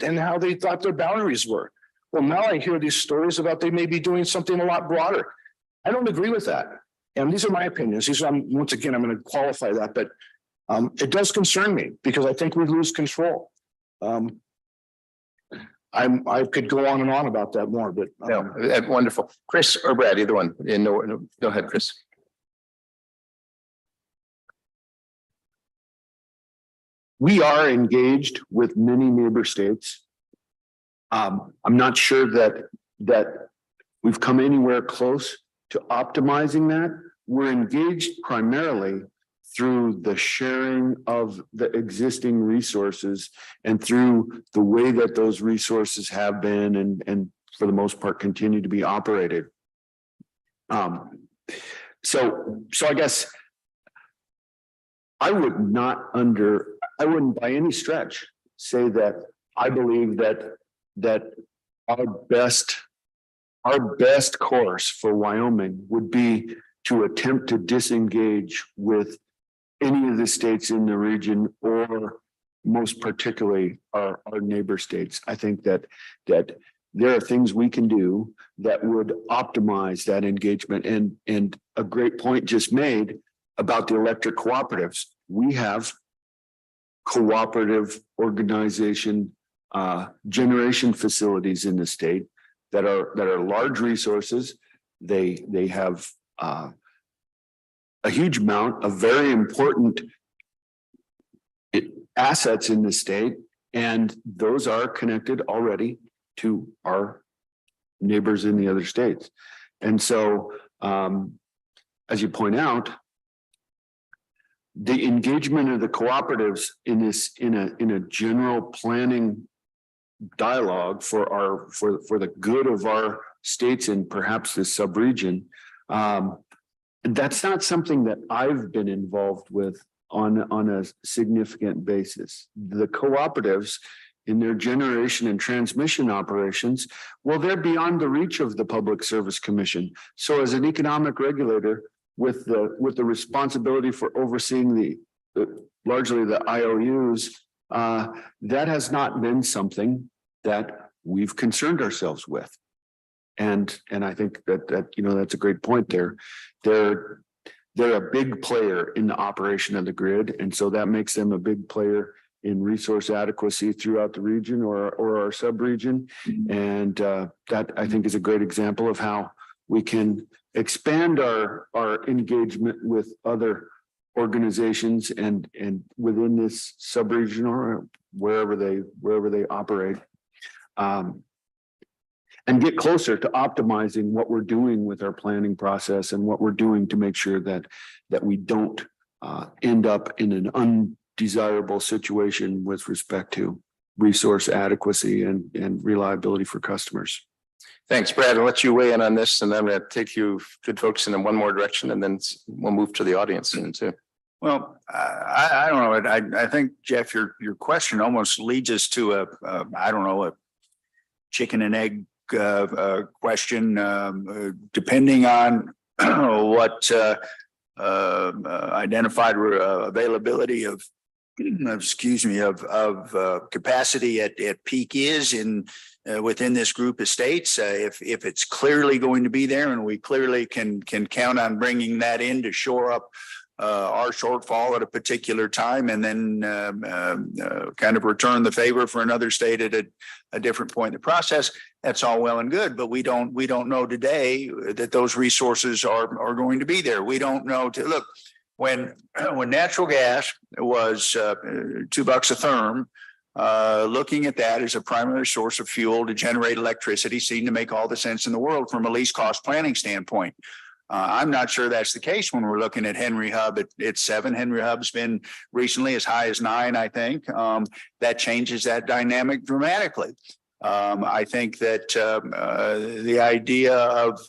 thought their boundaries were. Well, now I hear these stories about they may be doing something a lot broader. I don't agree with that. And these are my opinions. Once again, I'm going to qualify that, but it does concern me because I think we lose control. I could go on and on about that more, but wonderful. Chris or Brad, either one. No, go ahead, Chris. We are engaged with many neighbor states. I'm not sure that we've come anywhere close to optimizing that. We're engaged primarily through the sharing of the existing resources and through the way that those resources have been and for the most part continue to be operated. So I guess I wouldn't by any stretch say that I believe that our best course for Wyoming would be to attempt to disengage with any of the states in the region, or most particularly our neighbor states. I think that there are things we can do that would optimize that engagement. And a great point just made about the electric cooperatives. We have cooperative organization generation facilities in the state that are large resources. They have a huge amount of very important assets in the state, and those are connected already to our neighbors in the other states. And so, as you point out, the engagement of the cooperatives in this, in a general planning dialogue for the good of our states and perhaps this subregion, that's not something that I've been involved with on a significant basis. The cooperatives in their generation and transmission operations, well, they're beyond the reach of the Public Service Commission. So as an economic regulator with the responsibility for overseeing largely the IOUs, that has not been something that we've concerned ourselves with. And I think that that's a great point there. They're a big player in the operation of the grid, and so that makes them a big player in resource adequacy throughout the region or our subregion. And that, I think, is a great example of how we can expand our engagement with other organizations and within this subregion or wherever they operate. And get closer to optimizing what we're doing with our planning process and what we're doing to make sure that we don't end up in an undesirable situation with respect to resource adequacy and reliability for customers. Thanks, Brad. I'll let you weigh in on this, and then I'm going to take you good folks in one more direction, and then we'll move to the audience soon too. Well, I don't know. I think, Jeff, your question almost leads us to a chicken and egg question, depending on what identified availability of capacity at peak is in within this group of states. If it's clearly going to be there, and we clearly can count on bringing that in to shore up our shortfall at a particular time, and then kind of return the favor for another state at a different point in the process. That's all well and good, but we don't know today that those resources are going to be there. We don't know look, when natural gas was $2 a therm, looking at that as a primary source of fuel to generate electricity seemed to make all the sense in the world from a least cost planning standpoint. I'm not sure that's the case when we're looking at Henry Hub at 7. Henry Hub's been recently as high as 9, I think. That changes that dynamic dramatically. I think that the idea of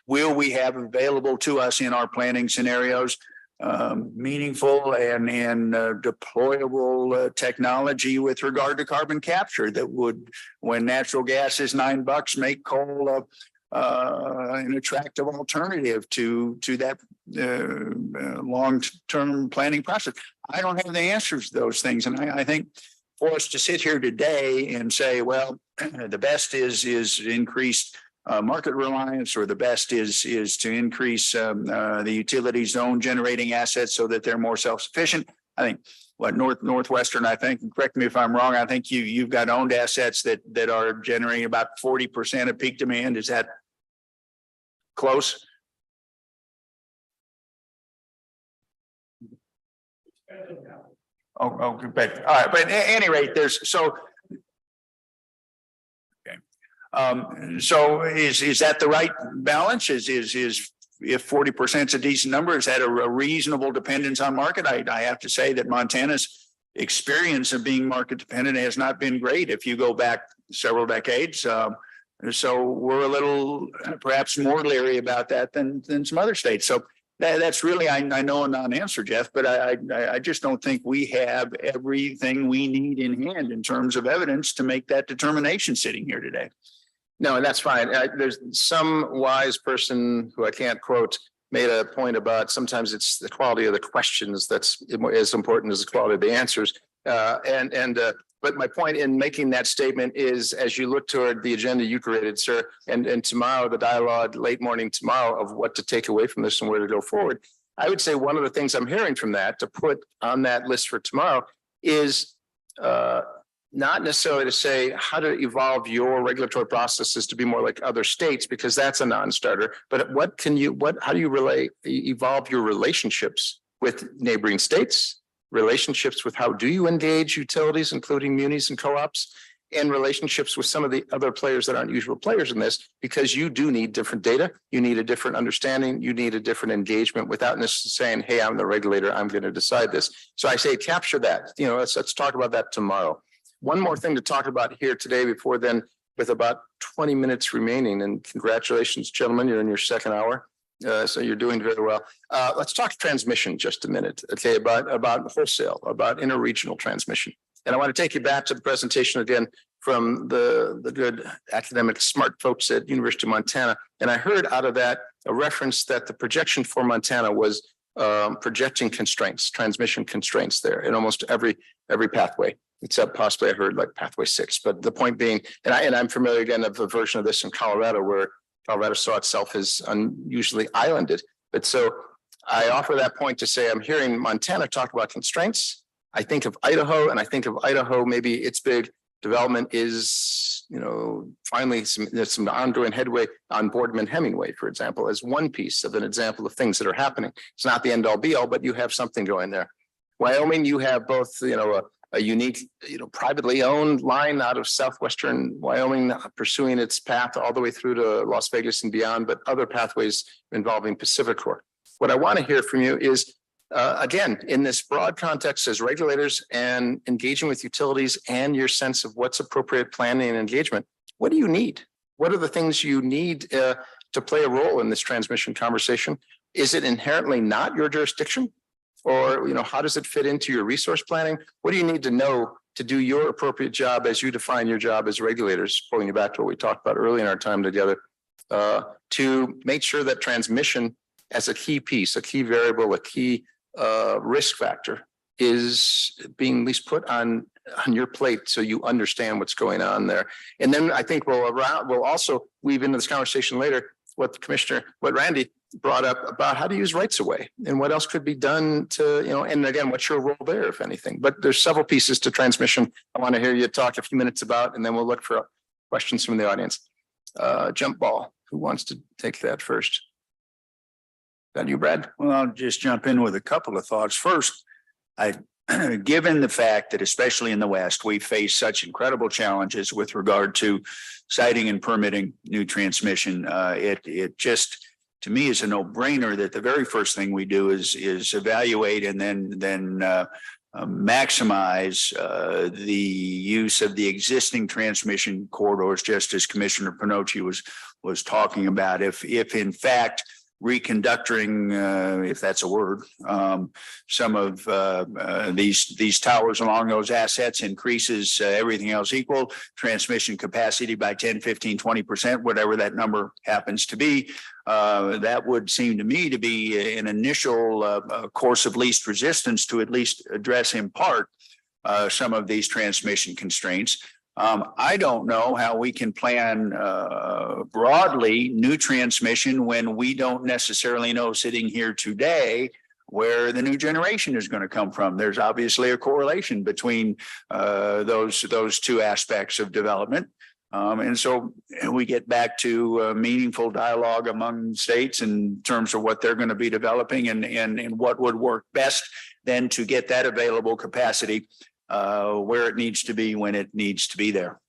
will we have available to us in our planning scenarios meaningful and deployable technology with regard to carbon capture that would, when natural gas is $9, make coal an attractive alternative to that long-term planning process. I don't have the answers to those things, and I think for us to sit here today and say, well, the best is increased market reliance, or the best is to increase the utility zone generating assets so that they're more self-sufficient. I think Northwestern, I think, and correct me if I'm wrong, I think you've got owned assets that are generating about 40% of peak demand. Is that close? Oh, but all right. But at any rate, there's so. Okay. So is that the right balance? Is if 40% is a decent number, is that a reasonable dependence on market? I have to say that Montana's experience of being market dependent has not been great if you go back several decades. So we're a little perhaps more leery about that than some other states. So that's really, I know, a non-answer, Jeff, but I just don't think we have everything we need in hand in terms of evidence to make that determination sitting here today. No, and that's fine. There's some wise person who I can't quote made a point about sometimes it's the quality of the questions that's as important as the quality of the answers. And But my point in making that statement is, as you look toward the agenda you created, sir, and tomorrow, the dialogue, late morning tomorrow, of what to take away from this and where to go forward. I would say one of the things I'm hearing from that to put on that list for tomorrow is not necessarily to say how to evolve your regulatory processes to be more like other states, because that's a non-starter. But how do you evolve your relationships with neighboring states, relationships with how do you engage utilities, including munis and co-ops, and relationships with some of the other players that aren't usual players in this, because you do need different data, you need a different understanding, you need a different engagement without necessarily saying, hey, I'm the regulator, I'm going to decide this. So I say capture that, let's talk about that tomorrow. One more thing to talk about here today before then, with about 20 minutes remaining, and congratulations, gentlemen, you're in your second hour. So you're doing very well. Let's talk transmission just a minute, okay, about wholesale, about interregional transmission. And I want to take you back to the presentation again from the good academic smart folks at University of Montana. And I heard out of that a reference that the projection for Montana was projecting constraints, transmission constraints there in almost every pathway, except possibly I heard like pathway 6. But the point being, and I'm familiar again of a version of this in Colorado, where Colorado saw itself as unusually islanded. But so I offer that point to say, I'm hearing Montana talk about constraints. I think of Idaho, and I think of Idaho, maybe its big development is, finally there's some ongoing headway on Boardman Hemingway, for example, as one piece of an example of things that are happening. It's not the end all be all, but you have something going there. Wyoming, you have both, a unique, privately owned line out of southwestern Wyoming pursuing its path all the way through to Las Vegas and beyond, but other pathways involving PacifiCorp. What I want to hear from you is, again, in this broad context as regulators and engaging with utilities and your sense of what's appropriate planning and engagement, what do you need? What are the things you need to play a role in this transmission conversation? Is it inherently not your jurisdiction? Or, how does it fit into your resource planning? What do you need to know to do your appropriate job as you define your job as regulators, pulling you back to what we talked about early in our time together, to make sure that transmission as a key piece, a key variable, a key risk factor is being at least put on your plate so you understand what's going on there. And then I think we'll also weave into this conversation later what Randy brought up about how to use rights of way and what else could be done to, and again, what's your role there, if anything. But there's several pieces to transmission I want to hear you talk a few minutes about, and then we'll look for questions from the audience. Jump ball, who wants to take that first? Is that you, Brad? Well, I'll just jump in with a couple of thoughts. First, given the fact that especially in the West, we face such incredible challenges with regard to siting and permitting new transmission, it just, to me, is a no-brainer that the very first thing we do is evaluate and then maximize the use of the existing transmission corridors, just as Commissioner Pannocci was talking about. If in fact reconductoring, if that's a word, some of these towers along those assets increases everything else equal, transmission capacity by 10, 15, 20%, whatever that number happens to be. That would seem to me to be an initial course of least resistance to at least address in part some of these transmission constraints. I don't know how we can plan broadly new transmission when we don't necessarily know sitting here today where the new generation is going to come from. There's obviously a correlation between those two aspects of development. And so we get back to meaningful dialogue among states in terms of what they're going to be developing and what would work best then to get that available capacity where it needs to be when it needs to be there.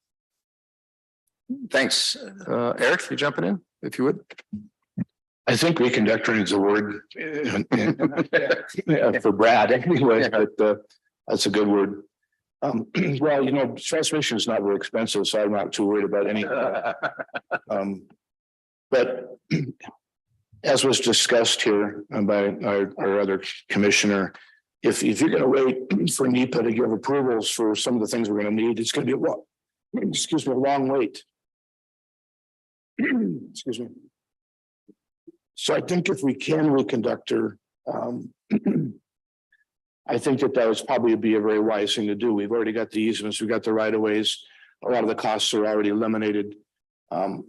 Thanks. Eric, you jumping in, if you would? I think reconductoring is a word for Brad anyway, but that's a good word. Well, transmission is not very expensive, so I'm not too worried about any. But as was discussed here by our other commissioner, if you're going to wait for NEPA to give approvals for some of the things we're going to need, it's going to be a long wait. Excuse me. So I think if we can reconductor, I think that was probably be a very wise thing to do. We've already got the easements, we've got the right of ways. A lot of the costs are already eliminated. But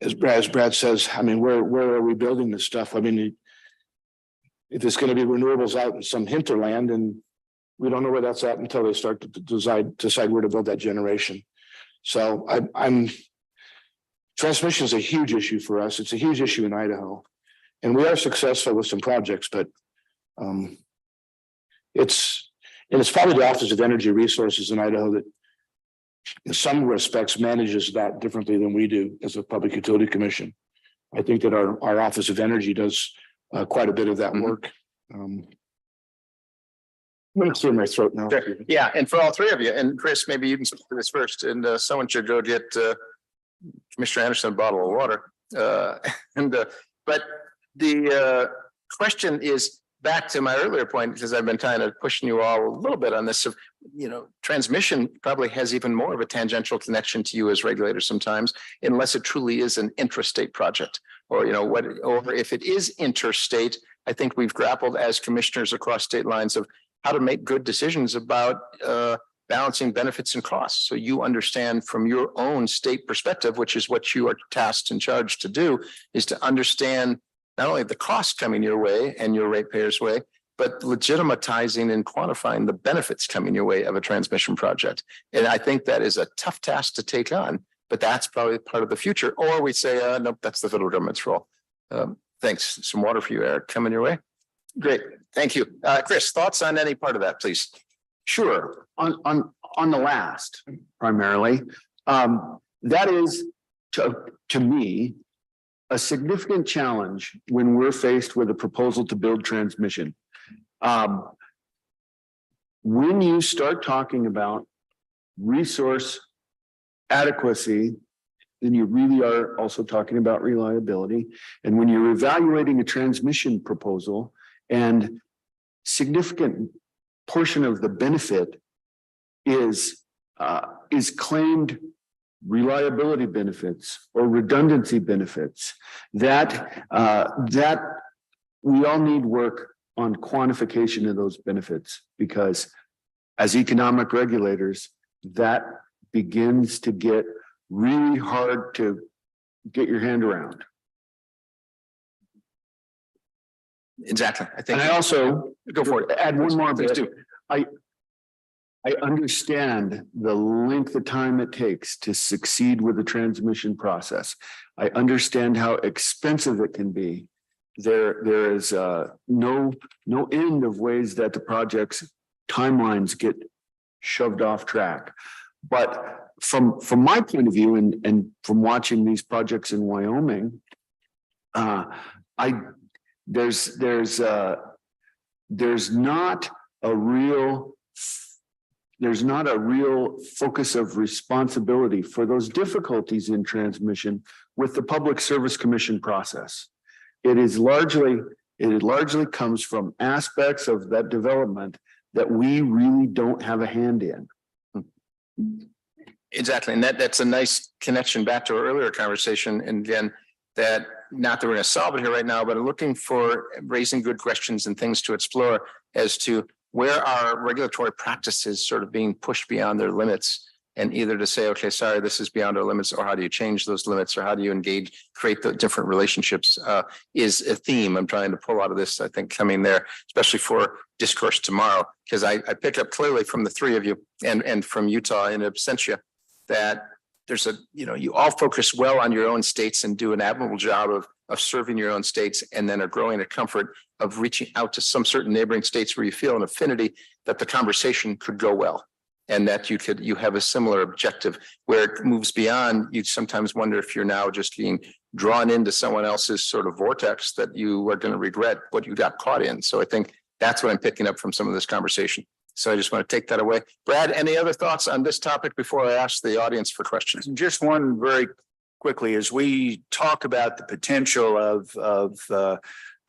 as Brad says, I mean, where are we building this stuff? I mean, if it's going to be renewables out in some hinterland, and we don't know where that's at until they start to decide where to build that generation. So I'm transmission is a huge issue for us. It's a huge issue in Idaho, and we are successful with some projects, but it's probably the Office of Energy Resources in Idaho that in some respects manages that differently than we do as a Public Utility Commission. I think that our Office of Energy does quite a bit of that work. I'm going to clear my throat now. Sure. Yeah, and for all three of you, and Chris, maybe you can speak to this first, and someone should go get Commissioner Anderson a bottle of water. But the question is back to my earlier point, because I've been kind of pushing you all a little bit on this. Of, transmission probably has even more of a tangential connection to you as regulators sometimes, unless it truly is an intrastate project, or or if it is interstate. I think we've grappled as commissioners across state lines of how to make good decisions about balancing benefits and costs. So you understand from your own state perspective, which is what you are tasked and charged to do, is to understand not only the costs coming your way and your ratepayers' way, but legitimatizing and quantifying the benefits coming your way of a transmission project. And I think that is a tough task to take on, but that's probably part of the future. Or we say, nope, that's the federal government's role. Thanks. Some water for you, Eric, coming your way. Great. Thank you. Chris, thoughts on any part of that, please? Sure. On the last primarily, that is to me a significant challenge when we're faced with a proposal to build transmission. When you start talking about resource adequacy, then you really are also talking about reliability. And when you're evaluating a transmission proposal and significant portion of the benefit is claimed reliability benefits or redundancy benefits, that we all need work on quantification of those benefits, because as economic regulators, that begins to get really hard to get your hand around. Exactly. I think. And I also go for it. Add one more Please bit. do. I understand the length of time it takes to succeed with the transmission process. I understand how expensive it can be. There is no end of ways that the project's timelines get shoved off track. But from my point of view, and from watching these projects in Wyoming, there's not a real focus of responsibility for those difficulties in transmission with the Public Service Commission process. It largely comes from aspects of that development that we really don't have a hand in. Exactly. And that's a nice connection back to our earlier conversation. And again, that not that we're going to solve it here right now, but looking for raising good questions and things to explore as to where are regulatory practices sort of being pushed beyond their limits, and either to say, okay, sorry, this is beyond our limits, or how do you change those limits, or how do you engage, create the different relationships is a theme I'm trying to pull out of this, I think, coming there, especially for discourse tomorrow, because I pick up clearly from the three of you and from Utah in absentia that there's you all focus well on your own states and do an admirable job of serving your own states, and then are growing a comfort of reaching out to some certain neighboring states where you feel an affinity that the conversation could go well. And that you have a similar objective where it moves beyond. You sometimes wonder if you're now just being drawn into someone else's sort of vortex that you are going to regret what you got caught in. So I think that's what I'm picking up from some of this conversation. So I just want to take that away. Brad, any other thoughts on this topic before I ask the audience for questions? Just one very quickly, as we talk about the potential of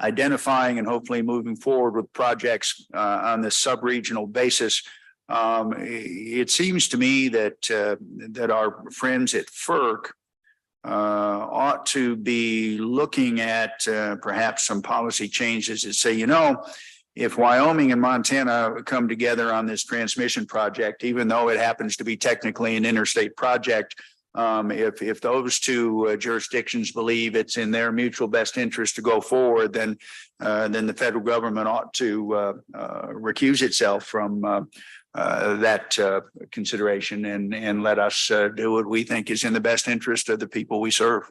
identifying and hopefully moving forward with projects on this sub-regional basis. It seems to me that our friends at FERC ought to be looking at perhaps some policy changes that say, if Wyoming and Montana come together on this transmission project, even though it happens to be technically an interstate project, if those two jurisdictions believe it's in their mutual best interest to go forward, then the federal government ought to recuse itself from that consideration and let us do what we think is in the best interest of the people we serve.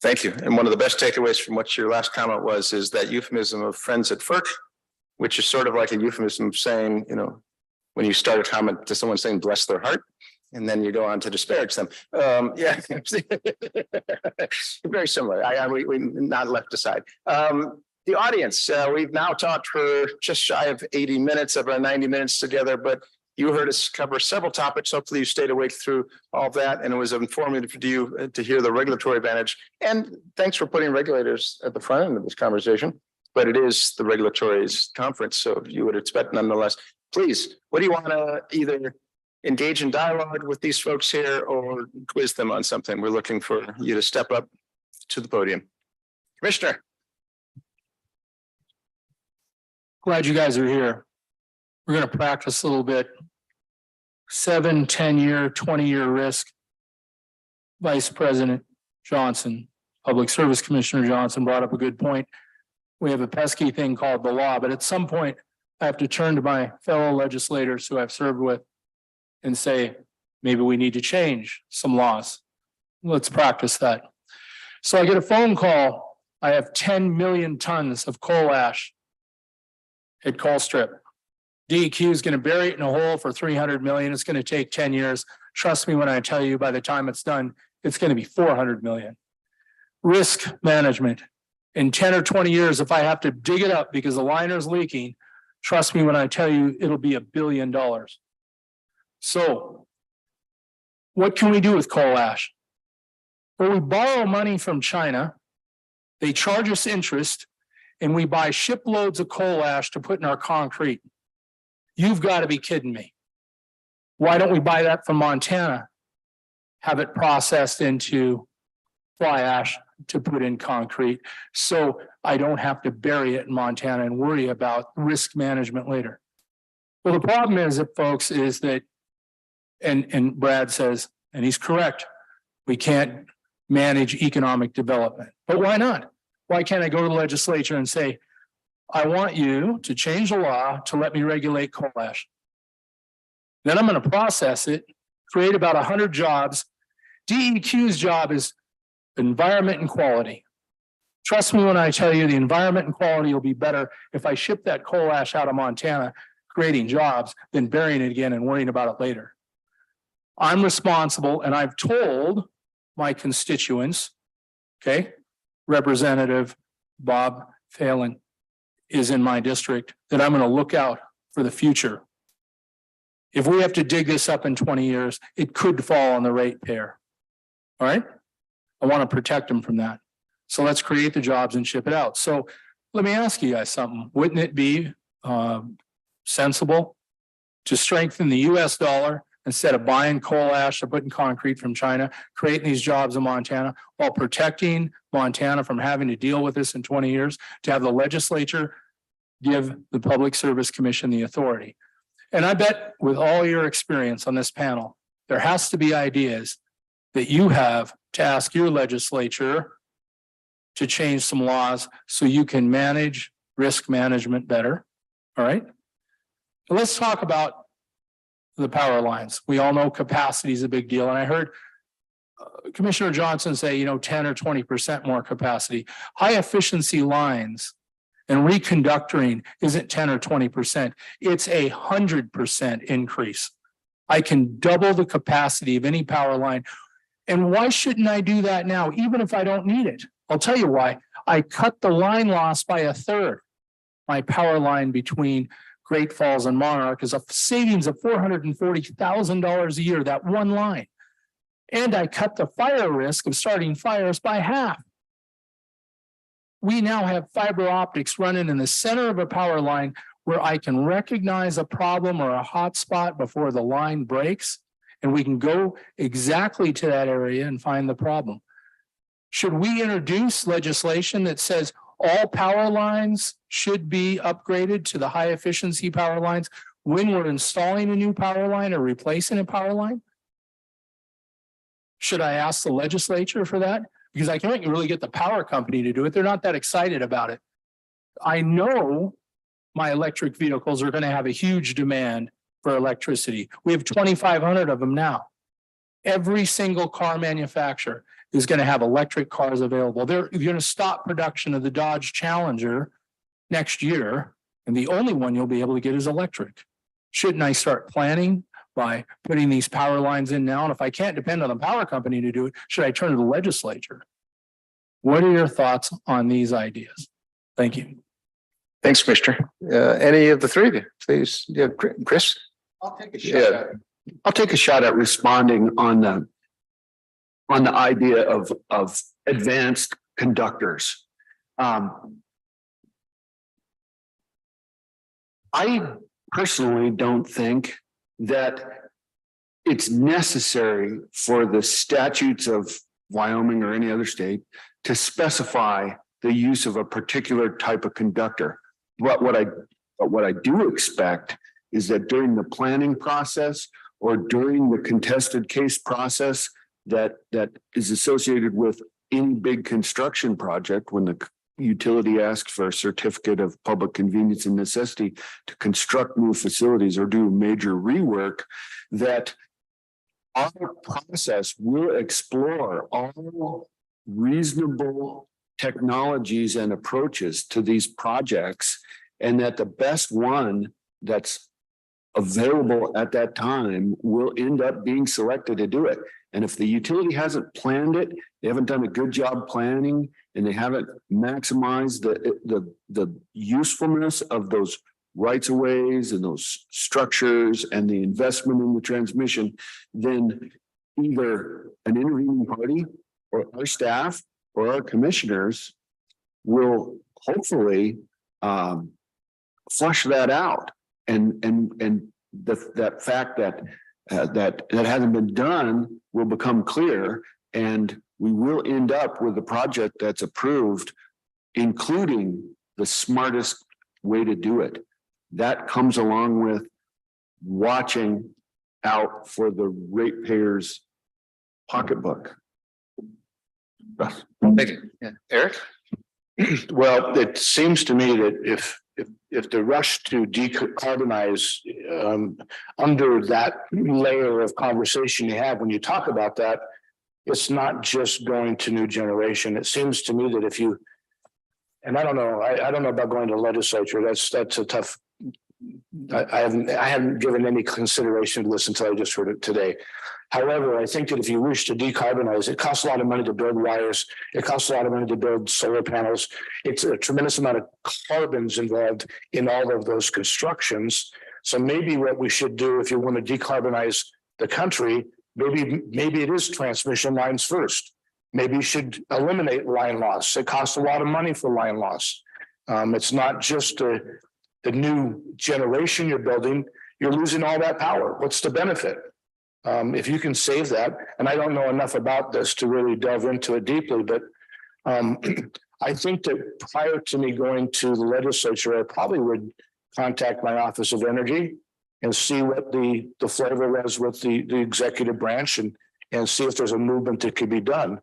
Thank you. And one of the best takeaways from what your last comment was is that euphemism of friends at FERC, which is sort of like a euphemism of saying, you know, when you start a comment to someone saying bless their heart, and then you go on to disparage them. Yeah, very similar. We not left aside. The audience, we've now talked for just shy of 80 minutes of our 90 minutes together, but you heard us cover several topics. Hopefully you stayed awake through all of that, and it was informative to you to hear the regulatory advantage. And thanks for putting regulators at the front end of this conversation, but it is the regulatory conference, so you would expect nonetheless. Please, what do you want to either engage in dialogue with these folks here or quiz them on something? We're looking for you to step up to the podium. Commissioner. Glad you guys are here. We're going to practice a little bit. 7, 10-year, 20-year risk. Vice President Johnson, Public Service Commissioner Johnson brought up a good point. We have a pesky thing called the law, but at some point I have to turn to my fellow legislators who I've served with and say, maybe we need to change some laws. Let's practice that. So I get a phone call. I have 10 million tons of coal ash at Colstrip. DEQ is going to bury it in a hole for 300 million. It's going to take 10 years. Trust me when I tell you, by the time it's done, it's going to be 400 million. Risk management. In 10 or 20 years, if I have to dig it up because the liner's leaking, trust me when I tell you, it'll be $1 billion. So what can we do with coal ash? Well, we borrow money from China. They charge us interest, and we buy shiploads of coal ash to put in our concrete. You've got to be kidding me. Why don't we buy that from Montana? Have it processed into fly ash to put in concrete, so I don't have to bury it in Montana and worry about risk management later. Well, the problem is that, folks, is that, and Brad says, and he's correct, we can't manage economic development. But why not? Why can't I go to the legislature and say, I want you to change the law to let me regulate coal ash. Then I'm going to process it, create about 100 jobs. DEQ's job is environment and quality. Trust me when I tell you the environment and quality will be better if I ship that coal ash out of Montana, creating jobs, than burying it again and worrying about it later. I'm responsible, and I've told my constituents, okay, Representative Bob Phelan is in my district, that I'm going to look out for the future. If we have to dig this up in 20 years, it could fall on the ratepayer. All right? I want to protect them from that. So let's create the jobs and ship it out. So let me ask you guys something. Wouldn't it be sensible to strengthen the US dollar instead of buying coal ash or putting concrete from China, creating these jobs in Montana while protecting Montana from having to deal with this in 20 years, to have the legislature give the Public Service Commission the authority? And I bet with all your experience on this panel, there has to be ideas that you have to ask your legislature to change some laws so you can manage risk management better. All right. So let's talk about the power lines. We all know capacity is a big deal. And I heard Commissioner Johnson say, 10 or 20% more capacity. High efficiency lines and reconductoring isn't 10 or 20%. It's 100% increase. I can double the capacity of any power line. And why shouldn't I do that now, even if I don't need it? I'll tell you why. I cut the line loss by 1/3. My power line between Great Falls and Monarch is a savings of $440,000 a year, that one line. And I cut the fire risk of starting fires by half. We now have fiber optics running in the center of a power line where I can recognize a problem or a hot spot before the line breaks, and we can go exactly to that area and find the problem. Should we introduce legislation that says all power lines should be upgraded to the high efficiency power lines when we're installing a new power line or replacing a power line? Should I ask the legislature for that? Because I can't really get the power company to do it. They're not that excited about it. I know my electric vehicles are going to have a huge demand for electricity. We have 2,500 of them now. Every single car manufacturer is going to have electric cars available. They're going to stop production of the Dodge Challenger next year, and the only one you'll be able to get is electric. Shouldn't I start planning by putting these power lines in now? And if I can't depend on the power company to do it, should I turn to the legislature? What are your thoughts on these ideas? Thank you. Thanks, Commissioner. Any of the three of you, please. Yeah, Chris? I'll take a shot at. I'll take a shot at responding on the idea of advanced conductors. I personally don't think that it's necessary for the statutes of Wyoming or any other state to specify the use of a particular type of conductor. But what I do expect is that during the planning process or during the contested case process that is associated with any big construction project, when the utility asks for a certificate of public convenience and necessity to construct new facilities or do major rework, that our process will explore all reasonable technologies and approaches to these projects, and that the best one that's available at that time will end up being selected to do it. And if the utility hasn't planned it, they haven't done a good job planning, and they haven't maximized the usefulness of those rights of ways and those structures and the investment in the transmission, then either an intervening party or our staff or our commissioners will hopefully flush that out. And that fact that hasn't been done will become clear, and we will end up with a project that's approved, including the smartest way to do it. That comes along with watching out for the ratepayers' pocketbook. Thank you. Yeah. Eric? Well, it seems to me that if the rush to decarbonize under that layer of conversation you have, when you talk about that, it's not just going to new generation. It seems to me that if you, and I don't know, I don't know about going to legislature. That's a tough. I haven't given any consideration to this until I just heard it today. However, I think that if you wish to decarbonize, it costs a lot of money to build wires. It costs a lot of money to build solar panels. It's a tremendous amount of carbons involved in all of those constructions. So maybe what we should do, if you want to decarbonize the country, maybe it is transmission lines first. Maybe you should eliminate line loss. It costs a lot of money for line loss. It's not just the new generation you're building, you're losing all that power. What's the benefit? If you can save that, and I don't know enough about this to really delve into it deeply, but I think that prior to me going to the legislature, I probably would contact my Office of Energy and see what the flavor was with the executive branch and see if there's a movement that could be done.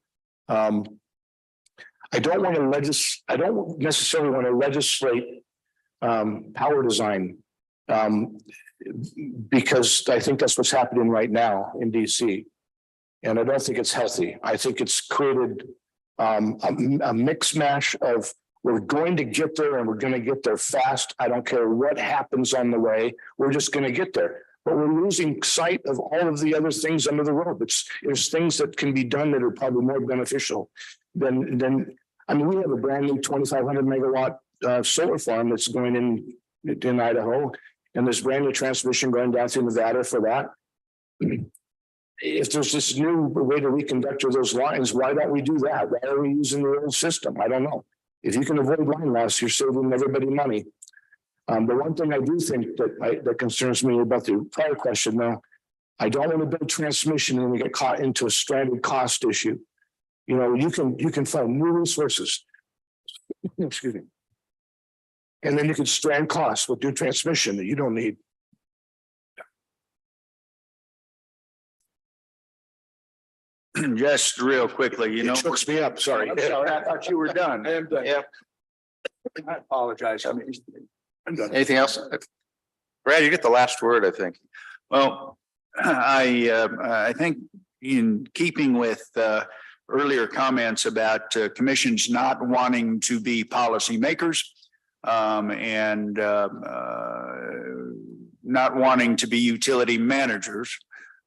I don't necessarily want to legislate power design because I think that's what's happening right now in DC. And I don't think it's healthy. I think it's created a mix mash of we're going to get there and we're going to get there fast. I don't care what happens on the way. We're just going to get there. But we're losing sight of all of the other things under the road. There's things that can be done that are probably more beneficial than I mean, we have a brand new 2,500 megawatt solar farm that's going in Idaho, and there's brand new transmission going down through Nevada for that. If there's this new way to reconductor those lines, why don't we do that? Why are we using the old system? I don't know. If you can avoid line loss, you're saving everybody money. The one thing I do think that concerns me about the prior question, though, I don't want to build transmission and we get caught into a stranded cost issue. You know, you can find new resources. Excuse me. And then you can strand costs with new transmission that you don't need. Just real quickly, you know. It chokes me up, sorry. I'm sorry, I thought you were done. I am done. Yeah. I apologize. I mean, I'm done. Anything else? Brad, you get the last word, I think. well, I think in keeping with earlier comments about commissions not wanting to be policymakers and not wanting to be utility managers.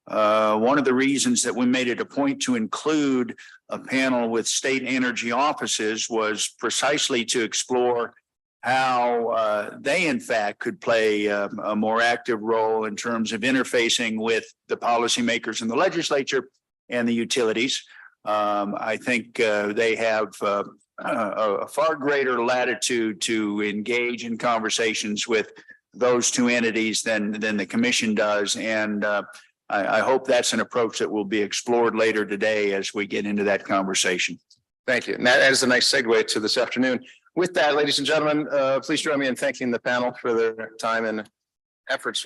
One of the reasons that we made it a point to include a panel with state energy offices was precisely to explore how they in fact could play a more active role in terms of interfacing with the policymakers in the legislature and the utilities. I think they have a far greater latitude to engage in conversations with those two entities than the commission does. And I hope that's an approach that will be explored later today as we get into that conversation. Thank you. And that is a nice segue to this afternoon. With that, ladies and gentlemen, please join me in thanking the panel for their time and efforts.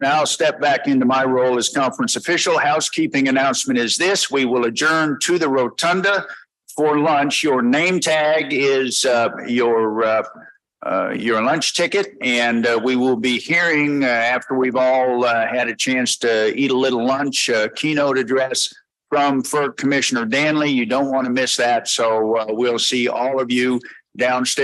Now I'll step back into my role as conference official. Housekeeping announcement is this: we will adjourn to the rotunda for lunch. Your name tag is your lunch ticket, and we will be hearing after we've all had a chance to eat a little lunch, keynote address from FERC Commissioner Danley. You don't want to miss that. So we'll see all of you downstairs.